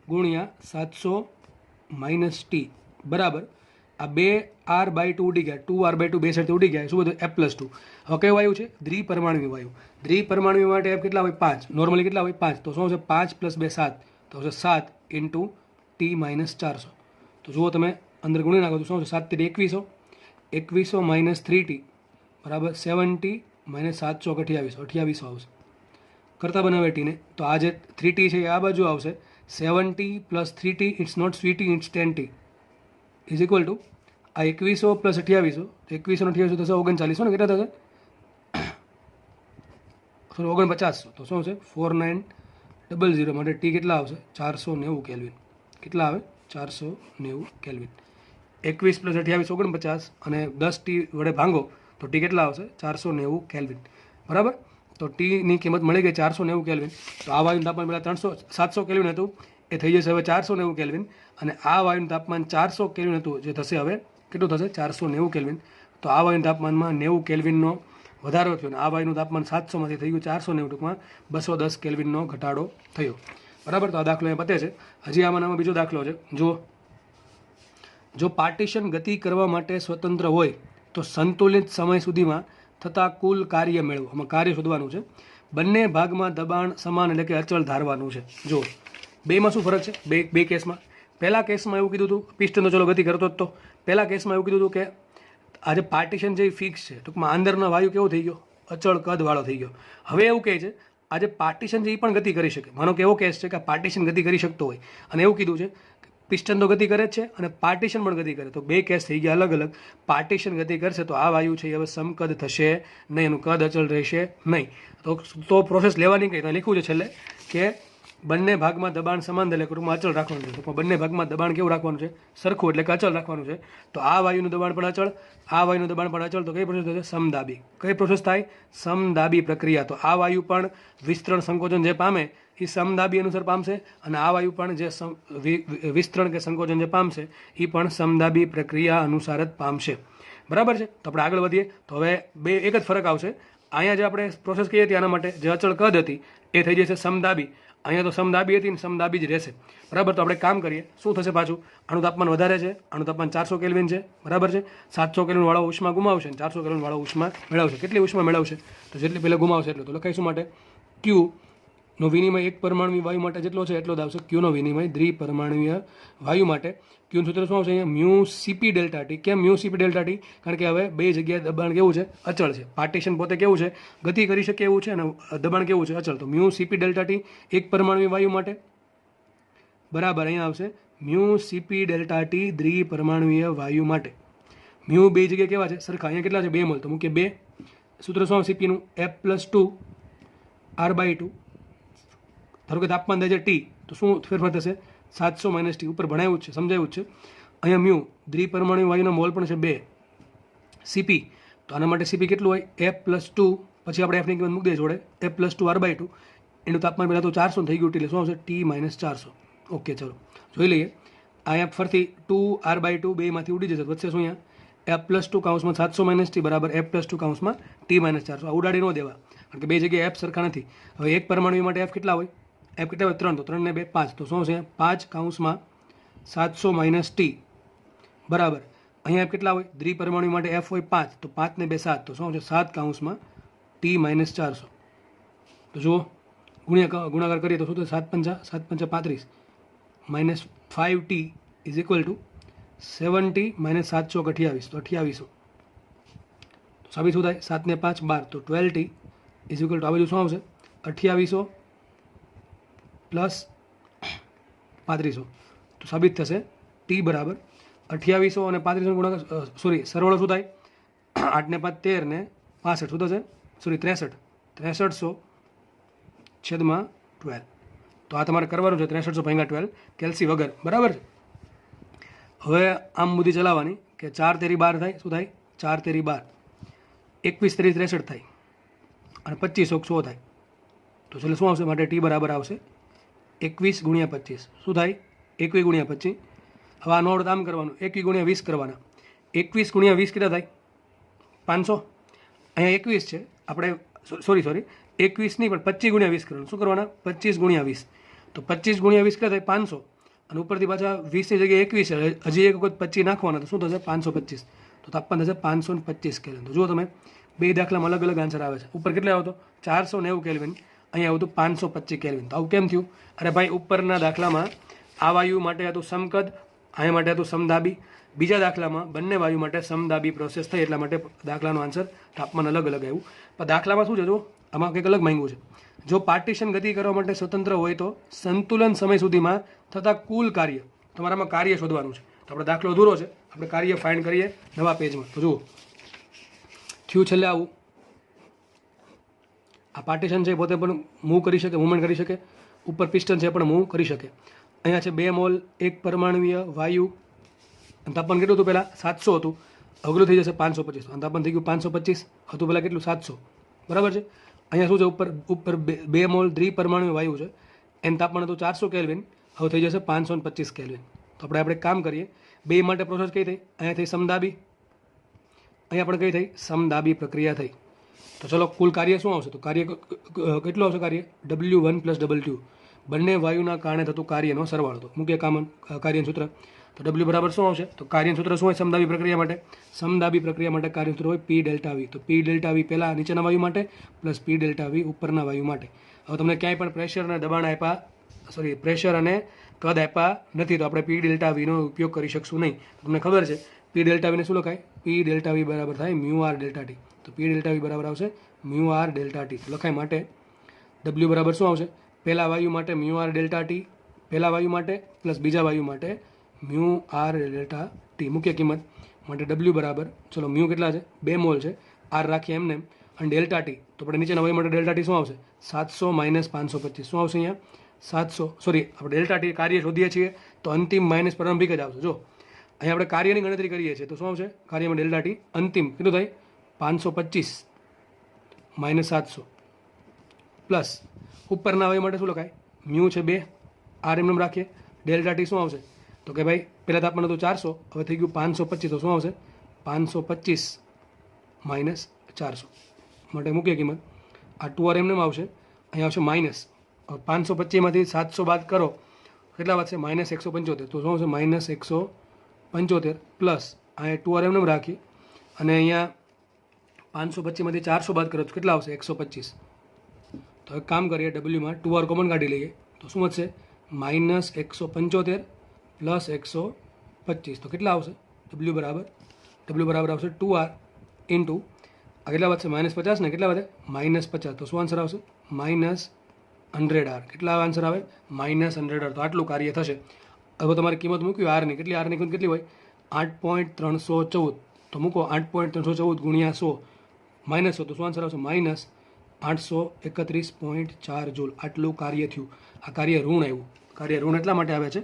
ગુણ્યા 700 માઇનસ ટી બરાબર આ 2R/2 ઉડી ગયા, 2R/2 બે સાઈડથી ઉડી ગયા, શું બધું F+2. હવે કયો વાયુ છે દ્વિપરમાણુ વાયુ. દ્વિપરમાણુ માટે F કેટલા હોય 5, નોર્મલી કેટલા હોય 5. તો શું આવશે 5 + 2 7, તો આવશે 7 ઇન્ટુ T - 400. તો જુઓ તમે અંદર ગુણી નાખો તો શું આવશે 7 × 2100, 2100 માઇનસ 3T બરાબર 7T માઇનસ 700 2800 આવશે. કરતા બનાવે ટીને તો આ જે 3T છે એ આ બાજુ આવશે, 7T + 3T it's not sweety it's 10T is equal to આ 2100 + 2800, તો 2100 ને 2800 થશે 3900 ને કેટલા થશે 4900. તો શું છે 4900 માટે ટી કેટલા આવશે 490 કેલ્વિન. કેટલા આવે 490 કેલ્વિન. 21 + 28 49 અને 10 ટી વડે ભાંગો તો ટી કેટલા આવશે 490 કેલ્વિન બરાબર. તો ટીની કિંમત મળી ગઈ 490 કેલ્વિન. તો આ વાયુનું તાપમાન પહેલાં 700 કેલ્વિન હતું એ થઈ જશે હવે 490 કેલ્વિન, અને આ વાયુનું તાપમાન 400 કેલ્વિન હતું જે થશે હવે કેટલું થશે 490 કેલ્વિન. તો આ વાયુનું તાપમાનમાં 90 કેલ્વિનનો વધારો થયો, અને આ વાયુનું તાપમાન 700 માંથી થઈ ગયું 490, ટૂંકમાં 210 કેલ્વિનનો ઘટાડો થયો બરાબર. તો આ દાખલો અહીંયા પતે છે. હજી આમાં બીજો દાખલો છે. જો પાર્ટીશન ગતિ કરવા માટે સ્વતંત્ર હોય તો સંતુલિત સમય સુધીમાં થતા કુલ કાર્ય મેળવો. આમાં કાર્ય શોધવાનું છે. બંને ભાગમાં દબાણ સમાન એટલે કે અચળ ધારવાનું છે. જો બેમાં શું ફરક છે બે કેસમાં. પહેલા કેસમાં એવું કીધું હતું પિસ્ટન તો ચલો ગતિ કરતો જ તો, પહેલા કેસમાં એવું કીધું હતું કે આજે પાર્ટીશન જે ફિક્સ છે, ટૂંકમાં અંદરનો વાયુ કેવો થઈ ગયો અચળ કદવાળો થઈ ગયો. હવે એવું કહે છે આજે પાર્ટીશન છે એ પણ ગતિ કરી શકે. માનો કે એવો કેસ છે કે પાર્ટીશન ગતિ કરી શકતો હોય અને એવું કીધું છે પિસ્ટન તો ગતિ કરે જ છે અને પાર્ટીશન પણ ગતિ કરે, તો બે કેસ થઈ ગયા અલગ અલગ. પાર્ટીશન ગતિ કરશે તો આ વાયુ છે એ હવે સમકદ થશે નહીં, એનું કદ અચળ રહેશે નહીં. તો પ્રોસેસ લેવાની કઈ લખ્યું છે છેલ્લે કે બંને ભાગમાં દબાણ સમાન એટલે ટૂંકમાં અચળ રાખવાનું છે. ટૂંકમાં બંને ભાગમાં દબાણ કેવું રાખવાનું છે સરખું એટલે કે અચળ રાખવાનું છે. તો આ વાયુનું દબાણ પણ અચળ, આ વાયુનું દબાણ પણ અચળ, તો કઈ પ્રોસેસ થશે સમદાબી. કઈ પ્રોસેસ થાય સમદાબી પ્રક્રિયા. તો આ વાયુ પણ વિસ્તરણ સંકોચન જે પામે એ સમદાબી અનુસાર પામશે, અને આ વાયુ પણ જે વિસ્તરણ કે સંકોચન જે પામશે એ પણ સમદાબી પ્રક્રિયા અનુસાર જ પામશે બરાબર છે. તો આપણે આગળ વધીએ તો હવે બે એક જ ફરક આવશે. અહીંયા જે આપણે પ્રોસેસ કહીએ હતી આના માટે જે અચળ કદ હતી એ થઈ જશે સમદાબી. અહીંયા તો સમદાબી હતી ને સમદાબી જ રહેશે બરાબર. તો આપણે કામ કરીએ શું થશે પાછું, આનું તાપમાન વધારે છે, આનું તાપમાન 400 કેલ્વિન છે બરાબર છે. 700 કેલ્વિન વાળો ઉષ્મા ગુમાવશે અને 400 કેલ્વિન વાળો ઉષ્મા મેળવશે. કેટલી ઉષ્મા મેળવશે તો જેટલી પહેલાં ગુમાવશે એટલું. તો લખાઈશું માટે ક્યુ નો વિનિમય એક પરમાણુ વાયુ માટે જેટલો છે એટલો જ આવશે. ક્યુનો વિનિમય દ્વિપરમાણુય વાયુ માટે ક્યુનું સૂત્ર શું આવશે અહીંયા મ્યુ સીપી ડેલ્ટા ટી. કેમ મ્યુ સીપી ડેલ્ટા ટી? કારણ કે હવે બે જગ્યાએ દબાણ કેવું છે અચળ છે. પાર્ટીશન પોતે કેવું છે ગતિ કરી શકે એવું છે અને દબાણ કેવું છે અચળ. તો મ્યુ સીપી ડેલ્ટા ટી એક પરમાણુ વાયુ માટે બરાબર અહીંયા આવશે મ્યુ સીપી ડેલ્ટા ટી દ્વિપરમાણુય વાયુ માટે. મ્યુ બે જગ્યાએ કેવા છે સરખા. અહીંયા કેટલા છે 2 મોલ, તો મૂકીએ 2. સૂત્ર શું સીપીનું F+2 R/2. ધારો કે તાપમાન થાય છે ટી, તો શું ફેરફાર થશે 700 માઇનસ ટી. ઉપર ભણાવ્યું છે સમજાવ્યું છે. અહીંયા મ્યુ દ્વિપરમાણુ વાયુનો મોલ પણ છે 2 સીપી. તો આના માટે સીપી કેટલું હોય F+2 પછી આપણે એફની કિંમત મૂકી દઈએ જોડે F+2 R/2 એનું તાપમાન પહેલાં તો 400 થઈ ગયું એટલે શું આવશે T - 400. ઓકે ચલો જોઈ લઈએ. અહીંયા ફરતી 2R/2 બેમાંથી ઉડી જશે, વધશે શું અહીંયા F+2 કૌંસમાં 700 માઇનસ ટી બરાબર F+2 કૌંસમાં T - 400. આ ઉડાડી ન દેવા કારણ કે બે જગ્યાએ F સરખા નથી. હવે એક પરમાણુ માટે F કેટલા હોય F કેટલા હોય 3, તો 3 ને 2 5, તો શું છે 5 કૌંસમાં 700 માઇનસ ટી બરાબર. અહીંયા F કેટલા હોય દ્વિપરમાણુ માટે F હોય 5, તો 5 ને 2 7, તો શું છે 7 કૌંસમાં T - 400. તો જુઓ ગુણાકાર કરીએ તો શું થશે 7 × 5 = 35 minus 5T is equal two 7T minus 700 28, તો 2800. તો સાબિત શું થાય 7 ને 5 12, તો 12T ઇઝ ઇક્વલ ટુ આ બાજુ શું આવશે 2800 પ્લસ 3500. તો સાબિત થશે ટી બરાબર 2800 અને 3500 ગુણાકાર સરવાળો શું થાય? 8 ને 5 13 ને 65 શું થશે? 6300 છેદમાં 12. તો આ તમારે કરવાનું છે 6300 ભાગ્યા 12 કેલ્સી વગર, બરાબર છે. હવે આમ બુદ્ધિ ચલાવવાની કે 4 તેરી 12 થાય. શું થાય? 4 તેરી 12, 21 તેરી 63 થાય અને 25 100 થાય. તો ચલો શું આવશે? માટે ટી બરાબર આવશે 21 ગુણ્યા 25. શું થાય? 21 ગુણ્યા 25. હવે આ નોડ આમ કરવાનું, 21 ગુણ્યા 20 કરવાના. 21 ગુણ્યા 20 કેટલા થાય? 500. અહીંયા 21 છે, આપણે સોરી 21 નહીં પણ 25 ગુણ્યા 20 કરવાનું. શું કરવાના? 25 ગુણ્યા 20. તો 25 ગુણ્યા 20 કેટલા થાય? 500. અને ઉપરથી પાછા 20ની જગ્યાએ 21 છે, હજી એક વખત 25 નાખવાના. તો શું થશે? 525. તો તાપમાન થશે 525 કેલ્વિન. તો જુઓ તમે, બે દાખલામાં અલગ અલગ આન્સર આવે છે. ઉપર કેટલા આવતો? 490 કેલ્વિન, અહીંયા આવતું 525 કેલ્વિન. તો આવું કેમ થયું? અરે ભાઈ, ઉપરના દાખલામાં આ વાયુ માટે હતું સમકદ, અહીંયા માટે હતું સમદાબી. બીજા દાખલામાં બંને વાયુ માટે સમદાબી પ્રોસેસ થઈ, એટલા માટે દાખલાનો આન્સર તાપમાન અલગ અલગ આવ્યું. પણ દાખલામાં શું છે? જો આમાં કંઈક અલગ માંગ્યું છે. જો પાર્ટીશન ગતિ કરવા માટે સ્વતંત્ર હોય તો સંતુલન સમય સુધીમાં થતા કુલ કાર્ય, તમારામાં કાર્ય શોધવાનું છે. તો આપણે દાખલો અધૂરો છે, આપણે કાર્ય ફાઇન્ડ કરીએ નવા પેજમાં. તો જુઓ, થયું છેલ્લે આવું. આ પાર્ટીશન છે પોતે પણ મૂવ કરી શકે, મૂવમેન્ટ કરી શકે. ઉપર પિસ્ટન છે પણ મૂવ કરી શકે. અહીંયા છે 2 મોલ 1 પરમાણુય વાયુ. અને તાપમાન કેટલું હતું? પહેલાં 700 હતું, અઘરું થઈ જશે 525. અને તાપમાન થઈ ગયું 525 હતું પહેલાં કેટલું? 700, બરાબર છે. અહીંયા શું છે? ઉપર 2 મોલ દ્વિપરમાણુય વાયુ છે, એનું તાપમાન હતું 400 કેલ્વિન, હવે થઈ જશે 525 કેલ્વિન. તો આપણે કામ કરીએ. બે માટે પ્રોસેસ કઈ થઈ? અહીંયા થઈ સમદાબી, અહીંયા પણ કઈ થઈ? સમદાબી પ્રક્રિયા થઈ. તો ચલો કુલ કાર્ય શું આવશે? તો કાર્ય કેટલું આવશે? કાર્ય W1 + W2, બંને વાયુના કારણે થતું કાર્યનો સરવાળો. તો મુખ્ય કાર્યનું સૂત્ર. તો W બરાબર શું આવશે? તો કાર્યનું સૂત્ર શું હોય સમદાબી પ્રક્રિયા માટે? સમદાબી પ્રક્રિયા માટે કાર્યનું સૂત્ર હોય P ડેલ્ટા V. તો P ડેલ્ટા V પહેલાં નીચેના વાયુ માટે પ્લસ P ડેલ્ટા V ઉપરના વાયુ માટે. હવે તમને ક્યાંય પણ પ્રેશર અને દબાણ આપ્યા, પ્રેશર અને કદ આપ્યા નથી, તો આપણે P ડેલ્ટા Vનો ઉપયોગ કરી શકશું નહીં. તમને ખબર છે P ડેલ્ટા Vને શું લખાય? P ડેલ્ટા V બરાબર થાય μR ડેલ્ટા T. તો P ડેલ્ટા V બરાબર આવશે μR ડેલ્ટા T. લખાય માટે W બરાબર શું આવશે? પહેલા વાયુ માટે μR ડેલ્ટા T, પહેલા વાયુ માટે પ્લસ બીજા વાયુ માટે μR ડેલ્ટા T. મુખ્ય કિંમત માટે W બરાબર, ચલો મ્યુ કેટલા છે? 2 મોલ છે, R રાખીએ એમને, અને ડેલ્ટા T. તો આપણે નીચેના વાયુ માટે ડેલ્ટા T શું આવશે? 700 - 525. શું આવશે અહીંયા? 700, આપણે ડેલ્ટા T કાર્ય શોધીએ છીએ તો અંતિમ માઇનસ પ્રારંભિક જ આવશે. જો અહીંયા આપણે કાર્યની ગણતરી કરીએ છીએ તો શું આવશે? કાર્યમાં ડેલ્ટા T અંતિમ કેટલું થાય? 525 - 700 પ્લસ ઉપરના વાયુ માટે શું લખાય? મ્યુ છે 2, R એમ રાખીએ. ડેલ્ટા T શું આવશે? તો કે ભાઈ પહેલાં તાપમાન હતું 400, હવે થઈ ગયું 525. તો શું આવશે? 525 - 400 માટે મુખ્ય કિંમત આ 2R એમ આવશે. અહીંયા આવશે માઇનસ. 525માંથી 700 બાદ કરો, કેટલા વધશે? -175. તો શું આવશે? -175 પ્લસ અહીંયા 2R એમ રાખીએ, અને અહીંયા 525માંથી 400 બાદ કરો તો કેટલા આવશે? 125. તો એક કામ કરીએ, Wમાં 2R કોમન કાઢી લઈએ તો શું વધશે? -175 પ્લસ 125. તો કેટલા આવશે? W બરાબર આવશે 2R ઇન્ટુ આ કેટલા વધશે? -50 ને કેટલા વધે? -50. તો શું આન્સર આવશે? -100R. કેટલા આન્સર આવે? -100R. તો આટલું કાર્ય થશે. હવે તમારી કિંમત મૂક્યું આરની, કેટલી? આરની કિંમત કેટલી હોય? 8.314. તો મૂકો 8.314 ગુણ્યા 100 -100. તો શું આન્સર આવશે? -831.4 જૂલ. આટલું કાર્ય થયું. આ કાર્ય ઋણ આવ્યું. કાર્ય ઋણ એટલા માટે આવે છે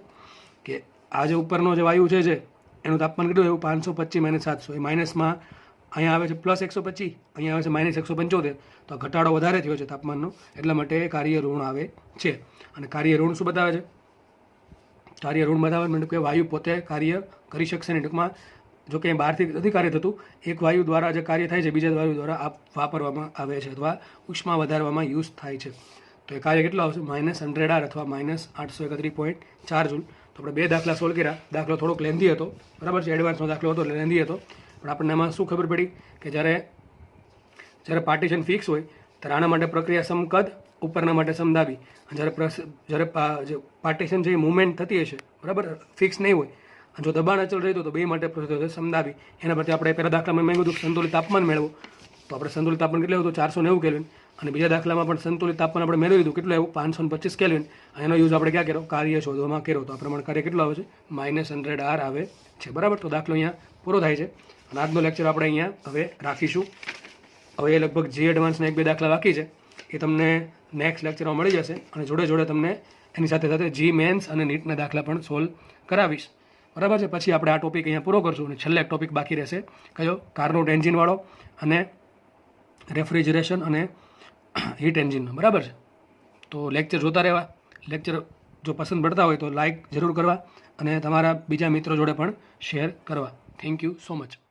કે આ જે ઉપરનો જે વાયુ છે એનું તાપમાન કેટલું આવ્યું? 525 - 700. એ માઇનસમાં અહીંયા આવે છે +125, અહીંયા આવે છે -175. તો ઘટાડો વધારે થયો છે તાપમાનનો, એટલા માટે કાર્ય ઋણ આવે છે. અને કાર્ય ઋણ શું બતાવે છે? કાર્ય ઋણ બતાવે એટલે કે વાયુ પોતે કાર્ય કરી શકશે નહીં. ટૂંકમાં જો કે બહારથી નથી કાર્ય થતું, એક વાયુ દ્વારા જે કાર્ય થાય છે બીજા વાયુ દ્વારા વાપરવામાં આવે છે અથવા ઉષ્મા વધારવામાં યુઝ થાય છે. તો એ કાર્ય કેટલો આવશે? -100R અથવા -831.4 જૂલ. તો આપણે 2 દાખલા સોલ્વ કર્યા. દાખલો થોડોક લેન્ધી હતો, બરાબર છે, એડવાન્સનો દાખલો હતો એટલે લેન્ધી હતો. પણ આપણને એમાં શું ખબર પડી કે જ્યારે પાર્ટીશન ફિક્સ હોય ત્યારે આના માટે પ્રક્રિયા સમકદ, ઉપરના માટે સમદાબી. જ્યારે પાર્ટીશન જે મુવમેન્ટ થતી હશે, બરાબર, ફિક્સ નહીં હોય, જો દબાણ અચલ રહેતું તો બે માટે પ્રોસેસ થશે સમદાબી. એના પરથી આપણે પહેલા દાખલામાં માંગ્યું હતું સંતુલિત તાપમાન મેળવો. તો આપણે સંતુલિત તાપમાન કેટલું હતું? 490 કેલ્વિન. અને બીજા દાખલામાં પણ સંતુલિત તાપમાન આપણે મેળવી લીધું, કેટલું આવ્યું 525 કેલ્વિન. એનો યુઝ આપણે ક્યાં કર્યો, કાર્ય શોધવામાં કર્યો, તો આ પ્રમાણે કાર્ય કેટલું આવે છે -100 R આવે છે. બરાબર, તો દાખલો અહીંયા પૂરો થાય છે અને આજનો લેક્ચર આપણે અહીંયા હવે રાખીશું. હવે એ લગભગ જે એડવાન્સના 1-2 દાખલા બાકી છે એ તમને નેક્સ્ટ લેક્ચરમાં મળી જશે અને જોડે જોડે તમને એની સાથે સાથે જી મેન્સ અને નીટના દાખલા પણ સોલ્વ કરાવીશ. બરાબર છે, પછી આપણે આ ટોપિક અહીંયા પૂરો કરશું અને છેલ્લે એક ટોપિક બાકી રહેશે, કયો, કાર્નોટ એન્જિનવાળો અને રેફ્રિજરેશન અને હીટ એન્જિનનો. બરાબર છે, તો લેક્ચર જોતા રહેવા. લેક્ચર જો પસંદ પડતા હોય તો લાઇક જરૂર કરવા અને તમારા બીજા મિત્રો જોડે પણ શેર કરવા. Thank you so much.